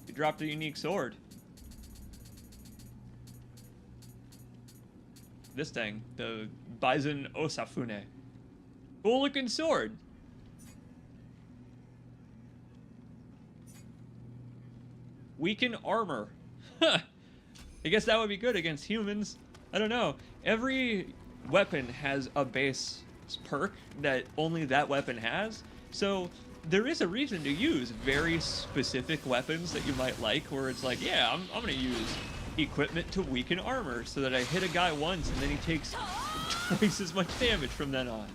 A: He dropped a unique sword. This thing, the Bison Osafune. Cool looking sword. Weaken armor. Huh. I guess that would be good against humans. I don't know. Every weapon has a base perk that only that weapon has. So there is a reason to use very specific weapons that you might like, where it's like, yeah, I'm going to use equipment to weaken armor so that I hit a guy once and then he takes twice as much damage from then on.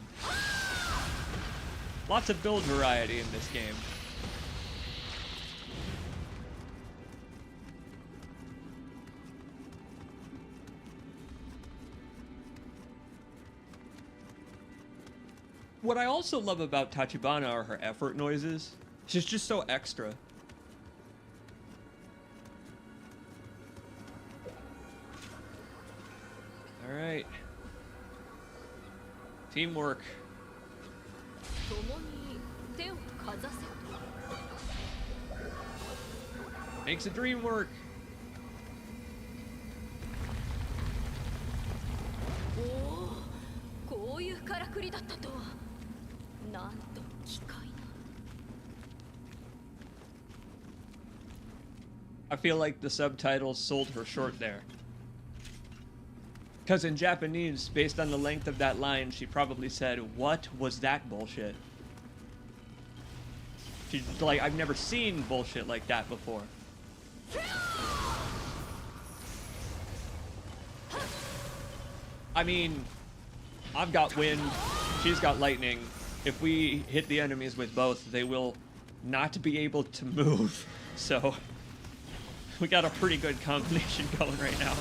A: Lots of build variety in this game. What I also love about Tachibana are her effort noises. She's just so extra. All right. Teamwork. Makes a dream work. I feel like the subtitles sold her short there. Because in Japanese, based on the length of that line, she probably said, "What was that bullshit?" She's like, I've never seen bullshit like that before. I mean, I've got wind, she's got lightning. If we hit the enemies with both, they will not be able to move. So, we got a pretty good combination going right now.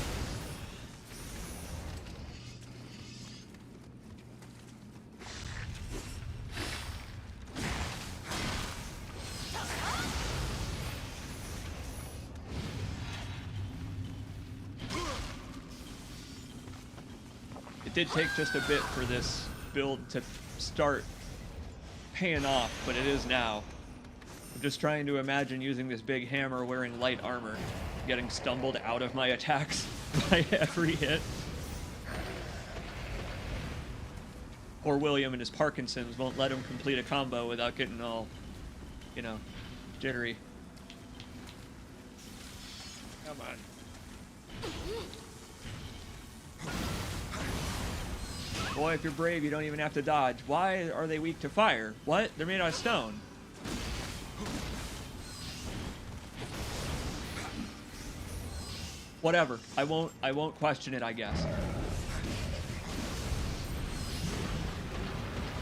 A: It did take just a bit for this build to start paying off, but it is now. I'm just trying to imagine using this big hammer wearing light armor, getting stumbled out of my attacks by every hit. Poor William and his Parkinson's won't let him complete a combo without getting all, you know, jittery. Come on. Boy, if you're brave, you don't even have to dodge. Why are they weak to fire? What? They're made out of stone. Whatever. I won't question it, I guess.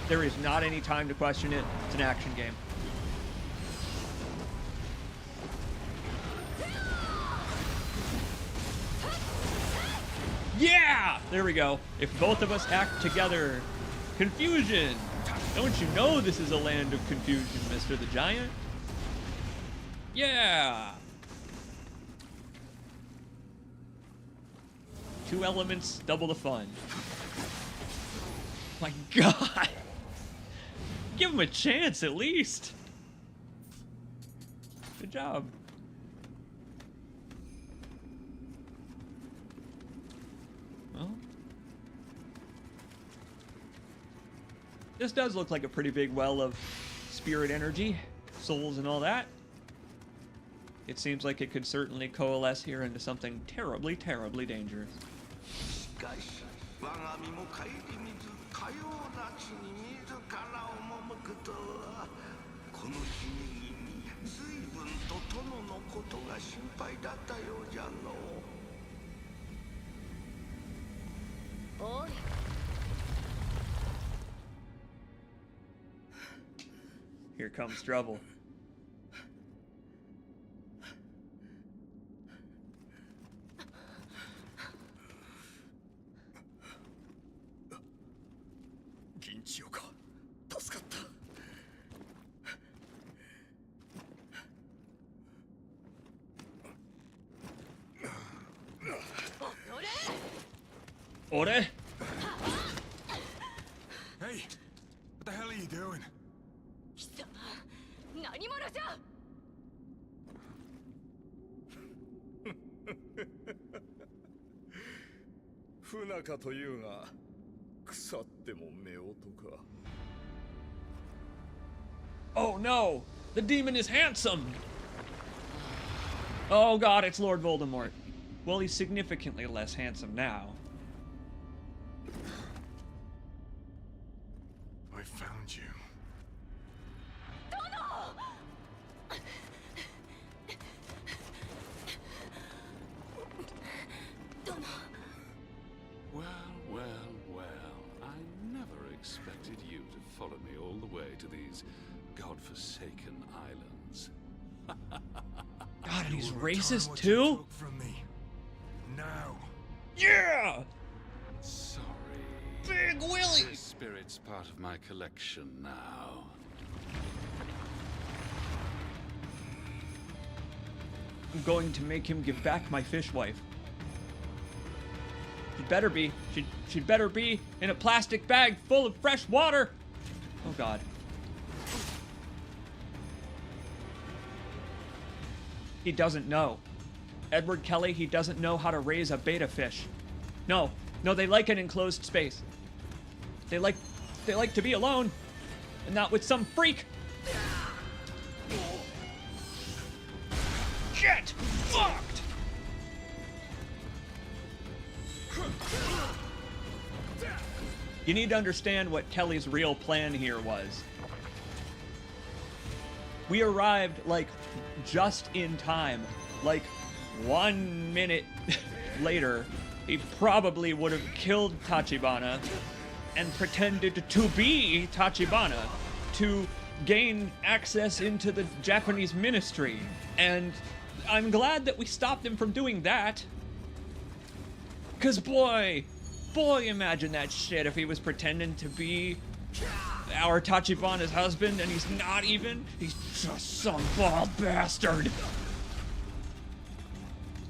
A: There is not any time to question it. It's an action game. Yeah! There we go. If both of us act together. Confusion! Don't you know this is a land of confusion, Mr. the Giant? Yeah! Two elements, double the fun. My God! Give him a chance, at least! Good job. Well, this does look like a pretty big well of spirit energy, souls and all that. It seems like it could certainly coalesce here into something terribly, terribly dangerous.
F: しかし我が身も顧みずかような地に自ら赴くとはこの姫君随分と殿のことが心配だったようじゃの
E: おい
A: Here comes trouble. Ore?
C: Hey! What the hell are you doing?
E: 貴様何者じゃ
B: 不仲というが腐っても夫婦か
A: Oh no! The demon is handsome! Oh god, it's Lord Voldemort. Well, he's significantly less handsome now.
C: I found you.
E: 殿
G: Well, well, well. I never expected you to follow me all the way to these godforsaken islands.
A: God, and he's
C: You will return
A: racist
C: what you
A: too?
C: took from me. Now.
A: Yeah!
G: Sorry.
A: Big Willie!
G: This spirit's part of my collection now.
A: I'm going to make him give back my fish wife. She'd better be. She'd better be in a plastic bag full of fresh water! Oh god. He doesn't know. Edward Kelly, he doesn't know how to raise a beta fish. No, they like an enclosed space. They like to be alone, and not with some freak. Get fucked! You need to understand what Kelly's real plan here was. We arrived, like, just in time. Like, 1 minute later, he probably would have killed Tachibana and pretended to be Tachibana to gain access into the Japanese ministry. And I'm glad that we stopped him from doing that. 'Cause boy, imagine that shit if he was pretending to be our Tachibana's husband and he's not even. He's just some bald bastard.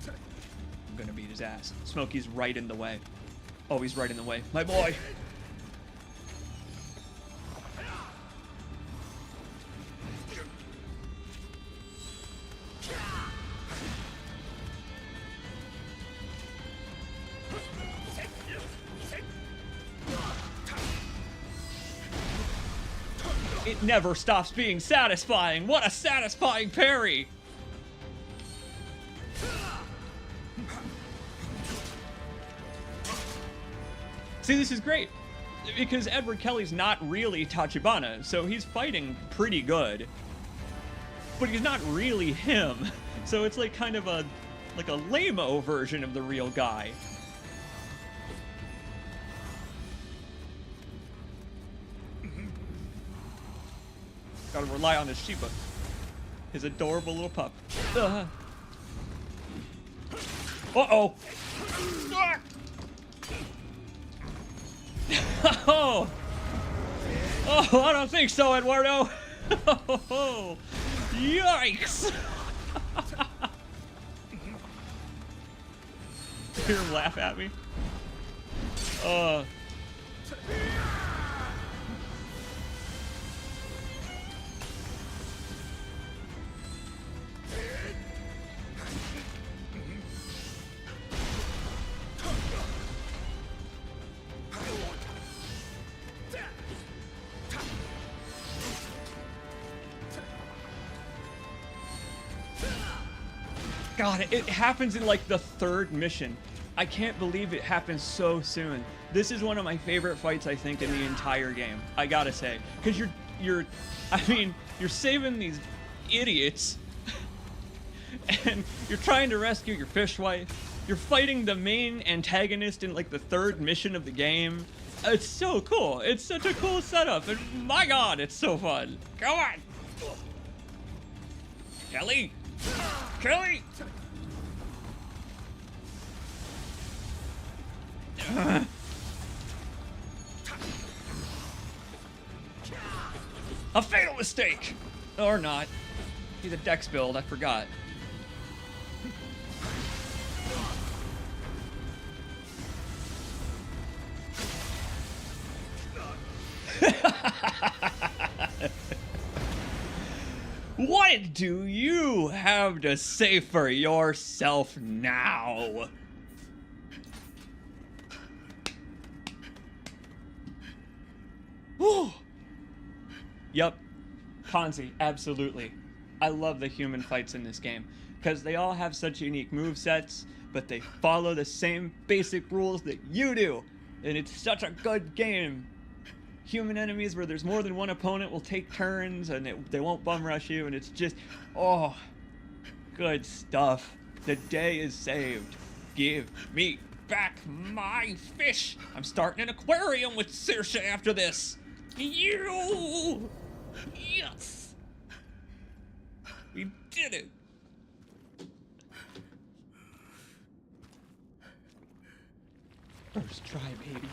A: I'm gonna beat his ass. Smokey's right in the way. Oh, he's right in the way. My boy. It never stops being satisfying. What a satisfying parry. See, this is great. Because Edward Kelly's not really Tachibana, so he's fighting pretty good. But he's not really him. So it's like kind of a lame-o version of the real guy. Gotta rely on his Shiba. His adorable little pup. Uh-oh. Oh, I don't think so, Eduardo. Oh, yikes. Hear him laugh at me.
H: God, it happens in like the third mission. I can't believe it happens so soon. This is one of my favorite fights, I think, in the entire game. I gotta say, because you're saving these idiots, and you're trying to rescue your fish wife. You're fighting the main antagonist in like the third mission of the game. It's so cool. It's such a cool setup, and my God, it's so fun. Come on, Kelly. Kelly. A fatal mistake! Or not. He's a dex build, I forgot. What do you have to say for yourself now? Whew. Yep, Ponzi, absolutely. I love the human fights in this game because they all have such unique move sets, but they follow the same basic rules that you do, and it's such a good game. Human enemies where there's more than one opponent will take turns and they won't bum rush you, and it's just, oh, good stuff. The day is saved. Give me back my fish. I'm starting an aquarium with Circe after this. You! Yes! We did it! First try, baby.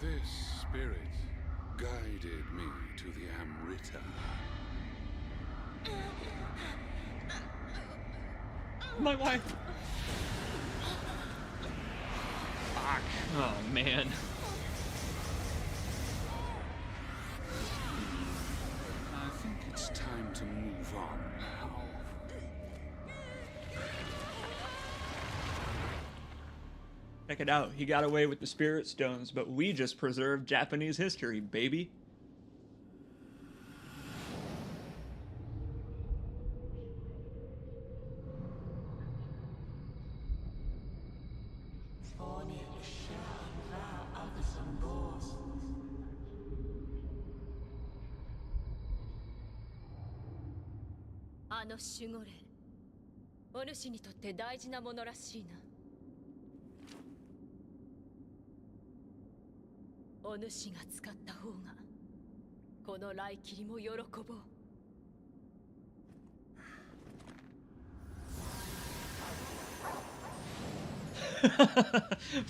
G: This spirit guided me to the Amrita.
H: My wife! Fuck. Oh, man.
G: I think it's time to move on now.
H: Check it out. He got away with the spirit stones, but we just preserved Japanese history, baby.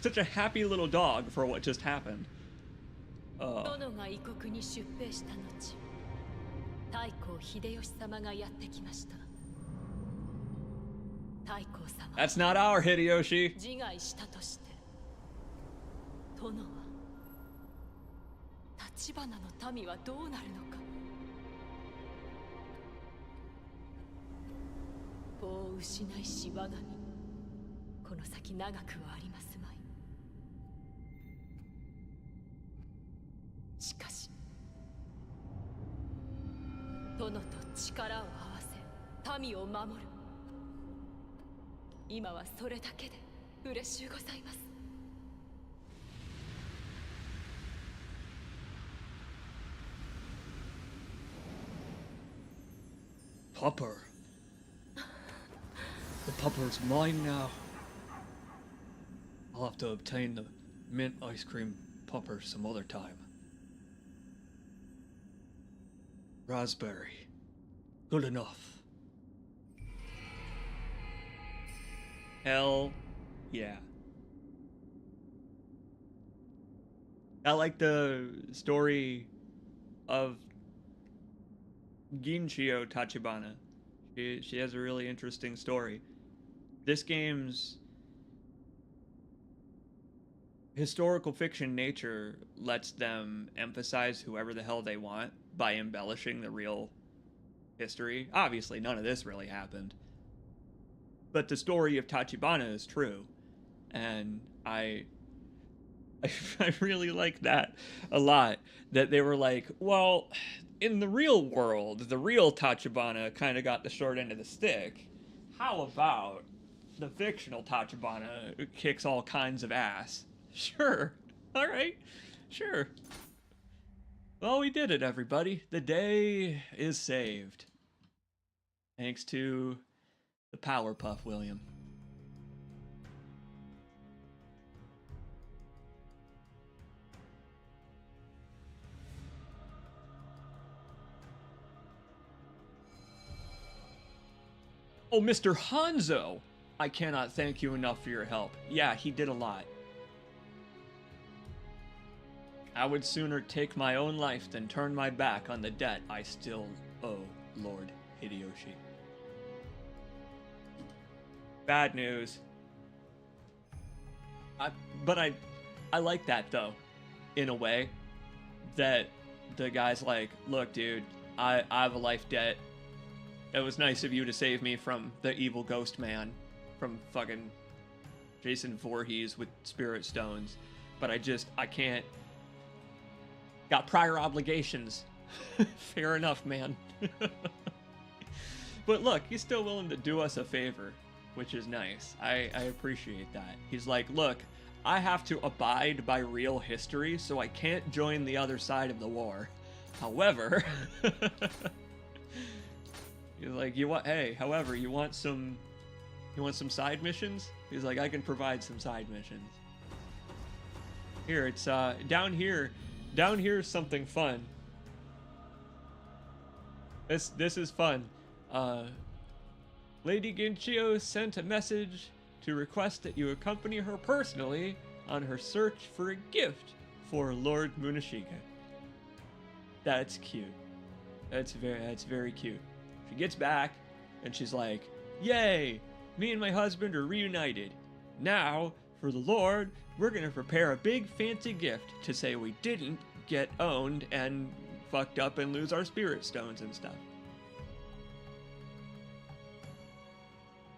H: Such a happy little dog for what just happened. That's not our Hideyoshi. Pupper. The pupper's mine now. I'll have to obtain the mint ice cream pupper some other time. Raspberry. Good enough. Hell yeah. I like the story of Ginchio Tachibana. She has a really interesting story. This game's historical fiction nature lets them emphasize whoever the hell they want by embellishing the real history. Obviously, none of this really happened. But the story of Tachibana is true. And I I really like that a lot. That they were like, well, in the real world, the real Tachibana kind of got the short end of the stick. How about the fictional Tachibana who kicks all kinds of ass? Sure. All right. Sure. Well, we did it, everybody. The day is saved. Thanks to the Powerpuff William. Oh, Mr. Hanzo! I cannot thank you enough for your help. Yeah, he did a lot. I would sooner take my own life than turn my back on the debt I still owe Lord Hideyoshi. Bad news. But I like that, though, in a way, that the guy's like, look, dude, I have a life debt. It was nice of you to save me from the evil ghost man, from fucking Jason Voorhees with spirit stones, but I can't. Got prior obligations. Fair enough, man. But look, he's still willing to do us a favor, which is nice. I appreciate that. He's like, look, I have to abide by real history, so I can't join the other side of the war. However, you're like, you want some side missions? He's like, I can provide some side missions. Here, it's down here's something fun. This is fun. Lady Ginchio sent a message to request that you accompany her personally on her search for a gift for Lord Munashige. That's cute. That's very cute. She gets back and she's like, yay, me and my husband are reunited. Now, for the Lord, we're gonna prepare a big fancy gift to say we didn't get owned and fucked up and lose our spirit stones and stuff.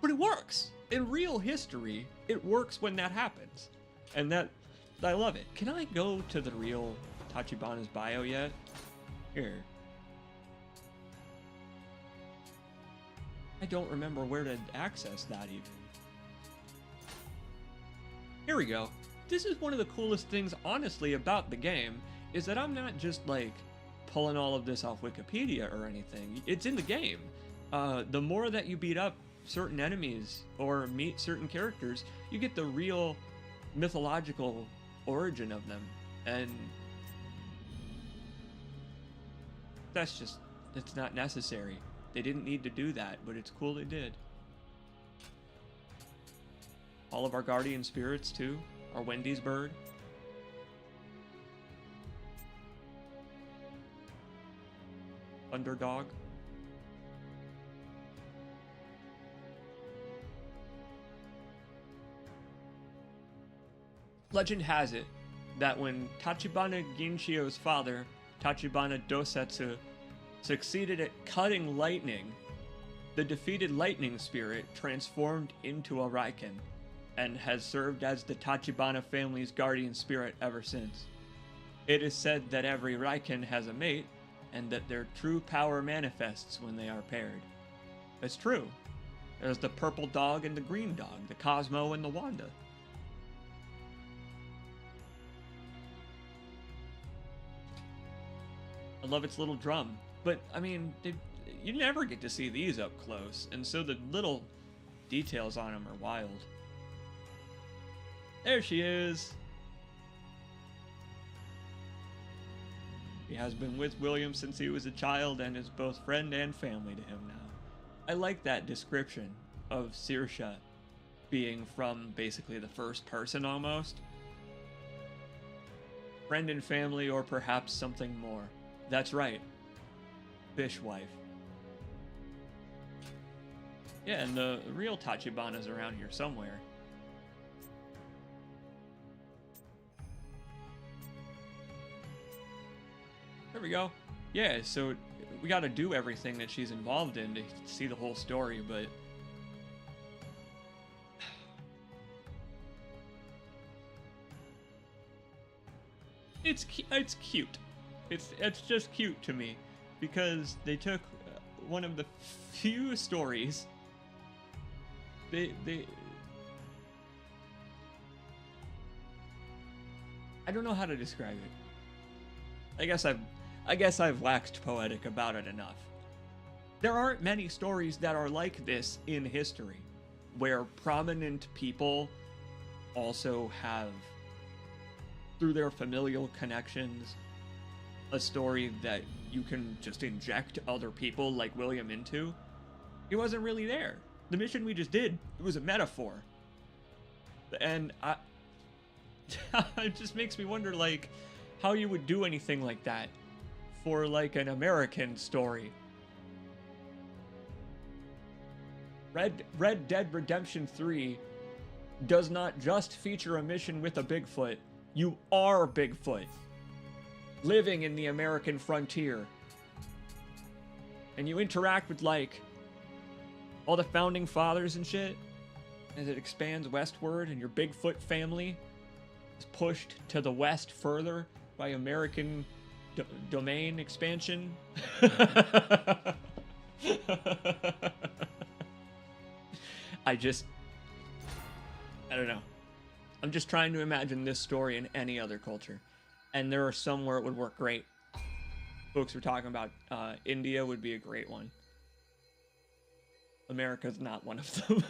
H: But it works. In real history, it works when that happens. And that, I love it. Can I go to the real Tachibana's bio yet? Here. I don't remember where to access that even. Here we go. This is one of the coolest things, honestly, about the game, is that I'm not just, like, pulling all of this off Wikipedia or anything. It's in the game. The more that you beat up certain enemies or meet certain characters, you get the real mythological origin of them. And that's just, it's not necessary. They didn't need to do that, but it's cool they did. All of our guardian spirits, too. Our Wendy's bird. Underdog. Legend has it that when Tachibana Ginchio's father, Tachibana Dosetsu, succeeded at cutting lightning, the defeated lightning spirit transformed into a Raiken and has served as the Tachibana family's guardian spirit ever since. It is said that every Raiken has a mate, and that their true power manifests when they are paired. It's true. There's the purple dog and the green dog, the Cosmo and the Wanda. I love its little drum, but I mean, you never get to see these up close, and so the little details on them are wild. There she is. He has been with William since he was a child and is both friend and family to him now. I like that description of Saoirse being from basically the first person almost. Friend and family, or perhaps something more. That's right. Fishwife. Yeah, and the real Tachibana's around here somewhere. There we go. Yeah, so we gotta do everything that she's involved in to see the whole story, but... it's cute. It's just cute to me because they took one of the few stories they I don't know how to describe it. I guess I've waxed poetic about it enough. There aren't many stories that are like this in history, where prominent people also have, through their familial connections, a story that you can just inject other people like William into. He wasn't really there. The mission we just did, it was a metaphor. And it just makes me wonder, like, how you would do anything like that for, like, an American story. Red Dead Redemption 3 does not just feature a mission with a Bigfoot. You are Bigfoot, living in the American frontier. And you interact with, like, all the founding fathers and shit as it expands westward, and your Bigfoot family is pushed to the west further by American domain expansion. I don't know. I'm just trying to imagine this story in any other culture. And there are some where it would work great. Folks were talking about India would be a great one. America's not one of them.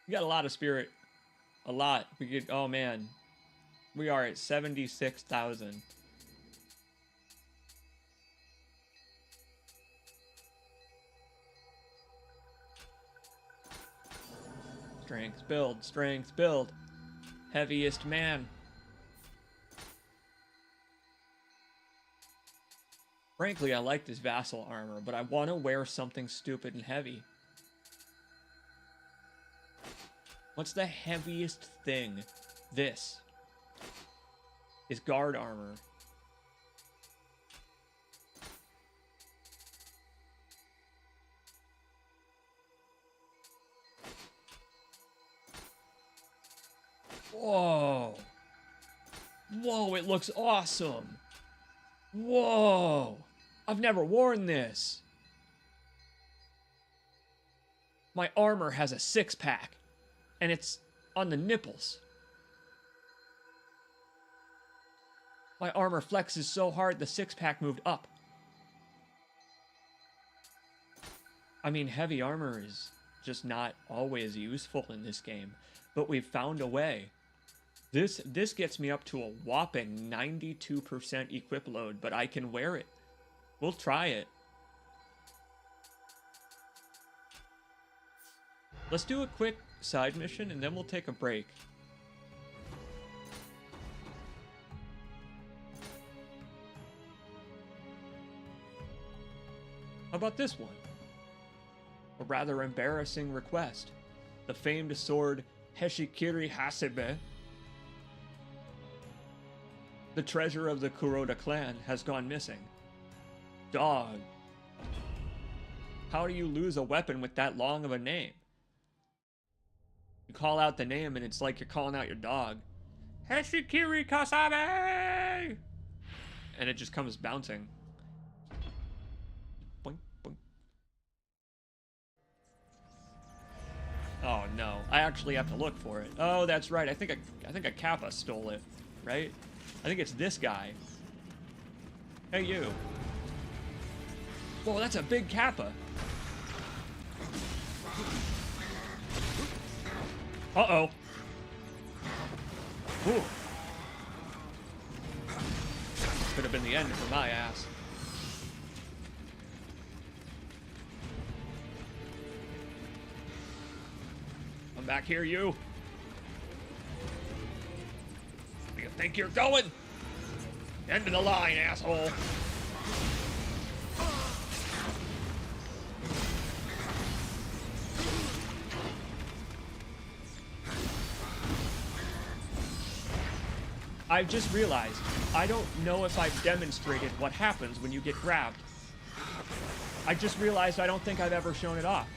H: We got a lot of spirit. A lot. We could, oh man. We are at 76,000. Strength build, strength build. Heaviest man. Frankly, I like this vassal armor, but I want to wear something stupid and heavy. What's the heaviest thing? This is guard armor. Whoa. Whoa, it looks awesome. Whoa. I've never worn this. My armor has a six-pack, and it's on the nipples. My armor flexes so hard the six-pack moved up. I mean, heavy armor is just not always useful in this game, but we've found a way. This gets me up to a whopping 92% equip load, but I can wear it. We'll try it. Let's do a quick side mission, and then we'll take a break. How about this one? A rather embarrassing request. The famed sword Heshikiri Hasebe, the treasure of the Kuroda clan, has gone missing. Dog. How do you lose a weapon with that long of a name? You call out the name and it's like you're calling out your dog. Heshikiri Kasabe! And it just comes bouncing. Boink, boink. Oh no, I actually have to look for it. Oh, that's right. I think a Kappa stole it, right? I think it's this guy. Hey, you. Whoa, that's a big Kappa. Uh-oh. Ooh. Could have been the end for my ass. Come back here, you. Where you think you're going? End of the line, asshole. I've just realized, I don't know if I've demonstrated what happens when you get grabbed. I just realized I don't think I've ever shown it off.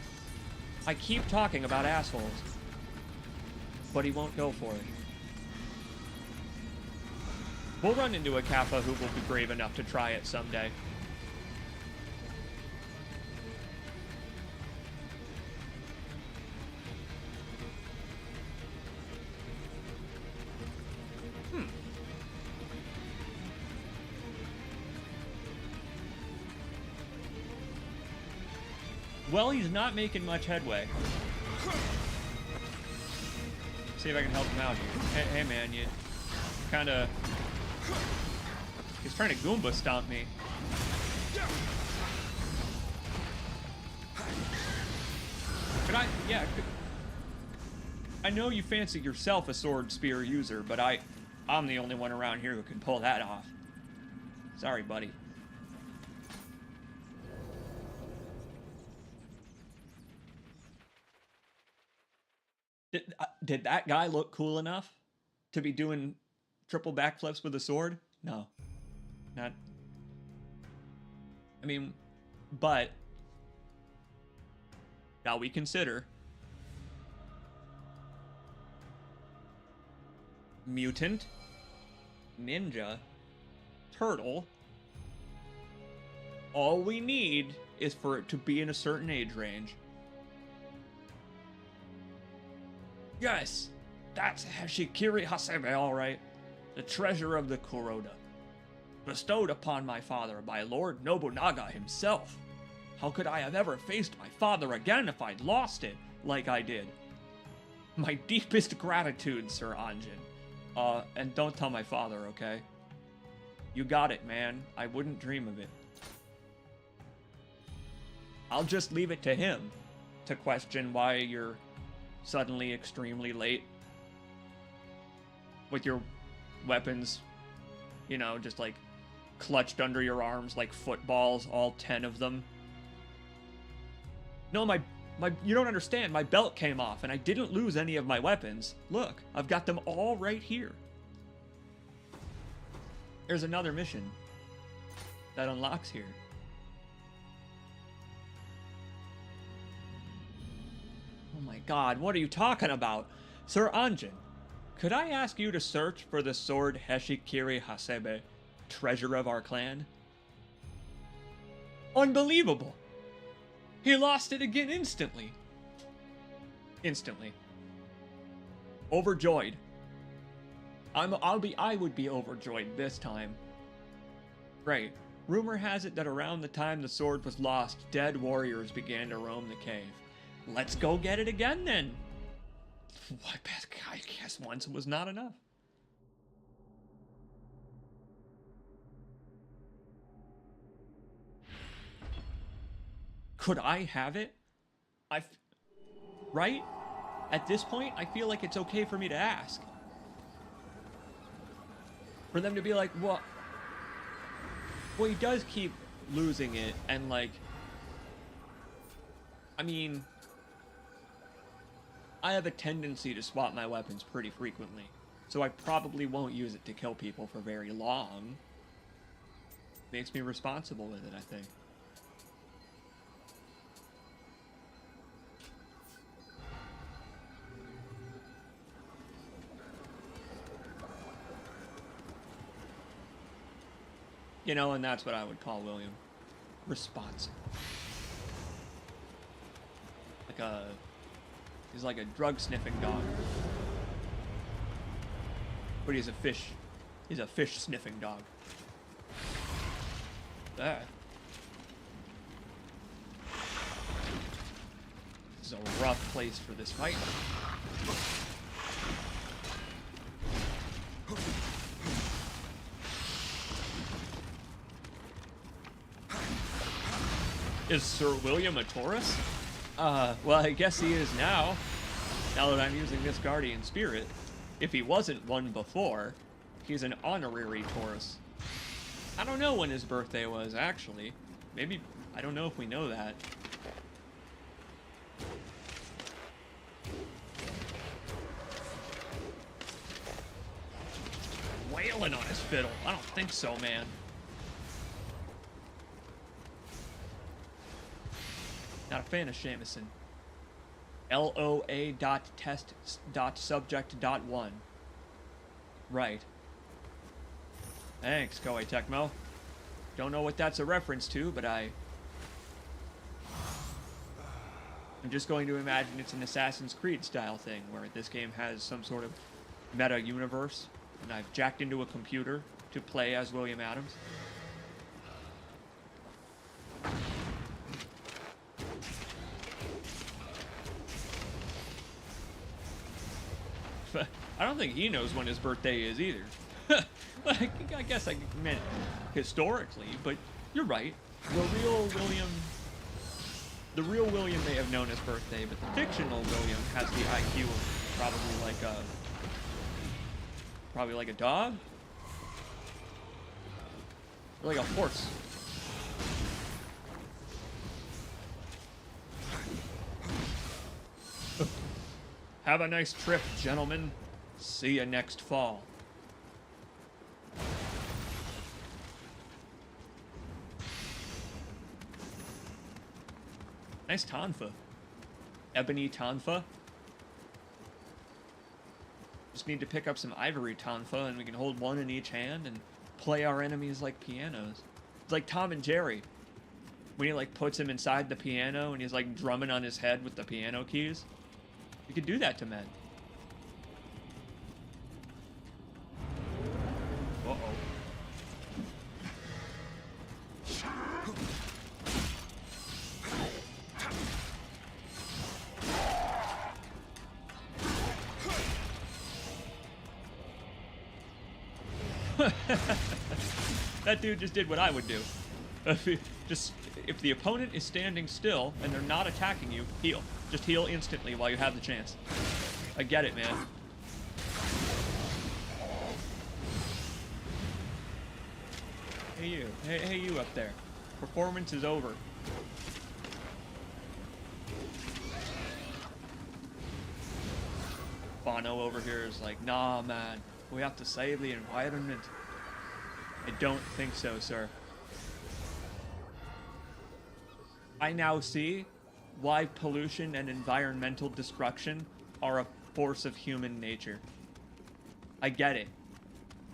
H: I keep talking about assholes, but he won't go for it. We'll run into a Kappa who will be brave enough to try it someday. Well, he's not making much headway. See if I can help him out here. Hey man, you kind of... He's trying to Goomba stomp me. Could I... Yeah, I know you fancy yourself a sword spear user, but I'm the only one around here who can pull that off. Sorry, buddy. Did that guy look cool enough to be doing triple backflips with a sword? No. Not. I mean, but now we consider mutant, ninja, turtle. All we need is for it to be in a certain age range. Yes, that's Hashikiri Hasebe, all right. The treasure of the Kuroda. Bestowed upon my father by Lord Nobunaga himself. How could I have ever faced my father again if I'd lost it, like I did? My deepest gratitude, Sir Anjin. And don't tell my father, okay? You got it, man. I wouldn't dream of it. I'll just leave it to him to question why you're suddenly extremely late with your weapons, you know, just like clutched under your arms like footballs, all 10 of them. No, my you don't understand. My belt came off and I didn't lose any of my weapons. Look, I've got them all right here. There's another mission that unlocks here. Oh my god, what are you talking about? Sir Anjin, could I ask you to search for the sword Heshikiri Hasebe, treasure of our clan? Unbelievable! He lost it again instantly. Instantly. Overjoyed. I would be overjoyed this time. Right. Rumor has it that around the time the sword was lost, dead warriors began to roam the cave. Let's go get it again, then. I guess once was not enough. Could I have it? Right? At this point, I feel like it's okay for me to ask. For them to be like, well, he does keep losing it, and like, I mean, I have a tendency to swap my weapons pretty frequently, so I probably won't use it to kill people for very long. Makes me responsible with it, I think. You know, and that's what I would call William. Responsible. He's like a drug-sniffing dog. But he's a fish-sniffing dog. There. This is a rough place for this fight. Is Sir William a Taurus? Well, I guess he is now. Now that I'm using this guardian spirit. If he wasn't one before, he's an honorary Taurus. I don't know when his birthday was, actually. Maybe, I don't know if we know that. Wailing on his fiddle. I don't think so, man. Not a fan of Shamison. LOA.test.subject.1. Right. Thanks, Koei Tecmo. Don't know what that's a reference to, but I'm just going to imagine it's an Assassin's Creed style thing, where this game has some sort of meta universe, and I've jacked into a computer to play as William Adams. But I don't think he knows when his birthday is either. Like, I guess I meant historically, but you're right. The real William may have known his birthday, but the fictional William has the IQ of probably like a dog, or like a horse. Have a nice trip, gentlemen. See you next fall. Nice tonfa. Ebony tonfa. Just need to pick up some ivory tonfa and we can hold one in each hand and play our enemies like pianos. It's like Tom and Jerry. When he like puts him inside the piano and he's like drumming on his head with the piano keys. You could do that to men. Uh-oh. That dude just did what I would do. If the opponent is standing still and they're not attacking you, heal. Just heal instantly while you have the chance. I get it, man. Hey you. Hey you up there. Performance is over. Bono over here is like, nah, man. We have to save the environment. I don't think so, sir. I now see why pollution and environmental destruction are a force of human nature. I get it.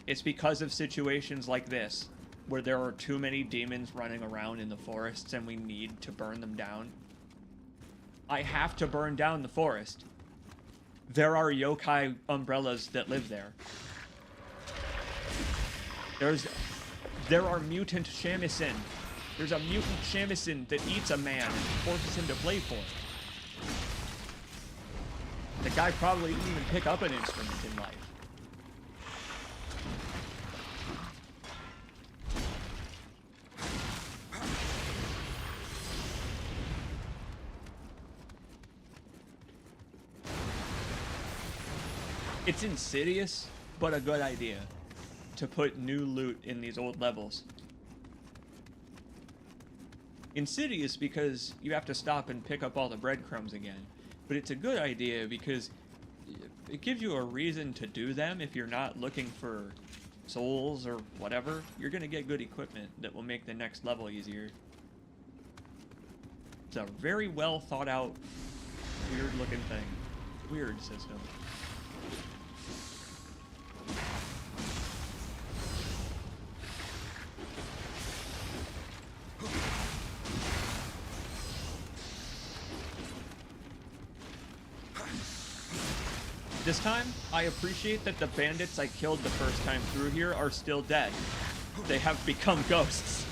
H: It's because of situations like this, where there are too many demons running around in the forests and we need to burn them down. I have to burn down the forest. There are yokai umbrellas that live there. There are mutant shamisen. There's a mutant shamisen that eats a man and forces him to play for it. The guy probably didn't even pick up an instrument in life. It's insidious, but a good idea to put new loot in these old levels. Insidious because you have to stop and pick up all the breadcrumbs again, but it's a good idea because it gives you a reason to do them. If you're not looking for souls or whatever, you're gonna get good equipment that will make the next level easier. It's a very well thought out, weird looking thing. Weird system. This time, I appreciate that the bandits I killed the first time through here are still dead. They have become ghosts.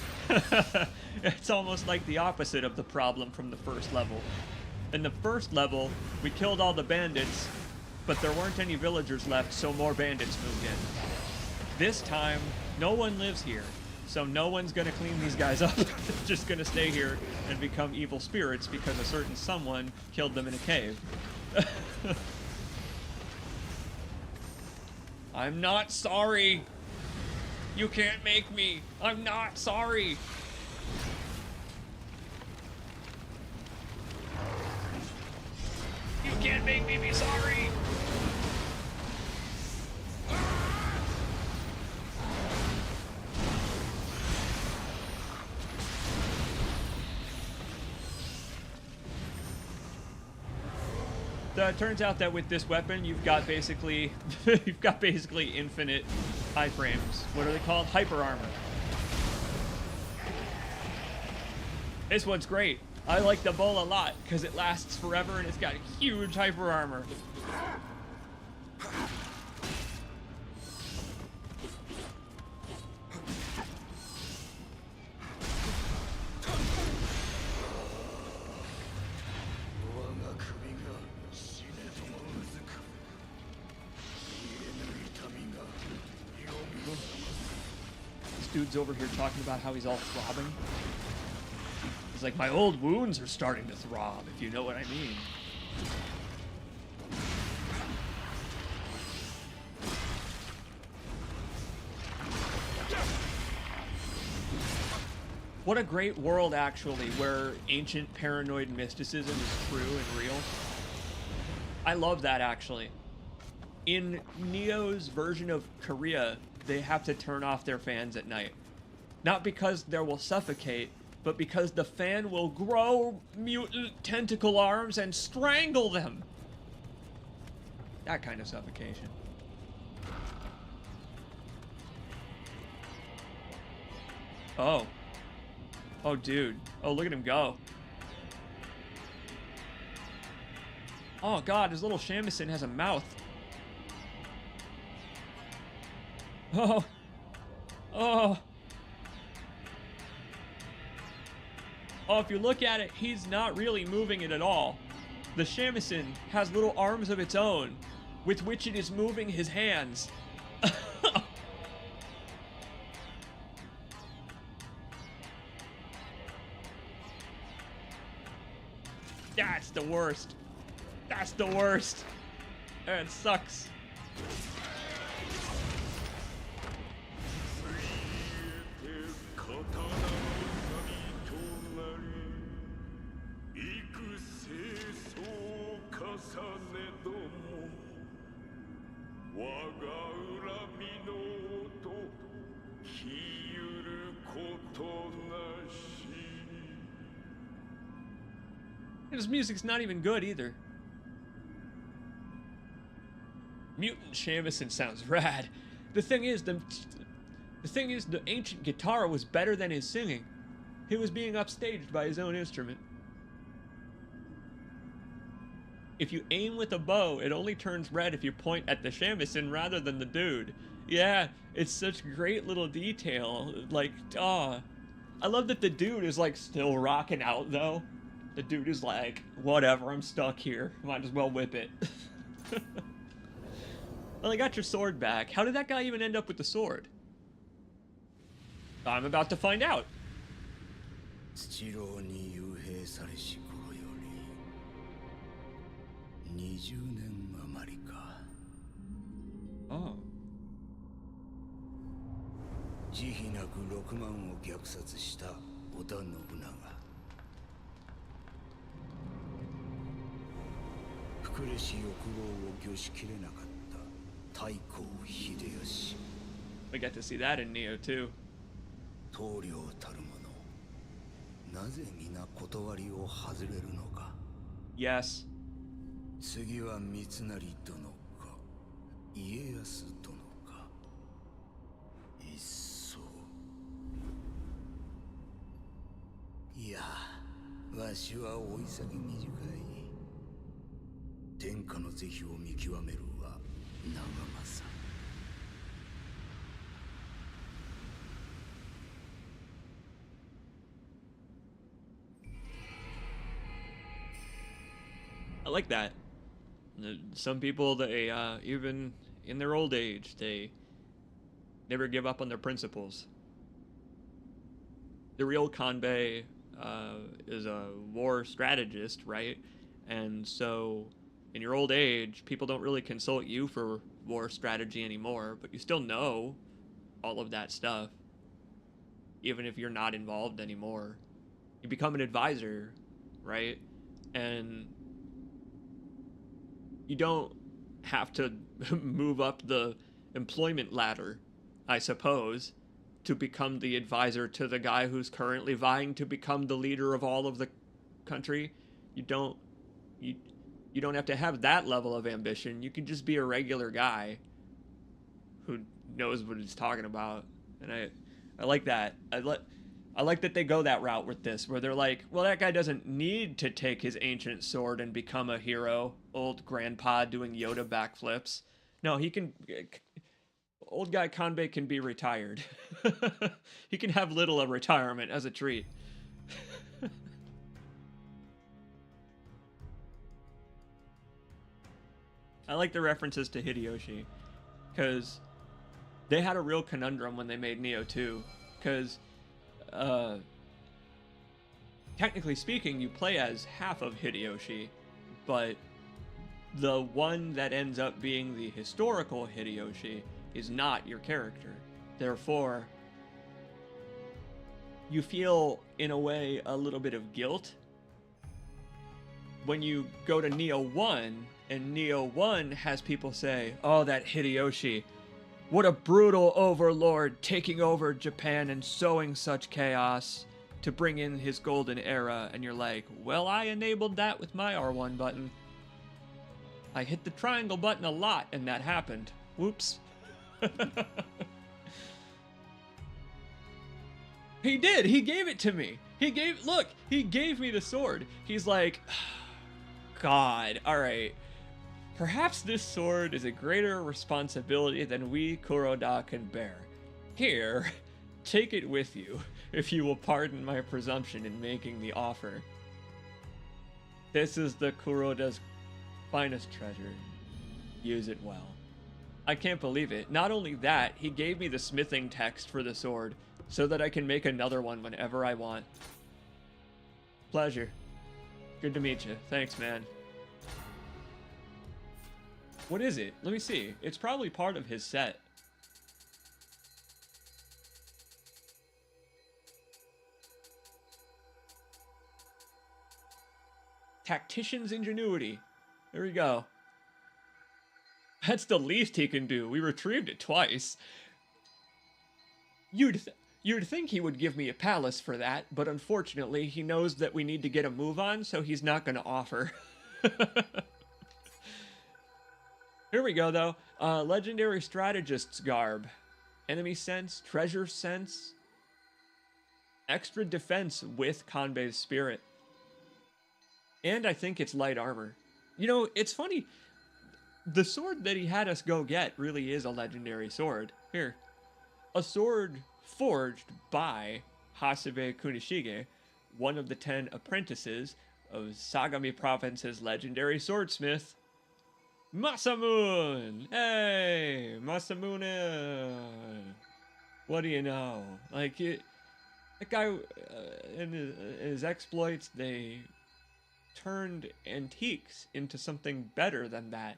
H: It's almost like the opposite of the problem from the first level. In the first level, we killed all the bandits, but there weren't any villagers left, so more bandits moved in. This time, no one lives here, so no one's gonna clean these guys up. They're just gonna stay here and become evil spirits because a certain someone killed them in a cave. I'm not sorry. You can't make me. I'm not sorry. You can't make me be sorry. So it turns out that with this weapon, you've got basically infinite iframes. What are they called? Hyper armor. This one's great. I like the bow a lot because it lasts forever and it's got huge hyper armor. This dude's over here talking about how he's all throbbing. He's like, my old wounds are starting to throb, if you know what I mean. What a great world, actually, where ancient paranoid mysticism is true and real. I love that, actually. In Nioh's version of Korea, they have to turn off their fans at night. Not because they will suffocate, but because the fan will grow mutant tentacle arms and strangle them. That kind of suffocation. Oh. Oh, dude. Oh, look at him go. Oh, God, his little shamisen has a mouth. Oh. Oh. Oh, if you look at it, he's not really moving it at all. The shamisen has little arms of its own, with which it is moving his hands. That's the worst. That's the worst. It sucks. His music's not even good either. Mutant shamisen sounds rad. The thing is, the ancient guitar was better than his singing. He was being upstaged by his own instrument. If you aim with a bow, it only turns red if you point at the shamisen rather than the dude. Yeah, it's such great little detail. Like, I love that the dude is like still rocking out though. The dude is like, whatever, I'm stuck here. Might as well whip it. Well, I got your sword back. How did that guy even end up with the sword? I'm about to find out. Oh.
F: 慈悲なく6万を虐殺した織田信長。膨れし欲望を御しきれなかった太閤秀吉。
H: We get to see that in Nioh too.
F: 棟梁たる者、なぜ皆断りを外れるのか。
H: Yes.
F: 次は三成殿か、家康殿か。いっそ。いや、わしは追い先短い。天下の是非を見極めるは長政。
H: I like that. Some people, they even in their old age, they never give up on their principles. The real Kanbei is a war strategist, right? And so in your old age, people don't really consult you for war strategy anymore, but you still know all of that stuff, even if you're not involved anymore. You become an advisor, right? And you don't have to move up the employment ladder, I suppose, to become the advisor to the guy who's currently vying to become the leader of all of the country. You
A: You don't have to have that level of ambition. You can just be a regular guy who knows what he's talking about. And I like that. I like that they go that route with this, where they're like, well, that guy doesn't need to take his ancient sword and become a hero, old grandpa doing Yoda backflips. No, he can. Old guy Kanbei can be retired. He can have little of retirement as a treat. I like the references to Hideyoshi, because they had a real conundrum when they made Nioh 2, because technically speaking, you play as half of Hideyoshi, but the one that ends up being the historical Hideyoshi is not your character. Therefore, you feel, in a way, a little bit of guilt when you go to Nioh 1, and Nioh 1 has people say, oh, that Hideyoshi, what a brutal overlord taking over Japan and sowing such chaos to bring in his golden era. And you're like, well, I enabled that with my R1 button. I hit the triangle button a lot, and that happened. Whoops. He did. He gave it to me. He gave me the sword. He's like, God, all right. Perhaps this sword is a greater responsibility than we Kuroda can bear. Here, take it with you, if you will pardon my presumption in making the offer. This is the Kuroda's finest treasure. Use it well. I can't believe it. Not only that, he gave me the smithing text for the sword, so that I can make another one whenever I want. Pleasure. Good to meet you. Thanks, man. What is it? Let me see. It's probably part of his set. Tactician's ingenuity. There we go. That's the least he can do. We retrieved it twice. You'd think he would give me a palace for that, but unfortunately he knows that we need to get a move on, so he's not going to offer. Here we go, though. Legendary Strategist's Garb. Enemy Sense, Treasure Sense. Extra defense with Kanbei's Spirit. And I think it's light armor. You know, it's funny. The sword that he had us go get really is a legendary sword. Here. A sword forged by Hasebe Kunishige, one of the 10 apprentices of Sagami Province's legendary swordsmith, Masamune! Hey! Masamune! What do you know? Like, that guy, in his exploits, they turned antiques into something better than that.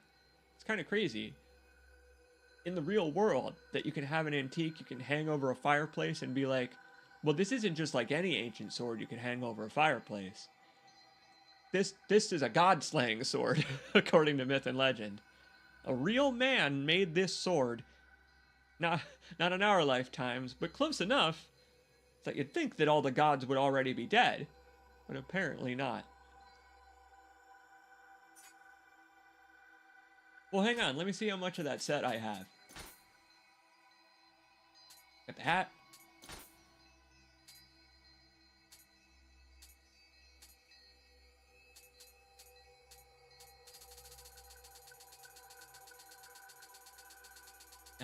A: It's kind of crazy. In the real world, that you can have an antique you can hang over a fireplace and be like, well, this isn't just like any ancient sword you can hang over a fireplace. This is a god-slaying sword, according to myth and legend. A real man made this sword. Not in our lifetimes, but close enough that you'd think that all the gods would already be dead. But apparently not. Well, hang on. Let me see how much of that set I have. Got the hat.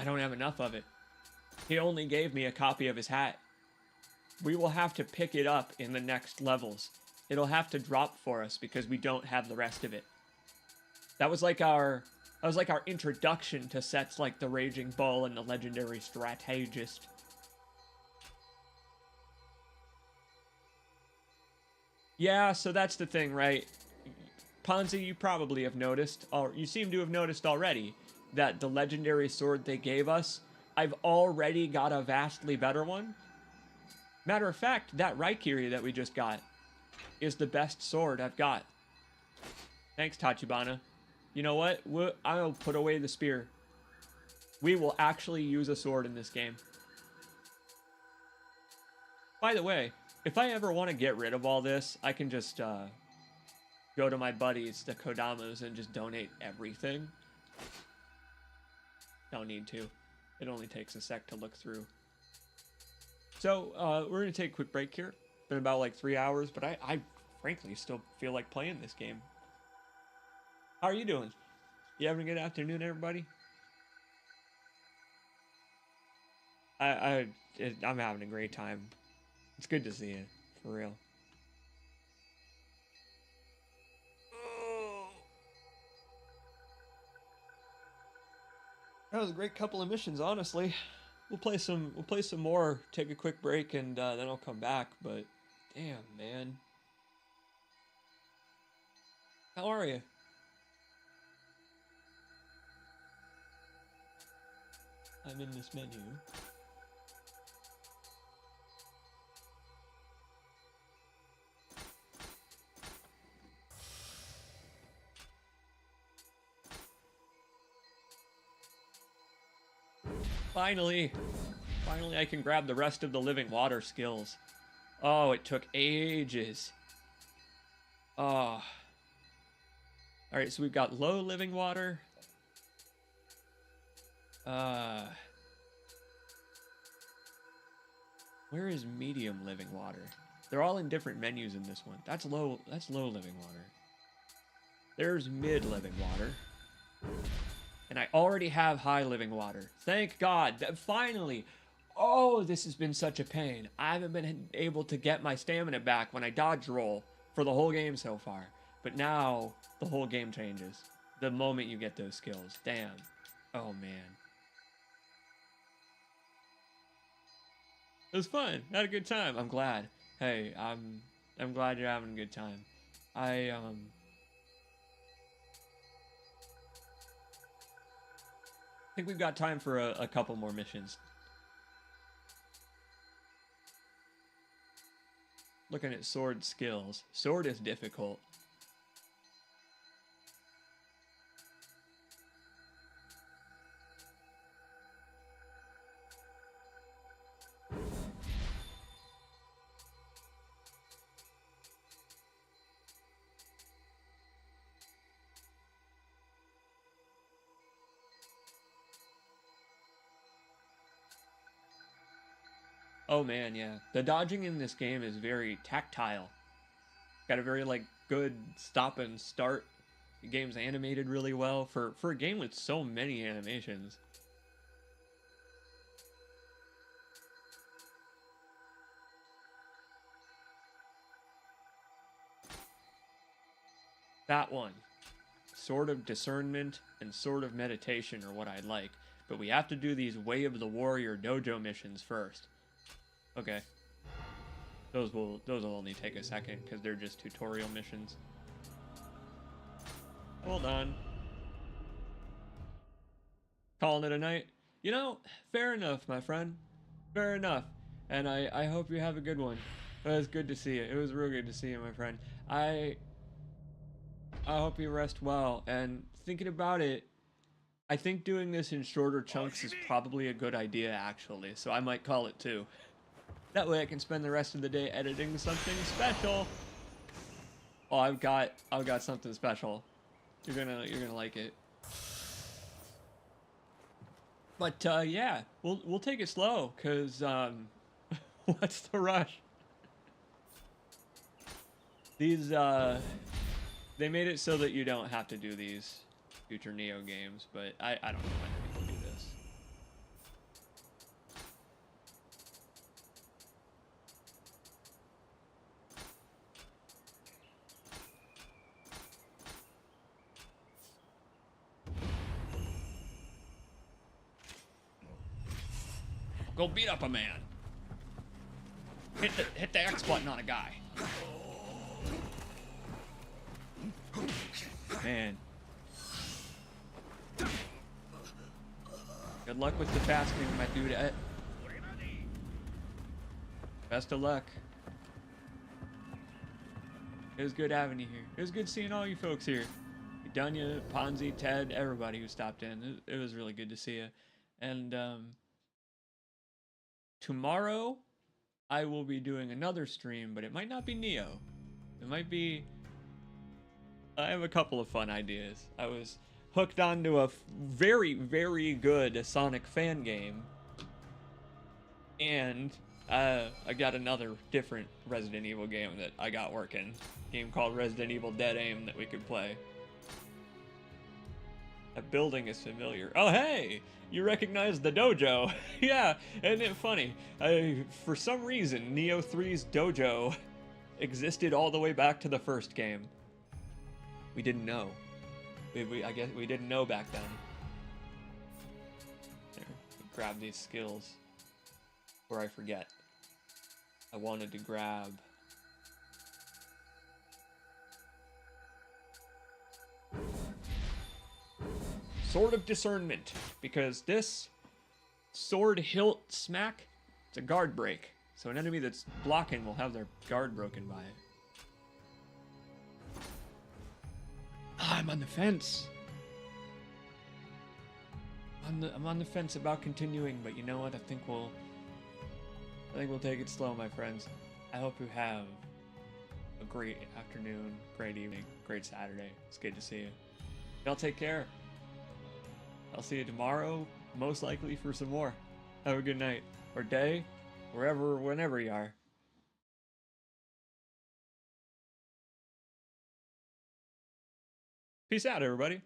A: I don't have enough of it. He only gave me a copy of his hat. We will have to pick it up in the next levels. It'll have to drop for us because we don't have the rest of it. That was like our introduction to sets like the Raging Bull and the Legendary Strategist. Yeah, so that's the thing, right? Ponzi, you probably have noticed, or you seem to have noticed already, that the legendary sword they gave us, I've already got a vastly better one. Matter of fact, that Raikiri that we just got is the best sword I've got. Thanks, Tachibana. You know what? I'll put away the spear. We will actually use a sword in this game. By the way, if I ever want to get rid of all this, I can just
H: go to my buddies, the Kodamas, and just donate everything. Don't need to. It only takes a sec to look through. So, we're going to take a quick break here. Been about like 3 hours, but I frankly still feel like playing this game. How are you doing? You having a good afternoon, everybody? I'm having a great time. It's good to see you, for real. That was a great couple of missions, honestly. We'll play some more, take a quick break, and then I'll come back, but damn, man. How are you? I'm in this menu. Finally I can grab the rest of the living water skills. Oh, it took ages. Oh. Alright, so we've got low living water. Where is medium living water? They're all in different menus in this one. That's low living water. There's mid living water. And I already have high living water. Thank God. Finally. Oh, this has been such a pain. I haven't been able to get my stamina back when I dodge roll for the whole game so far. But now, the whole game changes. The moment you get those skills. Damn. Oh, man. It was fun. I had a good time. I'm glad. Hey, I'm glad you're having a good time. I think we've got time for a couple more missions. Looking at sword skills. Sword is difficult. Oh man, yeah. The dodging in this game is very tactile. Got a very like good stop and start. The game's animated really well for a game with so many animations. That one. Sword of discernment and sword of meditation are what I'd like. But we have to do these Way of the Warrior dojo missions first. Okay. Those will only take a second because they're just tutorial missions. Hold on. Calling it a night? You know, fair enough, my friend. Fair enough. And I hope you have a good one. It was good to see you. It was real good to see you, my friend. I hope you rest well. And thinking about it, I think doing this in shorter chunks is probably a good idea, actually. So I might call it too. That way I can spend the rest of the day editing something special. Oh, I've got something special. You're gonna like it. But yeah, we'll take it slow, cause what's the rush? These they made it so that you don't have to do these future Nioh games, but I don't know when people do this. Go beat up a man. Hit the X button on a guy. Man. Good luck with the fasting, my dude. Best of luck. It was good having you here. It was good seeing all you folks here. Dunya, Ponzi, Ted, everybody who stopped in. It was really good to see you. And tomorrow I will be doing another stream, but it might not be Nioh. It might be I have a couple of fun ideas. I was hooked onto a very, very good Sonic fan game. And I got another different Resident Evil game that I got working. A game called Resident Evil Dead Aim that we could play. That building is familiar. Oh, hey! You recognize the dojo. Yeah, isn't it funny? For some reason, Nioh 3's dojo existed all the way back to the first game. We didn't know. I guess we didn't know back then. There, grab these skills. Before I forget. I wanted to grab... Sword of Discernment, because this sword hilt smack, it's a guard break. So an enemy that's blocking will have their guard broken by it. Ah, I'm on the fence. I'm on the fence about continuing, but you know what? I think we'll take it slow, my friends. I hope you have a great afternoon, great evening, great Saturday. It's good to see you. Y'all take care. I'll see you tomorrow, most likely for some more. Have a good night, or day, whenever you are. Peace out, everybody.